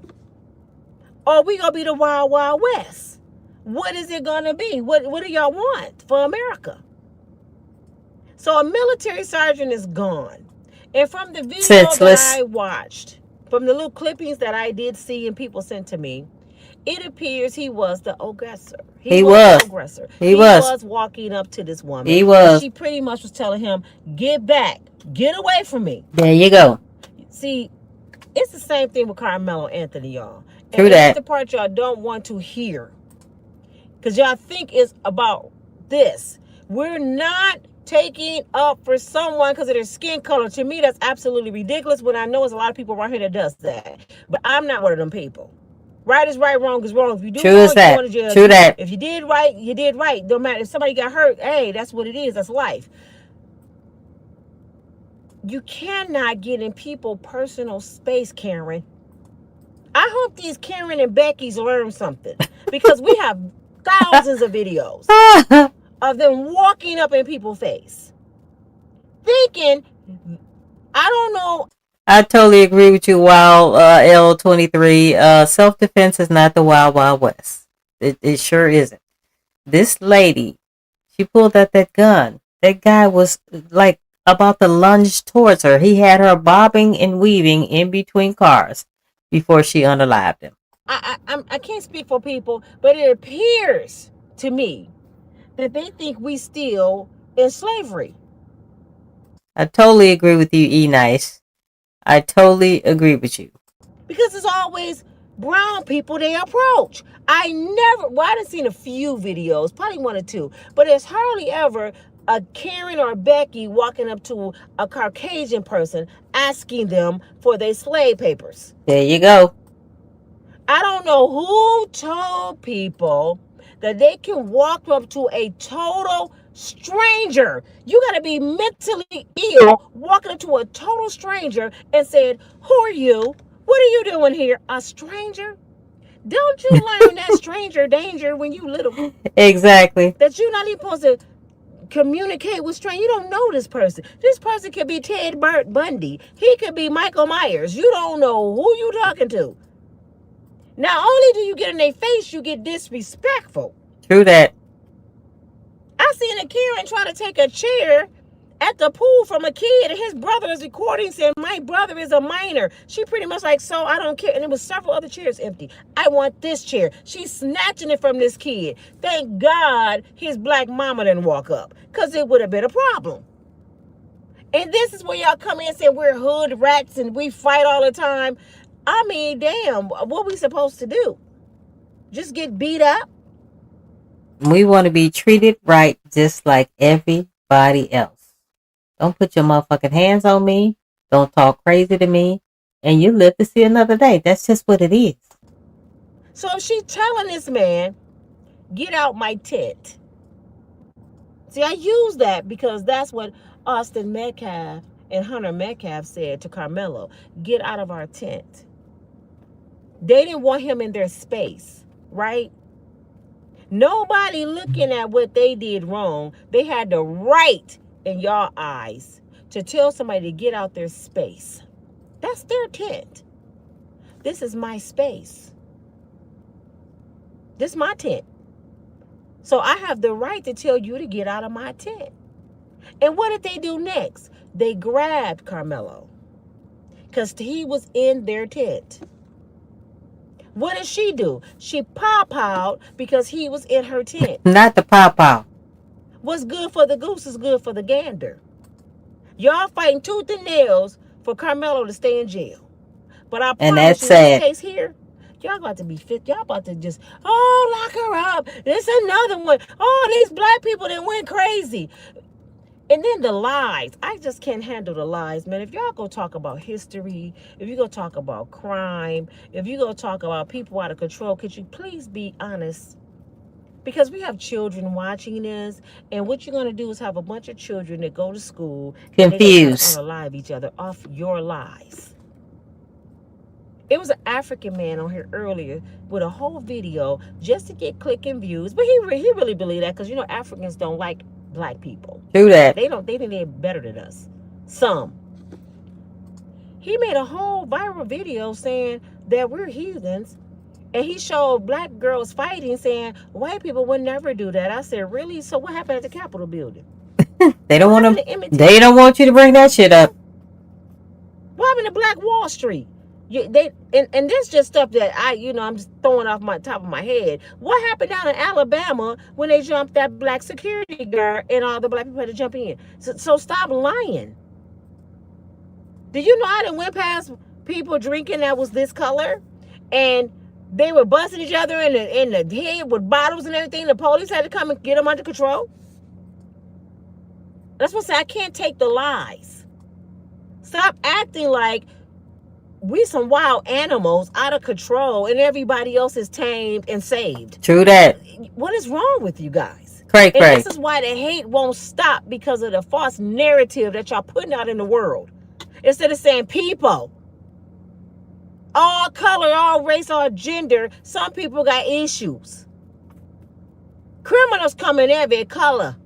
or we gonna be the wild wild west. What is it gonna be? What do y'all want for America? So a military sergeant is gone. And from the video that Senseless. I watched, from the little clippings that I did see and people sent to me, it appears he was the aggressor. He was. The aggressor. He was. Walking up to this woman. He And was. she pretty much was telling him, "Get back. Get away from me." There you go. See, it's the same thing with Karmelo Anthony, y'all. True And that. that's the part y'all don't want to hear. Because y'all think it's about this. We're not taking up for someone because of their skin color. To me, that's absolutely ridiculous, when I know there's a lot of people around here that does that. But I'm not one of them people. Right is right, wrong is wrong. If you do True wrong, as you're that. going to jail. True that. If you did right, you did right. Don't matter. If somebody got hurt, hey, that's what it is. That's life. You cannot get in people's personal space, Karen. I hope these Karen and Becky's learn something, because we have thousands of videos of them walking up in people's face, thinking, I don't know. I totally agree with you, Wild L23. Self-defense is not the Wild Wild West. It sure isn't. This lady, she pulled out that gun. That guy was like about to lunge towards her. He had her bobbing and weaving in between cars before she unalived him. I can't speak for people, but it appears to me that they think we still in slavery. I totally agree with you, E-Nice. I totally agree with you. Because it's always brown people they approach. I done seen a few videos, probably one or two, but it's hardly ever a Karen or a Becky walking up to a Caucasian person asking them for their slave papers. There you go. I don't know who told people that they can walk up to a total stranger. You got to be mentally ill walking up to a total stranger and said, "Who are you? What are you doing here?" A stranger? Don't you learn that stranger danger when you little? Exactly. That you're not even supposed to communicate with strangers. You don't know this person. This person could be Ted Bundy. He could be Michael Myers. You don't know who you talking to. Not only do you get in their face, you get disrespectful. True that. I seen a Karen try to take a chair at the pool from a kid, and his brother is recording saying, "My brother is a minor." She pretty much like, "So I don't care." And there was several other chairs empty. "I want this chair." She's snatching it from this kid. Thank God his black mama didn't walk up, because it would have been a problem. And this is where y'all come in and say we're hood rats and we fight all the time. I mean, damn, what we supposed to do? Just get beat up? We want to be treated right just like everybody else. Don't put your motherfucking hands on me. Don't talk crazy to me. And you live to see another day. That's just what it is. So if she's telling this man, "Get out my tent." See, I use that because that's what Austin Metcalf and Hunter Metcalf said to Karmelo. "Get out of our tent." They didn't want him in their space, right? Nobody looking at what they did wrong. They had the right in y'all eyes to tell somebody to get out their space. That's their tent. This is my space. This is my tent. So I have the right to tell you to get out of my tent. And what did they do next? They grabbed Karmelo because he was in their tent. What did she do? She pop-out because he was in her tent. Not the pop-out. What's good for the goose is good for the gander. Y'all fighting tooth and nails for Karmelo to stay in jail. But I promise you, in this case here, y'all about to be fit. Y'all about to just, lock her up. This another one. Oh, these black people that went crazy. And then the lies. I just can't handle the lies, man. If y'all go talk about history, if you go talk about crime, if you go talk about people out of control, could you please be honest? Because we have children watching this, and what you're going to do is have a bunch of children that go to school and they're going to try to Confused. unalive each other off your lies. It was an African man on here earlier with a whole video just to get clicking views, but he really believed that, because you know Africans don't like black people. True that. They think they're better than us. Some. He made a whole viral video saying that we're heathens, and he showed black girls fighting, saying white people would never do that. I said, really? So what happened at the Capitol building? They don't want to. They don't want you to bring that shit up. What happened to Black Wall Street? And this just stuff that I'm just throwing off my top of my head. What happened down in Alabama when they jumped that black security guard and all the black people had to jump in? So stop lying. Did you know I done went past people drinking that was this color, and they were busting each other in the head with bottles and everything? The police had to come and get them under control. That's what I say. I can't take the lies. Stop acting like we some wild animals out of control and everybody else is tamed and saved. True that. What is wrong with you guys? Cray, and cray. This is why the hate won't stop, because of the false narrative that y'all putting out in the world. Instead of saying people, all color, all race, all gender, some people got issues. Criminals come in every color,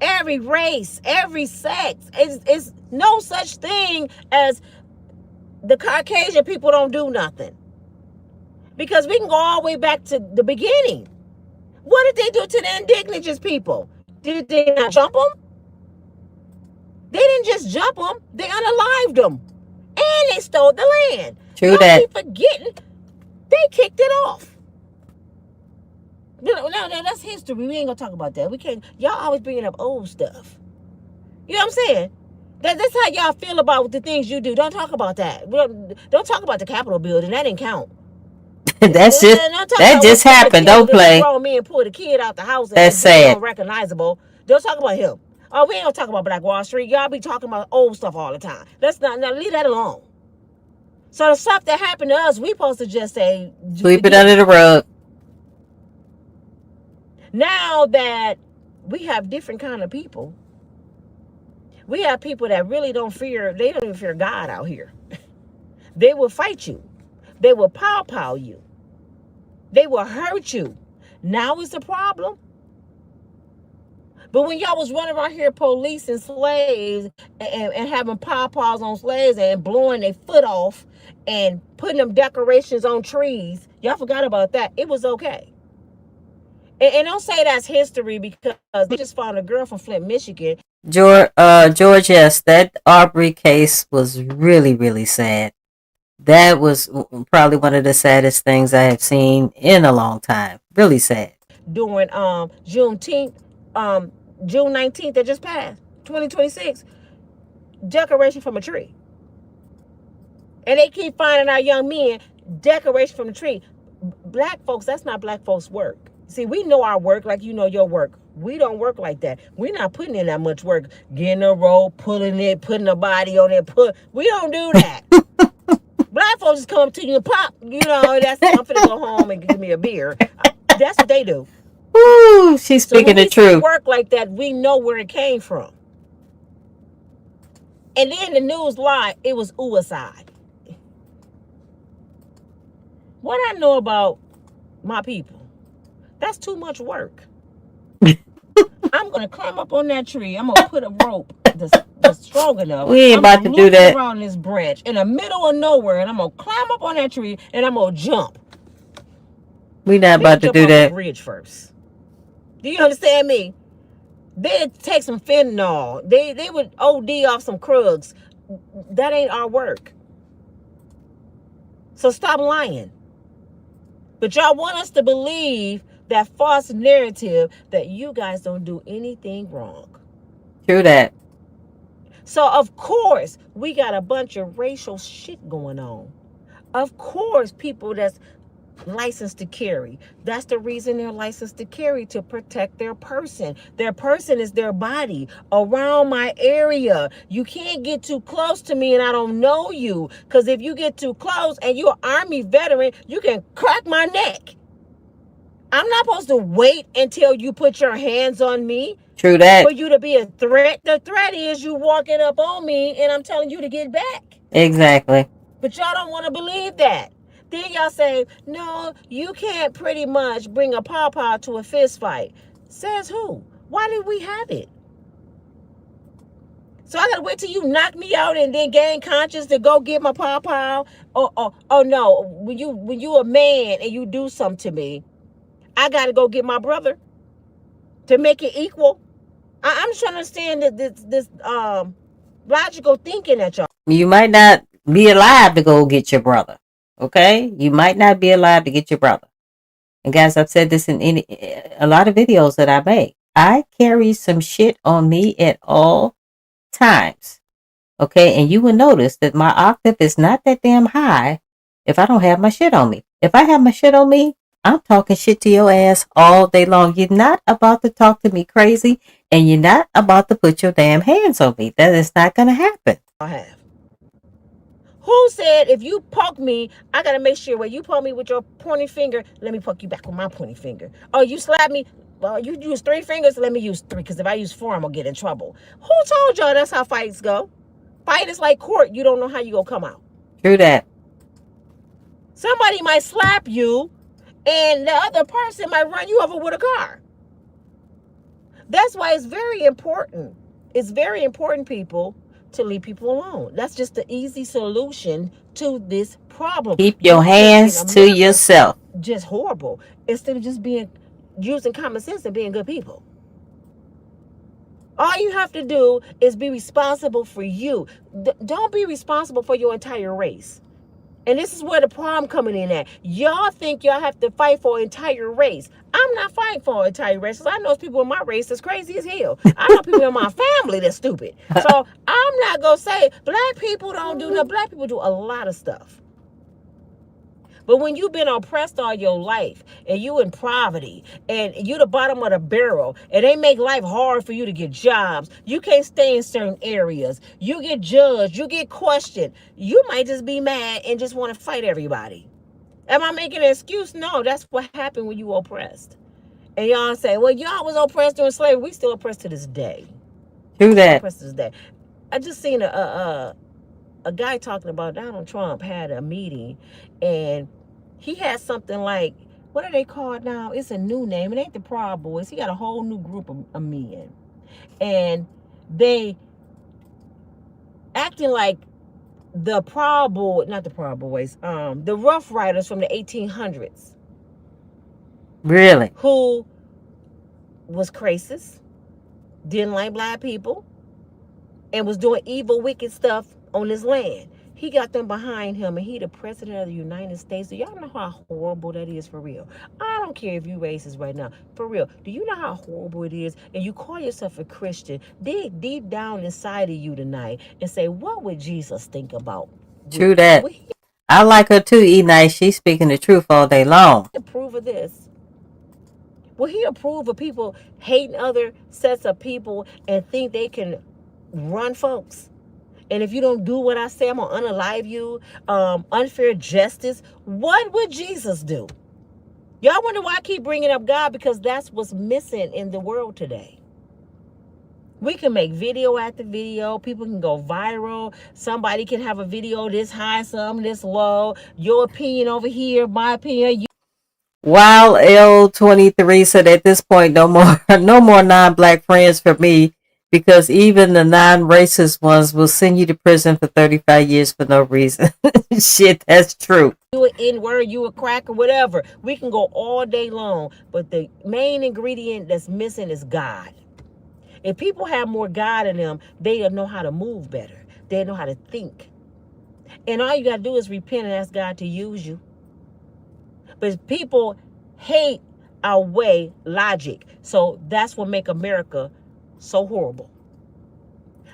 every race, every sex. It's no such thing as the Caucasian people don't do nothing. Because we can go all the way back to the beginning. What did they do to the indigenous people? Did they not jump them? They didn't just jump them. They unalived them. And they stole the land. True Y'all that. keep forgetting they kicked it off. No, that's history. We ain't going to talk about that. We can't. Y'all always bringing up old stuff. You know what I'm saying? That's how y'all feel about the things you do. Don't talk about that. Don't talk about the Capitol building. That didn't count. That just happened. Don't play. Grown men pulled a kid out the house and that's sad. Unrecognizable. Don't talk about him. Oh, we ain't gonna talk about Black Wall Street. Y'all be talking about old stuff all the time. Let's not leave that alone. So the stuff that happened to us, we supposed to just say sweep it under the rug. Now that we have different kind of people, we have people that really don't even fear God out here. They will fight you. They will pow you. They will hurt you. Now is the problem. But when y'all was running around here policing slaves and having paws on slaves and blowing their foot off and putting them decorations on trees, y'all forgot about that. It was okay. And don't say that's history, because they just found a girl from Flint, Michigan. George, yes, that Aubrey case was really, really sad. That was probably one of the saddest things I have seen in a long time. Really sad. During Juneteenth, June 19th that just passed, 2026, decoration from a tree. And they keep finding our young men decoration from the tree. Black folks, that's not black folks' work. See, we know our work like you know your work. We don't work like that. We're not putting in that much work. Getting a rope, pulling it, putting a body on it. We don't do that. Black folks just come up to you and pop. You know, that's I'm finna go home and give me a beer. That's what they do. Woo, she's speaking the truth. Work like that, we know where it came from. And then the news lied, it was suicide. What I know about my people, that's too much work. I'm gonna climb up on that tree. I'm gonna put a rope that's strong enough. We ain't about to do that. Around this branch in the middle of nowhere, and I'm gonna climb up on that tree and I'm gonna jump. We not about to do that. Bridge first. Do you understand me? They'd take some fentanyl. They would OD off some Krugs. That ain't our work. So stop lying. But y'all want us to believe that false narrative that you guys don't do anything wrong. True that. So of course we got a bunch of racial shit going on. Of course people that's licensed to carry. That's the reason they're licensed to carry, to protect their person. Their person is their body around my area. You can't get too close to me and I don't know you, because if you get too close and you're an Army veteran, you can crack my neck. I'm not supposed to wait until you put your hands on me. True that. For you to be a threat. The threat is you walking up on me and I'm telling you to get back. Exactly. But y'all don't want to believe that. Then y'all say, no, you can't pretty much bring a pawpaw to a fist fight. Says who? Why did we have it? So I gotta wait till you knock me out and then gain conscience to go get my pawpaw? Oh no, when you a man and you do something to me, I gotta go get my brother to make it equal. I'm just trying to understand this logical thinking that y'all. You might not be alive to go get your brother. Okay? You might not be alive to get your brother. And guys, I've said this in a lot of videos that I make. I carry some shit on me at all times. Okay? And you will notice that my octave is not that damn high if I don't have my shit on me. If I have my shit on me, I'm talking shit to your ass all day long. You're not about to talk to me crazy, and you're not about to put your damn hands on me. That is not going to happen. I have. Who said if you poke me, I gotta make sure when you poke me with your pointing finger, let me poke you back with my pointing finger. Oh, you slap me, well, you use 3 fingers, let me use 3, because if I use 4, I'm gonna get in trouble. Who told y'all that's how fights go? Fight is like court. You don't know how you gonna come out. True that. Somebody might slap you, and the other person might run you over with a car. That's why it's very important. It's very important, people, to leave people alone. That's just the easy solution to this problem. Keep your hands to yourself. Just horrible. Instead of just using common sense and being good people. All you have to do is be responsible for you. Don't be responsible for your entire race. And this is where the problem coming in at. Y'all think y'all have to fight for an entire race. I'm not fighting for an entire race. I know people in my race that's crazy as hell. I know people in my family that's stupid. So I'm not going to say black people don't do nothing. Black people do a lot of stuff. But when you've been oppressed all your life and you in poverty and you the bottom of the barrel and they make life hard for you to get jobs, you can't stay in certain areas, you get judged, you get questioned, you might just be mad and just want to fight everybody. Am I making an excuse? No, that's what happened when you were oppressed. And y'all say, well, y'all was oppressed during slavery. We still oppressed to this day. True that. Oppressed to this day. I just seen a guy talking about Donald Trump had a meeting and he had something like, what are they called now? It's a new name. It ain't the Proud Boys. He got a whole new group of men. And they acting like the Proud Boys, not the Proud Boys, the Rough Riders from the 1800s. Really? Who was racist, didn't like black people, and was doing evil, wicked stuff on this land. He got them behind him, and he the president of the United States. Do y'all know how horrible that is for real? I don't care if you racist right now. For real. Do you know how horrible it is? And you call yourself a Christian. Dig deep down inside of you tonight and say, what would Jesus think about? True that. I like her too, E-Nice. She's speaking the truth all day long. Approve of this? Will he approve of people hating other sets of people and think they can run folks? And if you don't do what I say, I'm going to unalive you. Unfair justice. What would Jesus do? Y'all wonder why I keep bringing up God? Because that's what's missing in the world today. We can make video after video. People can go viral. Somebody can have a video this high, some this low. Your opinion over here, my opinion. While L23 said at this point, no more non-black friends for me, because even the non-racist ones will send you to prison for 35 years for no reason. Shit, that's true. You an N-word, you a crack or whatever. We can go all day long, but the main ingredient that's missing is God. If people have more God in them, they know how to move better. They know how to think. And all you got to do is repent and ask God to use you. But people hate our way, logic. So that's what make America so horrible.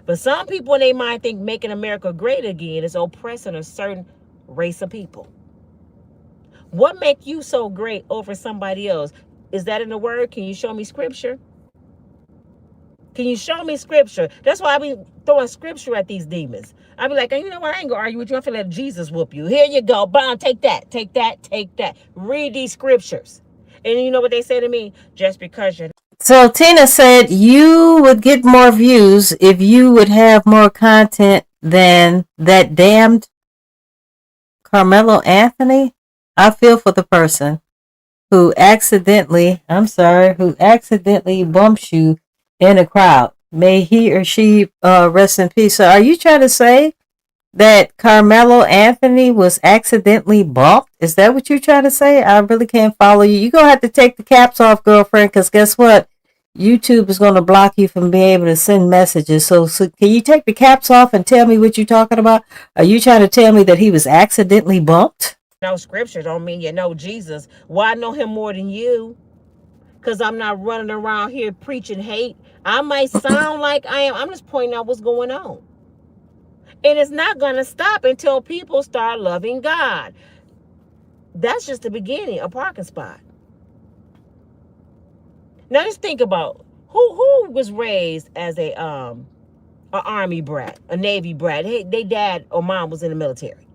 But some people in their mind think making America great again is oppressing a certain race of people. What make you so great over somebody else? Is that in the word? Can you show me scripture? Can you show me scripture? That's why I be throwing scripture at these demons. I be like, you know what? I ain't gonna argue with you. I'm gonna let Jesus whoop you. Here you go. Bam, take that, take that, take that. Read these scriptures. And you know what they say to me? Just because you're. So Tina said you would get more views if you would have more content than that damned Karmelo Anthony. I feel for the person who accidentally bumps you in a crowd. May he or she rest in peace. So are you trying to say that Karmelo Anthony was accidentally bumped? Is that what you're trying to say? I really can't follow you. You're going to have to take the caps off, girlfriend, because guess what? YouTube is going to block you from being able to send messages. So can you take the caps off and tell me what you're talking about? Are you trying to tell me that he was accidentally bumped? No scripture don't mean you know Jesus. Why know him more than you? Because I'm not running around here preaching hate. I might sound like I am. I'm just pointing out what's going on. And it's not going to stop until people start loving God. That's just the beginning, a parking spot. Now just think about who was raised as a army brat, a Navy brat. Hey, they dad or mom was in the military.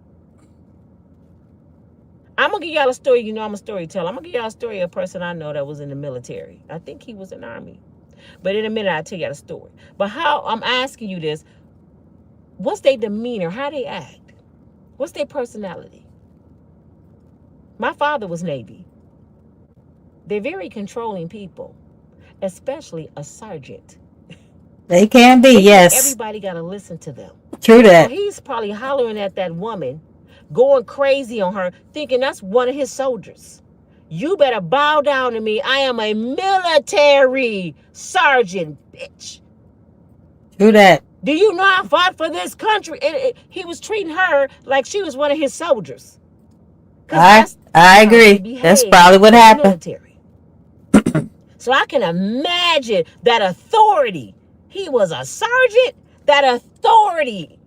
I'm gonna give y'all a story. You know I'm a storyteller. I'm gonna give y'all a story of a person I know that was in the military. I think he was in the army. But in a minute I'll tell y'all the story. But how I'm asking you this, what's their demeanor? How they act? What's their personality? My father was Navy. They're very controlling people, especially a sergeant. They can be, yes. Everybody got to listen to them. True that. So he's probably hollering at that woman, going crazy on her, thinking that's one of his soldiers. You better bow down to me. I am a military sergeant, bitch. True that. Do you know I fought for this country? He was treating her like she was one of his soldiers. I agree. That's probably what happened. Military. So I can imagine that authority. He was a sergeant. That authority.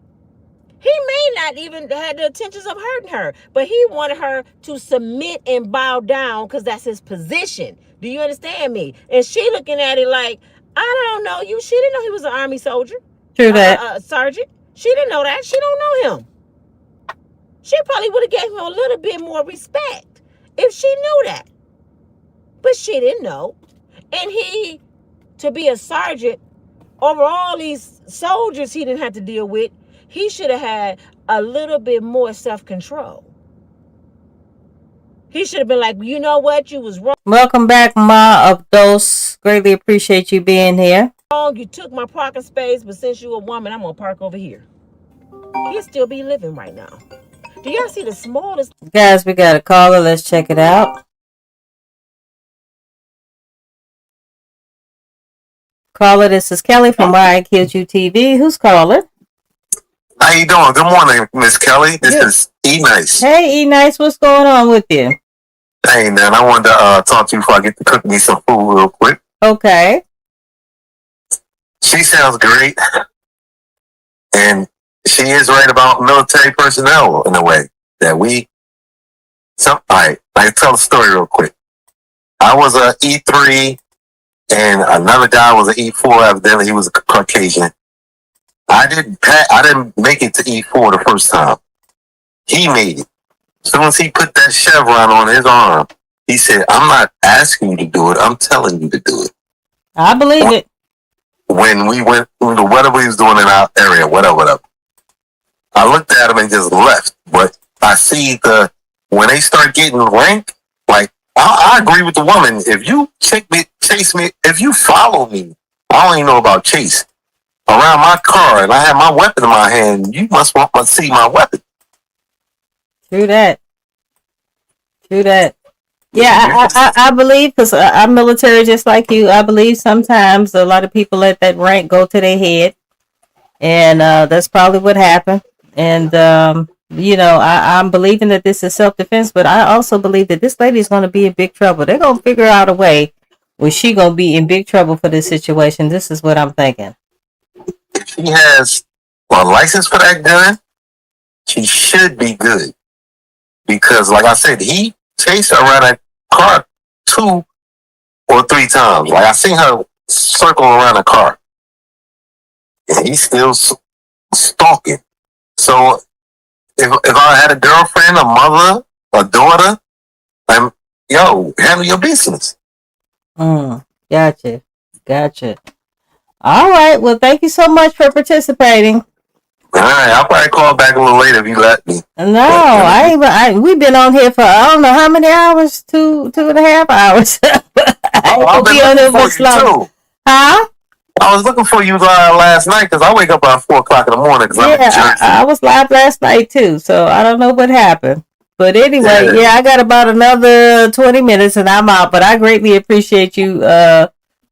He may not even have the intentions of hurting her, but he wanted her to submit and bow down because that's his position. Do you understand me? And she looking at it like, I don't know you. She didn't know he was an army soldier. True that. Sergeant. She didn't know that. She don't know him. She probably would have gave him a little bit more respect if she knew that. But she didn't know. And he, to be a sergeant, over all these soldiers he didn't have to deal with, he should have had a little bit more self-control. He should have been like, you know what? You was wrong. Welcome back, Ma of Dos. Greatly appreciate you being here. You took my parking space, but since you're a woman, I'm going to park over here. He'll still be living right now. Do y'all see the smallest? Guys, we got a caller. Let's check it out. Caller, this is Kelly from Why I Killed You TV. Who's calling? How you doing? Good morning, Miss Kelly. This is E Nice. Hey, E Nice, what's going on with you? Hey, man, I wanted to talk to you before I get to cook me some food real quick. Okay. She sounds great, and she is right about military personnel in a way that we. All right, I tell the story real quick. I was a E3, and another guy was an E4. Evidently, he was a Caucasian. I didn't make it to E4 the first time. He made it. As soon as he put that chevron on his arm, he said, I'm not asking you to do it. I'm telling you to do it. I believe it. When we went through whatever he was doing in our area, whatever. I looked at him and just left. But I see when they start getting rank, like, I agree with the woman. If you chase me, if you follow me, I don't even know about chase, around my car and I have my weapon in my hand, you must want to see my weapon. True that. Yeah, I believe, because I'm military just like you, I believe sometimes a lot of people let that rank go to their head. And that's probably what happened. And, I'm believing that this is self-defense, but I also believe that this lady is going to be in big trouble. They're going to figure out a way where she going to be in big trouble for this situation. This is what I'm thinking. If she has a license for that gun, she should be good. Because, like I said, he chased around that car 2 or 3 times. Like I seen her circle around the car, and he's still stalking. So if I had a girlfriend, a mother, a daughter, handle your business. Gotcha. All right. Well, thank you so much for participating. All right, I'll probably call back a little later if you let me. No, we've been on here for I don't know how many hours, 2.5 hours. I've been looking for you too. Huh? I was looking for you last night because I wake up around 4 o'clock in the morning because I'm in Jersey. I was live last night too, so I don't know what happened. But anyway, I got about another 20 minutes and I'm out. But I greatly appreciate you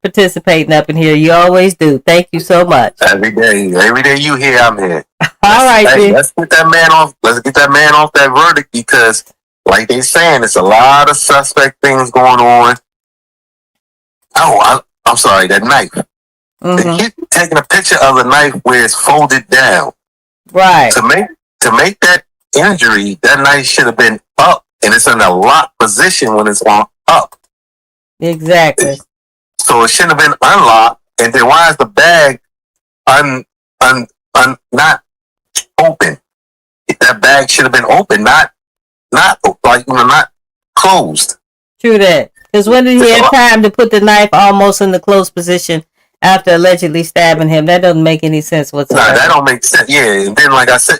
participating up in here. You always do. Thank you so much. Every day you here, I'm here. All right, let's get that man off. Let's get that man off that verdict because, like they saying, it's a lot of suspect things going on. Oh, I'm sorry, that knife. They keep taking a picture of the knife where it's folded down. Right. To make that injury, that knife should have been up, and it's in a locked position when it's on up. Exactly. So it shouldn't have been unlocked. And then why is the bag not open? That bag should have been open, not closed. True that. Because when did he have time to put the knife almost in the closed position after allegedly stabbing him? That doesn't make any sense whatsoever. Nah, that don't make sense. Yeah, and then like I said,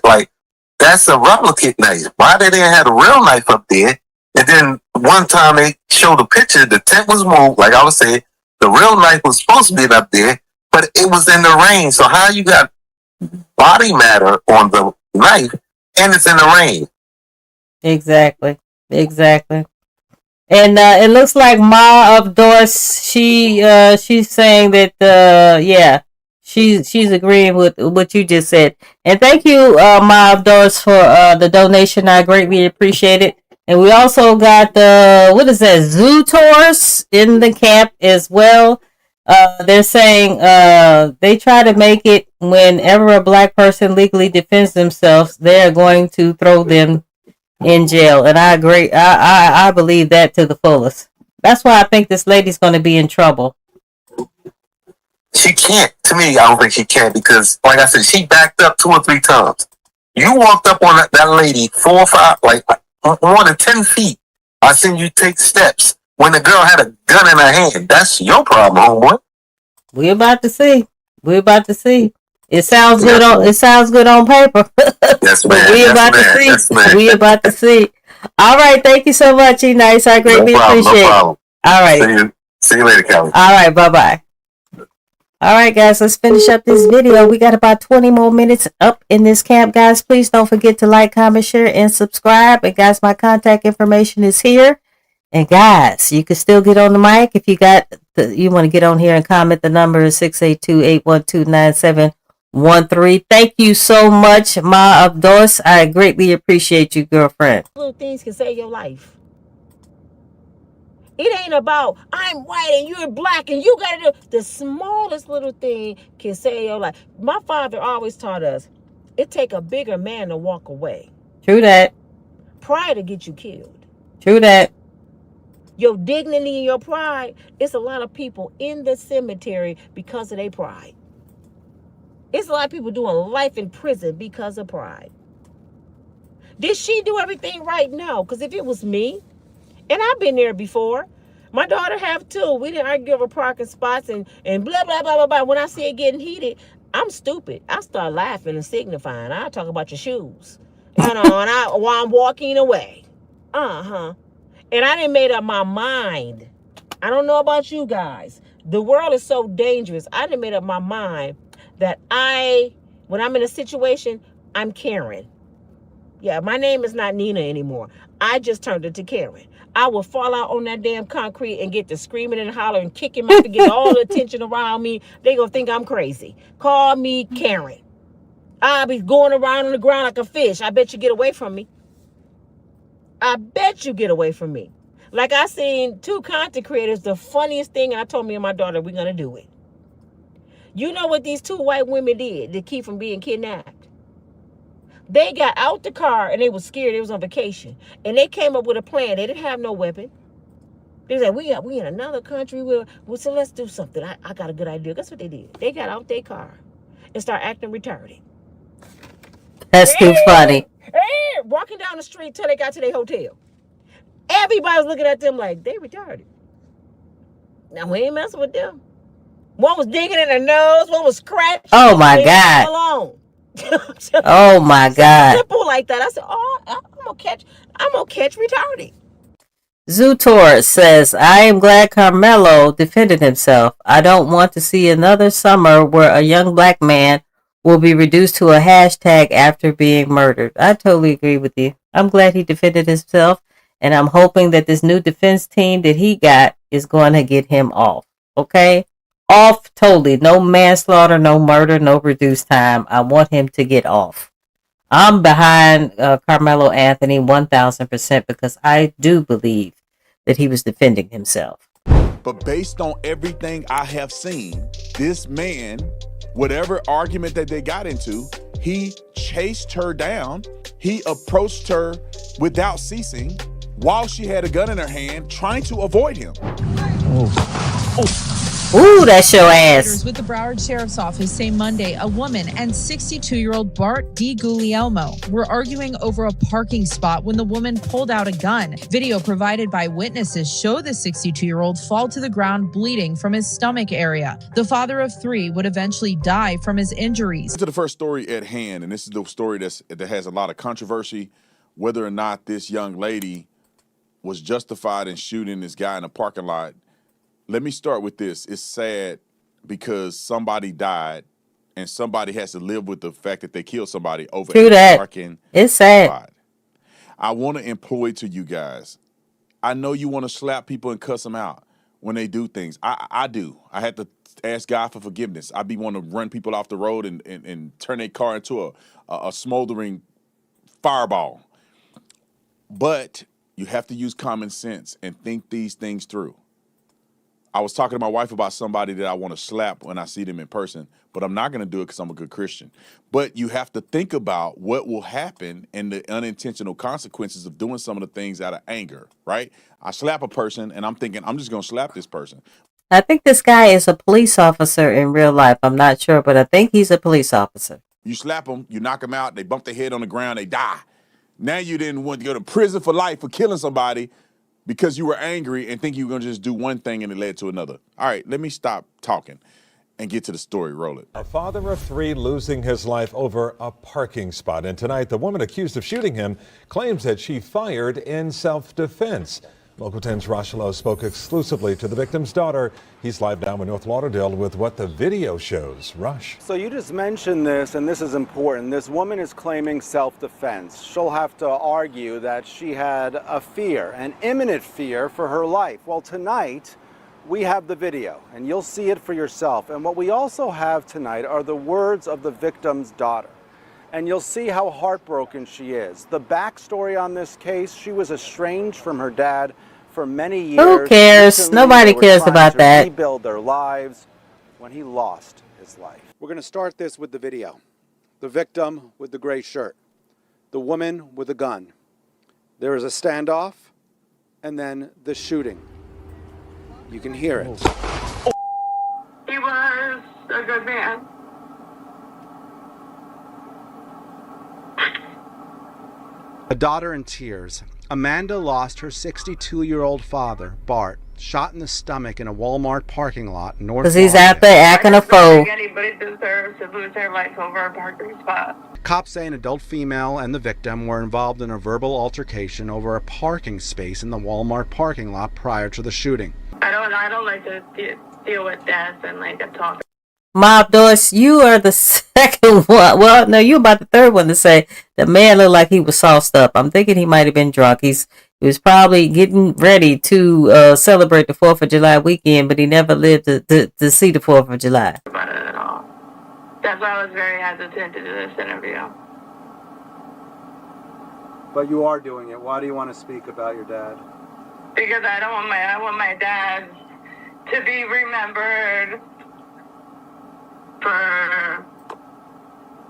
that's a replicate knife. Why they didn't have a real knife up there? And then one time they showed a picture, the tent was moved, like I was saying, the real knife was supposed to be up there, but it was in the rain. So how you got body matter on the knife and it's in the rain? Exactly. And it looks like Ma of Doris, she's saying that she's agreeing with what you just said. And thank you, Ma of Doris, for the donation. I greatly appreciate it. And we also got zoo tours in the camp as well. They're saying they try to make it whenever a black person legally defends themselves, they're going to throw them in jail. And I agree. I believe that to the fullest. That's why I think this lady's going to be in trouble. She can't. To me, I don't think she can because, like I said, she backed up 2 or 3 times. You walked up on that lady 4 or 5, more than 10 feet. I seen you take steps when the girl had a gun in her hand. That's your problem, homeboy. We're about to see. It sounds good on. It sounds good on paper. Yes, man. We about to see. All right. Thank you so much, E-Nice. I greatly appreciate it. All right. See you later, Kelly. All right. Bye-bye. All right, guys. Let's finish up this video. We got about 20 more minutes up in this camp, guys. Please don't forget to like, comment, share, and subscribe. And guys, my contact information is here. And guys, you can still get on the mic if you want to get on here and comment. The number is 682-812-9713. Thank you so much, Ma of Doris. I greatly appreciate you, girlfriend. Little things can save your life. It ain't about I'm white and you're black and you gotta do the smallest little thing can save your life. My father always taught us it take a bigger man to walk away. True that. Pride to get you killed. True that. Your dignity and your pride, it's a lot of people in the cemetery because of their pride. It's a lot of people doing life in prison because of pride. Did she do everything right? No, because if it was me, and I've been there before, my daughter have too. We didn't argue over parking spots and blah, blah, blah, blah, blah. When I see it getting heated, I'm stupid. I start laughing and signifying. I talk about your shoes. While I'm walking away. And I didn't made up my mind. I don't know about you guys. The world is so dangerous. I didn't made up my mind that when I'm in a situation, I'm Karen. Yeah, my name is not Nina anymore. I just turned it to Karen. I will fall out on that damn concrete and get to screaming and hollering and kicking my to get all the attention around me. They gonna think I'm crazy. Call me Karen. I'll be going around on the ground like a fish. I bet you get away from me. Like I seen 2 content creators, the funniest thing, and I told me and my daughter, we're gonna do it. You know what these 2 white women did to keep from being kidnapped? They got out the car and they was scared. They was on vacation. And they came up with a plan. They didn't have no weapon. They said, we in another country. So let's do something. I got a good idea. That's what they did. They got out their car and started acting retarded. That's too funny. Walking down the street till they got to their hotel. Everybody was looking at them like, they retarded. Now, we ain't messing with them. One was digging in their nose. One was scratching. Oh, my Leave God. them alone. Oh, my God. Simple like that. I said, I'm gonna catch retarded. Zootor says, I am glad Karmelo defended himself. I don't want to see another summer where a young black man will be reduced to a hashtag after being murdered. I totally agree with you. I'm glad he defended himself, and I'm hoping that this new defense team that he got is going to get him off. Okay? Off totally. No manslaughter, no murder, no reduced time. I want him to get off. I'm behind Karmelo Anthony 1,000% because I do believe that he was defending himself. But based on everything I have seen, this man, whatever argument that they got into, he chased her down. He approached her without ceasing while she had a gun in her hand, trying to avoid him. Ooh, that's your ass. With the Broward Sheriff's Office say Monday, a woman and 62-year-old Bart DiGuglielmo were arguing over a parking spot when the woman pulled out a gun. Video provided by witnesses show the 62-year-old fall to the ground bleeding from his stomach area. The father of three would eventually die from his injuries. To the first story at hand, and this is the story that has a lot of controversy, whether or not this young lady was justified in shooting this guy in a parking lot. Let me start with this. It's sad because somebody died and somebody has to live with the fact that they killed somebody over a parking It's sad. spot. I want to employ to you guys. I know you want to slap people and cuss them out when they do things. I do. I had to ask God for forgiveness. I be wanting to run people off the road and turn their car into a smoldering fireball. But you have to use common sense and think these things through. I was talking to my wife about somebody that I want to slap when I see them in person, but I'm not going to do it because I'm a good Christian. But you have to think about what will happen and the unintentional consequences of doing some of the things out of anger, right? I slap a person and I'm thinking, I'm just going to slap this person. I think this guy is a police officer in real life. I'm not sure, but I think he's a police officer. You slap them, you knock them out, they bump their head on the ground, they die. Now you didn't want to go to prison for life for killing somebody because you were angry and think you were going to just do one thing and it led to another. All right, let me stop talking and get to the story. Roll it. A father of three losing his life over a parking spot. And tonight, the woman accused of shooting him claims that she fired in self-defense. Local 10's Rochelle spoke exclusively to the victim's daughter. He's live down in North Lauderdale with what the video shows. Rush. So you just mentioned this, and this is important. This woman is claiming self-defense. She'll have to argue that she had a fear, an imminent fear for her life. Well, tonight, we have the video, and you'll see it for yourself. And what we also have tonight are the words of the victim's daughter. And you'll see how heartbroken she is. The backstory on this case, she was estranged from her dad for many years. Who cares? Recently, Nobody they were cares trying about to that. rebuild their lives when he lost his life. We're going to start this with the video. The victim with the gray shirt. The woman with the gun. There is a standoff, and then the shooting. You can hear it. He was a good man. A daughter in tears. Amanda lost her 62-year-old father, Bart, shot in the stomach in a Walmart parking lot in North Because he's out there acting a fool. Anybody deserves to lose their life over a parking spot. Cops say an adult female and the victim were involved in a verbal altercation over a parking space in the Walmart parking lot prior to the shooting. I don't like to deal with death and like talk. Mob Doris, you are the second one. Well, no, you're about the third one to say the man looked like he was sauced up. I'm thinking he might have been drunk. He was probably getting ready to celebrate the 4th of July weekend, but he never lived to see the 4th of July. About it at all. That's why I was very hesitant to do this interview. But you are doing it. Why do you want to speak about your dad? Because I want my dad to be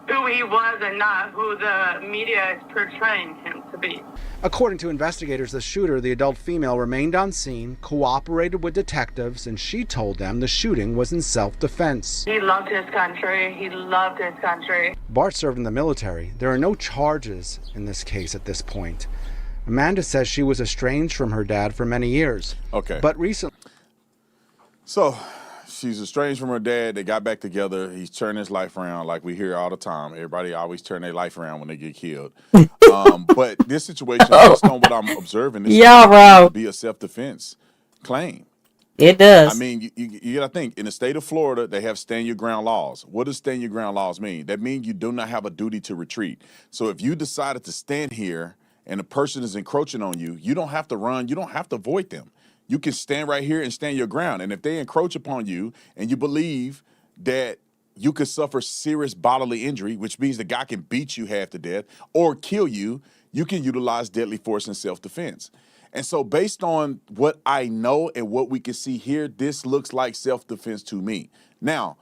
who he was and not who the media is portraying him to be. According to investigators, the shooter, the adult female, remained on scene, cooperated with detectives, and she told them the shooting was in self-defense. He loved his country. He loved his country. Bart served in the military. There are no charges in this case at this point. Amanda says she was estranged from her dad for many years. Okay. But recently... So, she's estranged from her dad. They got back together. He's turned his life around like we hear all the time. Everybody always turn their life around when they get killed. But this situation, based on what I'm observing, this wrong. be a self-defense claim. It does. I mean, you got to think, in the state of Florida, they have stand your ground laws. What does stand your ground laws mean? That means you do not have a duty to retreat. So if you decided to stand here and a person is encroaching on you, you don't have to run. You don't have to avoid them. You can stand right here and stand your ground. And if they encroach upon you and you believe that you could suffer serious bodily injury, which means the guy can beat you half to death or kill you, you can utilize deadly force in self-defense. And so based on what I know and what we can see here, this looks like self-defense to me. Now,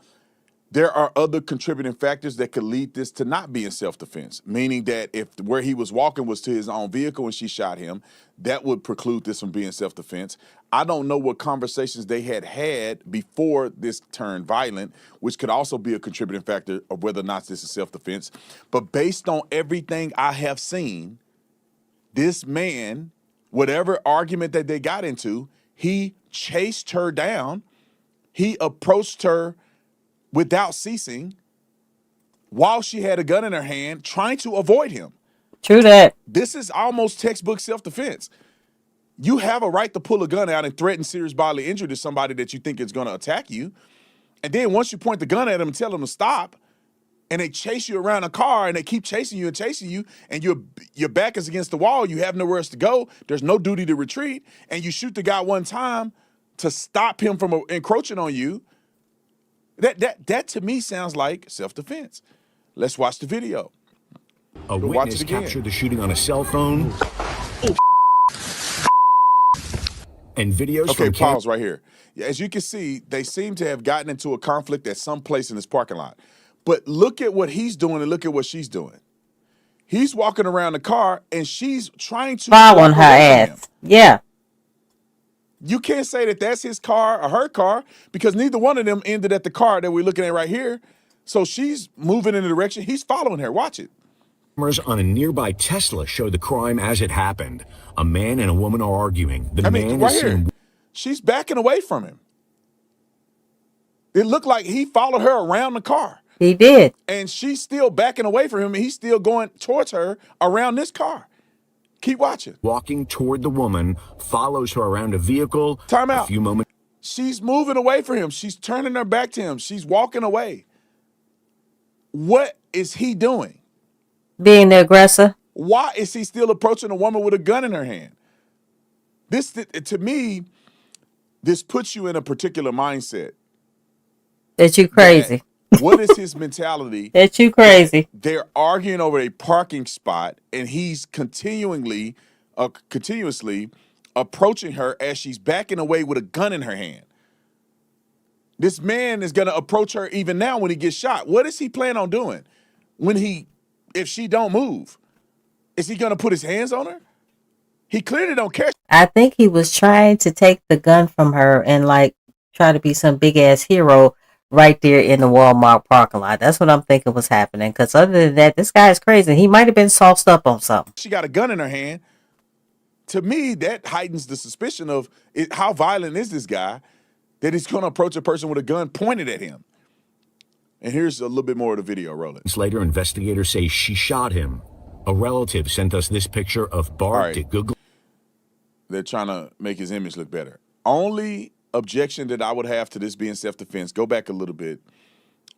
there are other contributing factors that could lead this to not be in self-defense, meaning that if where he was walking was to his own vehicle and she shot him, that would preclude this from being self-defense. I don't know what conversations they had before this turned violent, which could also be a contributing factor of whether or not this is self-defense. But based on everything I have seen, this man, whatever argument that they got into, he chased her down. He approached her without ceasing while she had a gun in her hand, trying to avoid him. True that. This is almost textbook self-defense. You have a right to pull a gun out and threaten serious bodily injury to somebody that you think is going to attack you. And then once you point the gun at them and tell them to stop, and they chase you around a car and they keep chasing you, and your back is against the wall, you have nowhere else to go, there's no duty to retreat, and you shoot the guy one time to stop him from encroaching on you, that to me sounds like self-defense. Let's watch the video. A witness captured the shooting on a cell phone. And videos okay, from pause right here. As you can see, they seem to have gotten into a conflict at some place in this parking lot. But look at what he's doing and look at what she's doing. He's walking around the car and she's trying to following her ass. Yeah. You can't say that that's his car or her car because neither one of them ended at the car that we're looking at right here. So she's moving in the direction. He's following her. Watch it. Cameras on a nearby Tesla show the crime as it happened. A man and a woman are arguing. The man right is here. seen. She's backing away from him. It looked like he followed her around the car. He did. And she's still backing away from him, and he's still going towards her around this car. Keep watching. Walking toward the woman, follows her around a vehicle. Time out. A few moments. She's moving away from him. She's turning her back to him. She's walking away. What is he doing? Being the aggressor. Why is he still approaching a woman with a gun in her hand? This, to me, this puts you in a particular mindset. That you crazy. What is his mentality? That you crazy. They're arguing over a parking spot, and he's continuously approaching her as she's backing away with a gun in her hand. This man is going to approach her even now when he gets shot. What is he planning on doing if she don't move? Is he going to put his hands on her? He clearly don't care. I think he was trying to take the gun from her and try to be some big ass hero right there in the Walmart parking lot. That's what I'm thinking was happening. Because other than that, this guy is crazy. He might have been sauced up on something. She got a gun in her hand. To me, that heightens the suspicion of how violent is this guy that he's going to approach a person with a gun pointed at him. And here's a little bit more of the video. Roll it. Later, investigators say she shot him. A relative sent us this picture of Bart to Google. They're trying to make his image look better. Only objection that I would have to this being self-defense, go back a little bit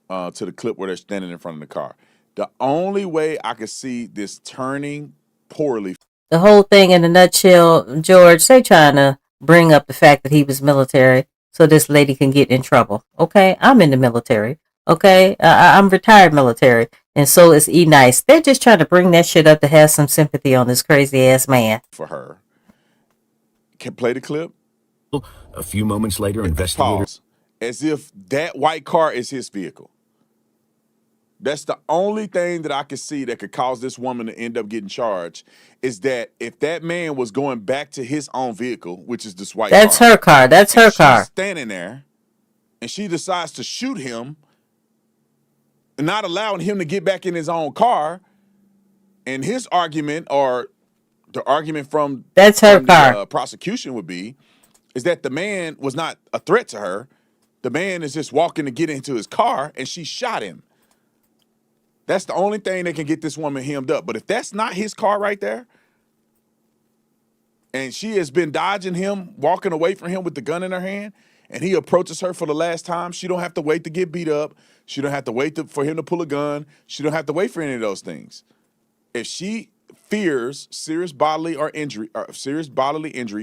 to the clip where they're standing in front of the car. The only way I could see this turning poorly. The whole thing in a nutshell, George, they trying to bring up the fact that he was military so this lady can get in trouble. Okay, I'm in the military. Okay, I'm retired military, and so is E-Nice. They're just trying to bring that shit up to have some sympathy on this crazy ass man. For her. Can play the clip? A few moments later, investigators. Pause. As if that white car is his vehicle. That's the only thing that I could see that could cause this woman to end up getting charged, is that if that man was going back to his own vehicle, which is this white That's car, her car. That's and her she's car. standing there, and she decides to shoot him, and not allowing him to get back in his own car, and his argument, or the argument from That's her the car. prosecution would be, is that the man was not a threat to her. The man is just walking to get into his car, and she shot him. That's the only thing that can get this woman hemmed up. But if that's not his car right there, and she has been dodging him, walking away from him with the gun in her hand, and he approaches her for the last time, she don't have to wait to get beat up. She don't have to wait for him to pull a gun. She don't have to wait for any of those things. If she fears serious bodily injury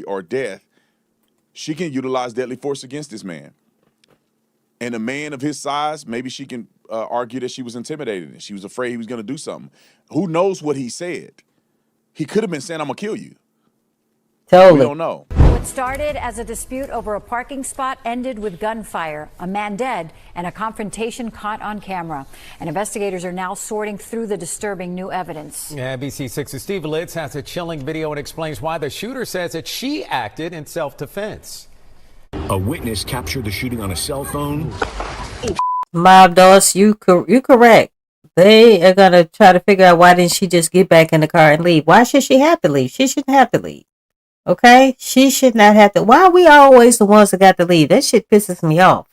or death, she can utilize deadly force against this man. And a man of his size, maybe she can argue that she was intimidated and she was afraid he was going to do something. Who knows what he said? He could have been saying, "I'm going to kill you." Totally. We don't know. What started as a dispute over a parking spot ended with gunfire, a man dead, and a confrontation caught on camera. And investigators are now sorting through the disturbing new evidence. NBC6's Steve Litz has a chilling video and explains why the shooter says that she acted in self-defense. A witness captured the shooting on a cell phone. Mob Doss, you correct. They are gonna try to figure out why didn't she just get back in the car and leave? Why should she have to leave? She shouldn't have to leave. Okay? She should not have to. Why are we always the ones that got to leave? That shit pisses me off.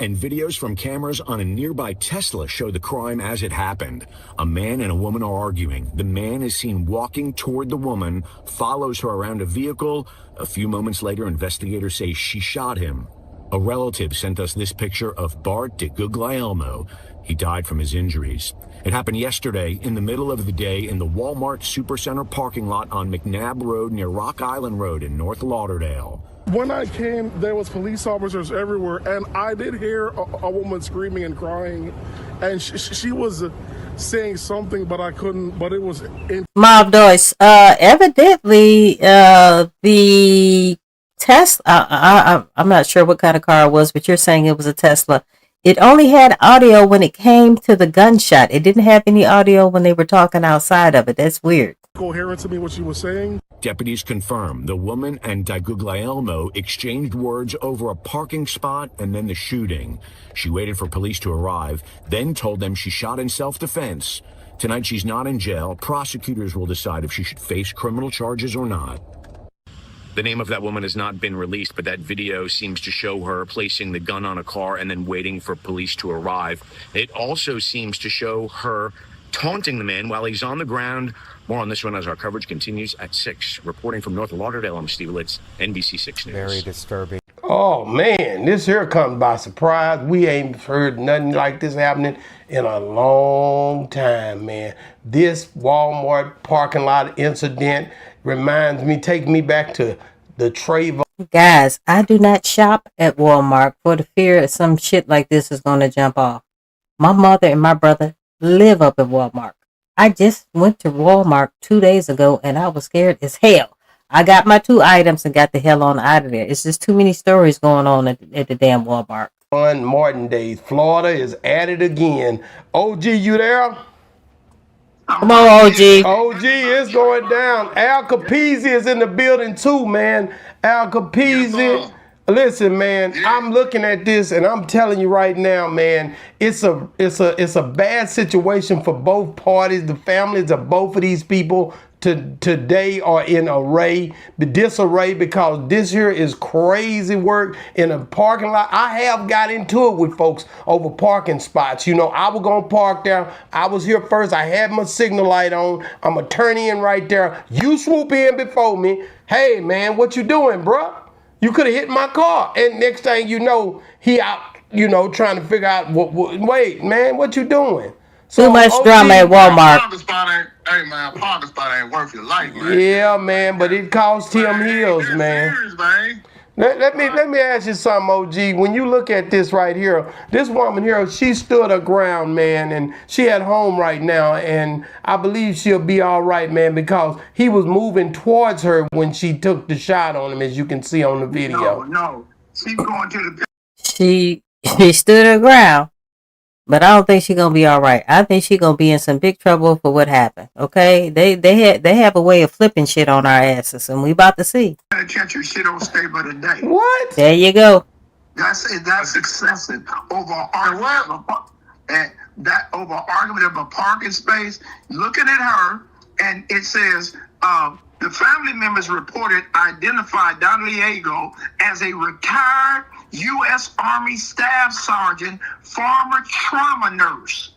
And videos from cameras on a nearby Tesla show the crime as it happened. A man and a woman are arguing. The man is seen walking toward the woman, follows her around a vehicle. A few moments later, investigators say she shot him. A relative sent us this picture of Bart DeGuglielmo. He died from his injuries. It happened yesterday in the middle of the day in the Walmart Supercenter parking lot on McNabb Road near Rock Island Road in North Lauderdale. When I came, there was police officers everywhere, and I did hear a woman screaming and crying, and she was saying something, but I couldn't, but it was... Mob Doss, evidently, the Tesla, I'm not sure what kind of car it was, but you're saying it was a Tesla. It only had audio when it came to the gunshot. It didn't have any audio when they were talking outside of it. That's weird. Coherent to me what she was saying. Deputies confirm the woman and DeGuglielmo exchanged words over a parking spot and then the shooting. She waited for police to arrive, then told them she shot in self-defense. Tonight she's not in jail. Prosecutors will decide if she should face criminal charges or not. The name of that woman has not been released, but that video seems to show her placing the gun on a car and then waiting for police to arrive. It also seems to show her taunting the man while he's on the ground. More on this one as our coverage continues at 6. Reporting from North Lauderdale, I'm Steve Litz, NBC6 News. Very disturbing. Oh man, this here comes by surprise. We ain't heard nothing like this happening in a long time, man. This Walmart parking lot incident reminds me, take me back to the Trayvon. Guys, I do not shop at Walmart for the fear that some shit like this is going to jump off. My mother and my brother live up at Walmart. I just went to Walmart 2 days ago and I was scared as hell. I got my 2 items and got the hell on out of there. It's just too many stories going on at the damn Walmart. On Martin Days, Florida is at it again. OG, you there? Come on, OG. OG, it's going down. Al Capizzi is in the building too, man. Al Capizzi. Listen, man, I'm looking at this and I'm telling you right now, man, it's a bad situation for both parties. The families of both of these people today are in disarray because this here is crazy work in a parking lot. I have got into it with folks over parking spots. You know, I was gonna park there. I was here first. I had my signal light on. I'm gonna turn in right there. You swoop in before me. Hey, man, what you doing, bruh? You could have hit my car. And next thing you know, he out, trying to figure out, wait, man, what you doing? Too much drama at Walmart. Hey, man, parking spot ain't worth your life, man. Yeah, man, but it cost him heels, man. Serious, man. Let me ask you something, OG. When you look at this right here, this woman here, she stood her ground, man, and she at home right now, and I believe she'll be all right, man, because he was moving towards her when she took the shot on him, as you can see on the video. No, she's going to the... She stood her ground. But I don't think she's gonna be all right. I think she's gonna be in some big trouble for what happened. Okay, they have a way of flipping shit on our asses, and we about to see. Catch your shit on stay by the day. What? There you go. That's excessive over argument and that over argument of a parking space. Looking at her, and it says the family members reported identified Don Diego as a retired U.S. Army Staff Sergeant, former trauma nurse.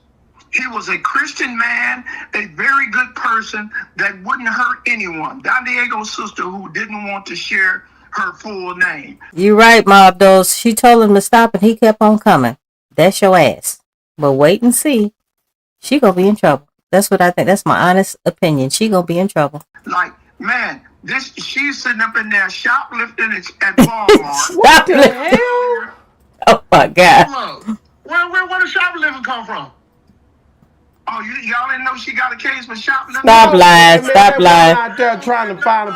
He was a Christian man, a very good person that wouldn't hurt anyone. Don Diego's sister, who didn't want to share her full name. You right, Mob Dose. She told him to stop, and he kept on coming. That's your ass. But wait and see. She gonna be in trouble. That's what I think. That's my honest opinion. She gonna be in trouble. Like, man, she's sitting up in there shoplifting at Walmart. What the hell? Oh my God. Where the shoplifting come from? Oh, y'all didn't know she got a case for shoplifting? Stop lying. Stop lying. Out there trying to find a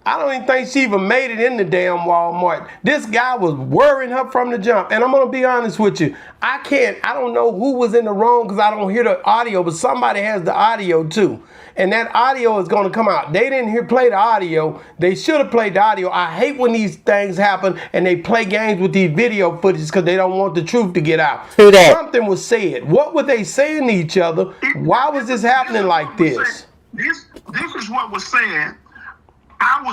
I don't even think she even made it in the damn Walmart. This guy was worrying her from the jump. And I'm going to be honest with you. I don't know who was in the wrong because I don't hear the audio, but somebody has the audio too. And that audio is going to come out. They didn't play the audio. They should have played the audio. I hate when these things happen and they play games with these video footage because they don't want the truth to get out. True that. Something was said. What were they saying to each other? Why was this happening like this? This is what was said.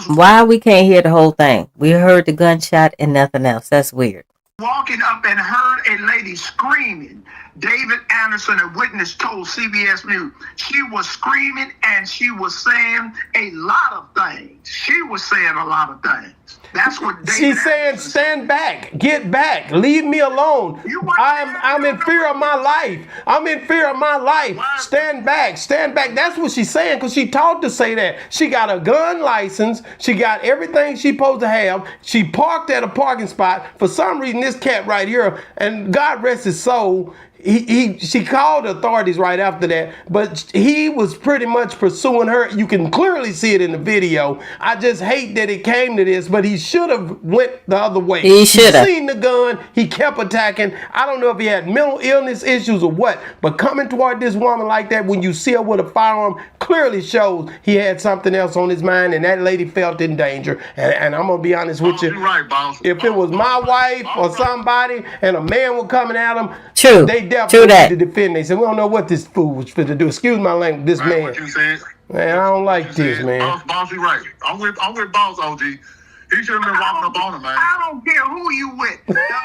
Why we can't hear the whole thing? We heard the gunshot and nothing else. That's weird. Walking up and heard a lady screaming. David Anderson, a witness, told CBS News she was screaming and she was saying a lot of things. She was saying a lot of things. That's what David she's saying. Stand back, get back, leave me alone. I'm in fear of my life. I'm in fear of my life. Stand back, stand back. That's what she's saying because she taught to say that. She got a gun license. She got everything she's supposed to have. She parked at a parking spot. For some reason, this cat right here, and God rest his soul, she called the authorities right after that, but he was pretty much pursuing her. You can clearly see it in the video. I just hate that it came to this, but he should have went the other way. He should have. He seen the gun. He kept attacking. I don't know if he had mental illness issues or what, but coming toward this woman like that when you see her with a firearm clearly shows he had something else on his mind, and that lady felt in danger. And I'm going to be honest with you. Right, boss. If it was my wife or somebody and a man was coming at him, true. They definitely need to defend. They said, we don't know what this fool was fit to do. Excuse my language, this man. What you said? Man, I don't like this, man. Boss, you right. I'm with Boss, OG. He should have been walking up on him, man. I don't care who you with.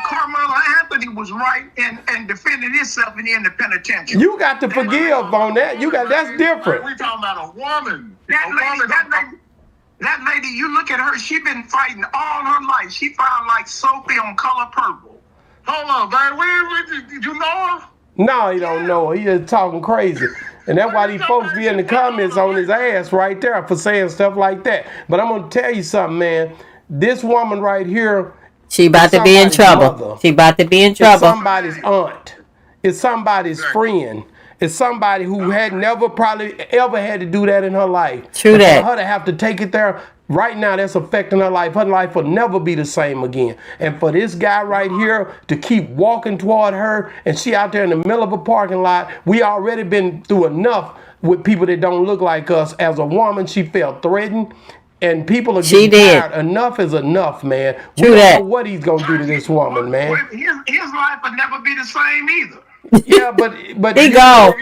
Karmelo Anthony was right and defending himself in the penitentiary. You got to forgive on that. That's different. We talking about a woman. That lady, you look at her, she been fighting all her life. She found like Sophie on Color Purple. Hold on, man. Did you know her? No, he don't know her. He just talking crazy. And that's why these folks be in the comments on his ass right there for saying stuff like that. But I'm going to tell you something, man. This woman right here, she about to be in trouble. Mother. She about to be in trouble. It's somebody's aunt. It's somebody's friend. It's somebody who had never probably ever had to do that in her life. True that. For her to have to take it there right now, that's affecting her life. Her life will never be the same again. And for this guy right here to keep walking toward her, and she out there in the middle of a parking lot, we already been through enough with people that don't look like us. As a woman, she felt threatened. And people are getting tired. Enough is enough, man. We don't know what he's gonna do to this woman, man. His life will never be the same either. Yeah, but he go,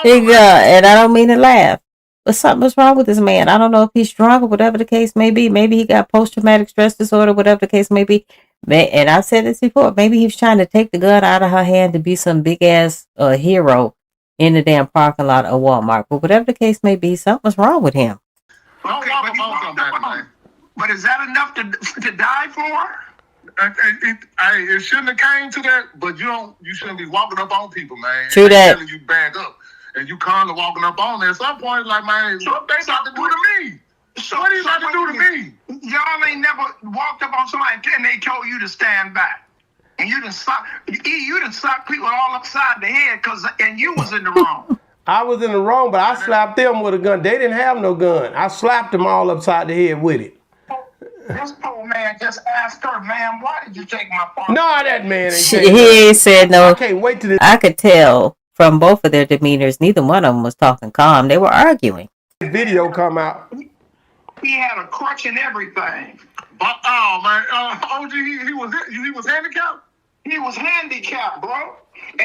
and I don't mean to laugh, but something's wrong with this man. I don't know if he's drunk or whatever the case may be. Maybe he got post-traumatic stress disorder, whatever the case may be. And I've said this before. Maybe he was trying to take the gun out of her hand to be some big ass hero in the damn parking lot of Walmart. But whatever the case may be, something's wrong with him. Okay, but is that enough to die for? It shouldn't have came to that, but you shouldn't be walking up on people, man. True that. You back up, and you constantly walking up on there. At some point, like, man, what they about to do to me? What are you about to do to me? Y'all ain't never walked up on somebody and they told you to stand back. And you done socked people all upside the head and you was in the wrong. I was in the wrong, but I slapped them with a gun. They didn't have no gun. I slapped them all upside the head with it. This poor man just asked her, "Ma'am, why did you take my parking?" No, that man ain't He saying ain't said I no. can't wait to this I could tell from both of their demeanors. Neither one of them was talking calm. They were arguing. video come out. He had a crutch and everything. But oh man, OG, he was handicapped. He was handicapped, bro.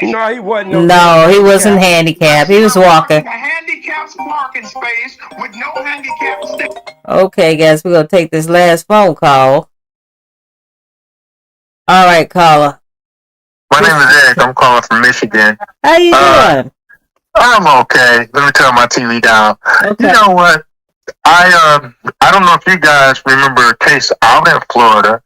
No, he wasn't. No, he wasn't handicapped. He was walking. A handicapped parking space with no handicap stick. Okay, guys, we're gonna take this last phone call. All right, caller. My name is Eric. I'm calling from Michigan. How you doing? I'm okay. Let me turn my TV down. Okay. You know what? I don't know if you guys remember a case out in Florida.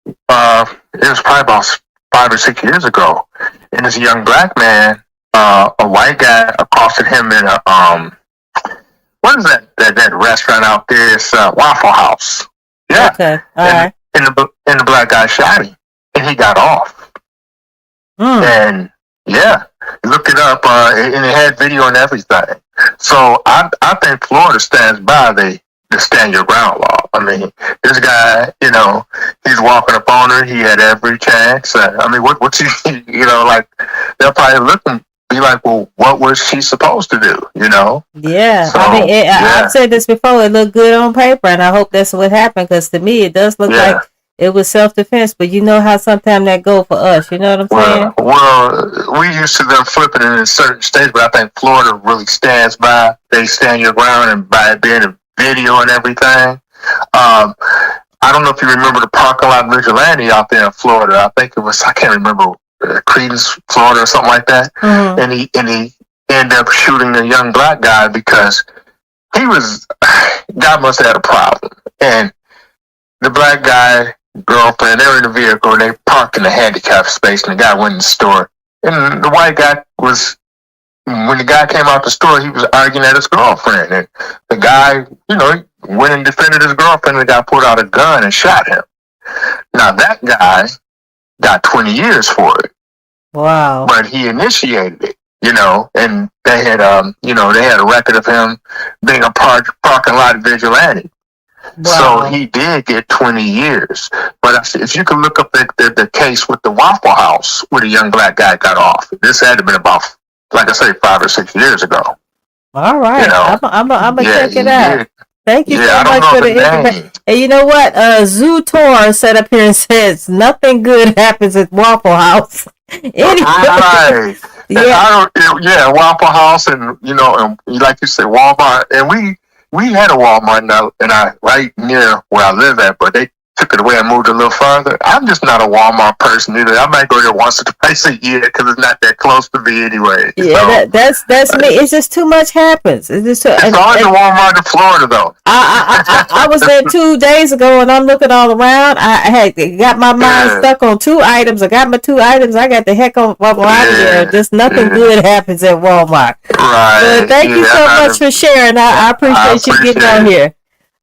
It was probably about 5 or 6 years ago. And this young black man, a white guy accosted him in a what is that restaurant out there? It's Waffle House. Yeah. Okay. All right. And the black guy shot him, and he got off. And yeah, look it up, and it had video and everything. So I think Florida stands by the stand your ground law. I mean, this guy, you know, he's walking up on her. He had every chance. I mean, what you know, like they'll probably look and be like, well, what was she supposed to do? You know? Yeah. So, I mean, yeah. I've said this before. It looked good on paper, and I hope that's what happened. Because to me, it does look like it was self-defense. But you know how sometimes that go for us. You know what I'm saying? Well, we used to them flipping it in certain states, but I think Florida really stands by. They stand your ground, and by it being a video and everything. I don't know if you remember the parking lot vigilante out there in Florida. I think it was, I can't remember, Credence, Florida, or something like that. Mm-hmm. And he ended up shooting a young black guy because God must have had a problem. And the black guy, girlfriend, they were in the vehicle, and they parked in the handicap space, and the guy went in the store. And the white guy when the guy came out the store, he was arguing at his girlfriend. And the guy, you know, he went and defended his girlfriend, and the guy pulled out a gun and shot him. Now, that guy got 20 years for it. Wow. But he initiated it, you know, and they had, you know, they had a record of him being a parking lot vigilante. Wow. So he did get 20 years. But if you can look up the case with the Waffle House where the young black guy got off, this had to been about, like I say, 5 or 6 years ago. All right. You know? I'm gonna check it out. Thank you so I don't much for know the the information. name. And you know what? Zootor sat up here and says nothing good happens at Waffle House. Anyway, Right. yeah. And Waffle House, and you know, and like you said, Walmart, and we had a Walmart right near where I live at, but they took it away and moved a little further. I'm just not a Walmart person either. I might go there once or twice a year because it's not that close to me anyway. Yeah, that's me. It's just too much happens. It's just it's always a Walmart in Florida though. I was there 2 days ago, and I'm looking all around. I had got my mind stuck on 2 items. I got my 2 items. I got the heck on out of there. Just nothing good happens at Walmart. Right. But thank you so much for sharing. I appreciate you getting on here.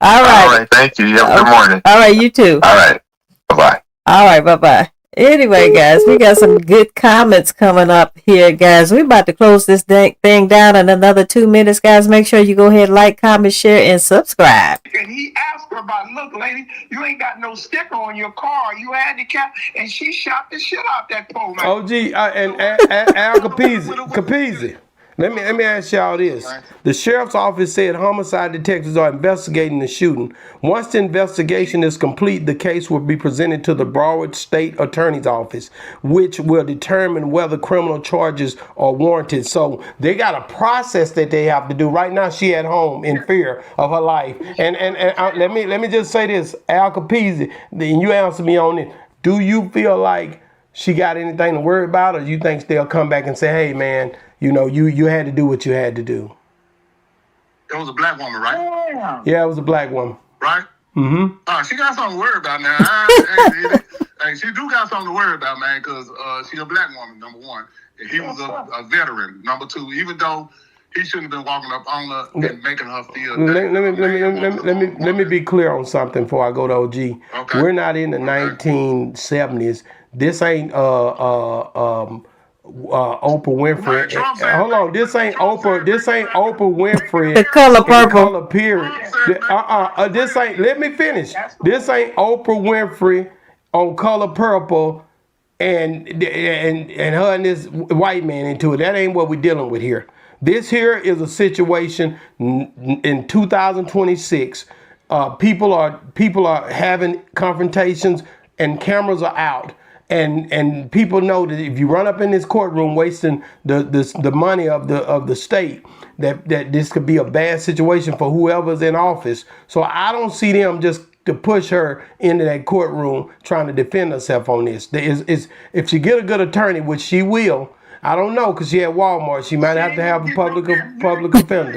All right. All right. Thank you. You have a good morning. All right. You too. All right. Bye-bye. All right. Bye-bye. Anyway, guys, we got some good comments coming up here, guys. We're about to close this thing down in another 2 minutes, guys. Make sure you go ahead, like, comment, share, and subscribe. And he asked her about, look, lady, you ain't got no sticker on your car. You handicapped. And she shot the shit out that poor man. OG and Al Capizzi. Let me ask y'all this. The sheriff's office said homicide detectives are investigating the shooting. Once the investigation is complete, the case will be presented to the Broward State Attorney's Office, which will determine whether criminal charges are warranted. So they got a process that they have to do. Right now, she at home in fear of her life. And let me just say this, Al Capizzi, then you answer me on it. Do you feel like she got anything to worry about, or you think they'll come back and say, hey, man, you know, you had to do what you had to do? It was a black woman, right? Yeah, it was a black woman. Right? Mm-hmm. She got something to worry about now. Hey, she do got something to worry about, man, because she a black woman, number one. And he was a veteran, number two. Even though he shouldn't have been walking up on her and making her feel. Let me be clear on something before I go to OG. Okay. We're not in the 1970s. This ain't Oprah Winfrey. Hold on, this ain't Oprah. This ain't Oprah Winfrey. The color In purple. color period. This ain't. Let me finish. This ain't Oprah Winfrey on Color Purple, and her and this white man into it. That ain't what we're dealing with here. This here is a situation in 2026. People are having confrontations, and cameras are out. And people know that if you run up in this courtroom wasting the money of the state, that this could be a bad situation for whoever's in office. So I don't see them just to push her into that courtroom trying to defend herself on this. If she get a good attorney, which she will, I don't know, because she at Walmart, she might have to have a public offender.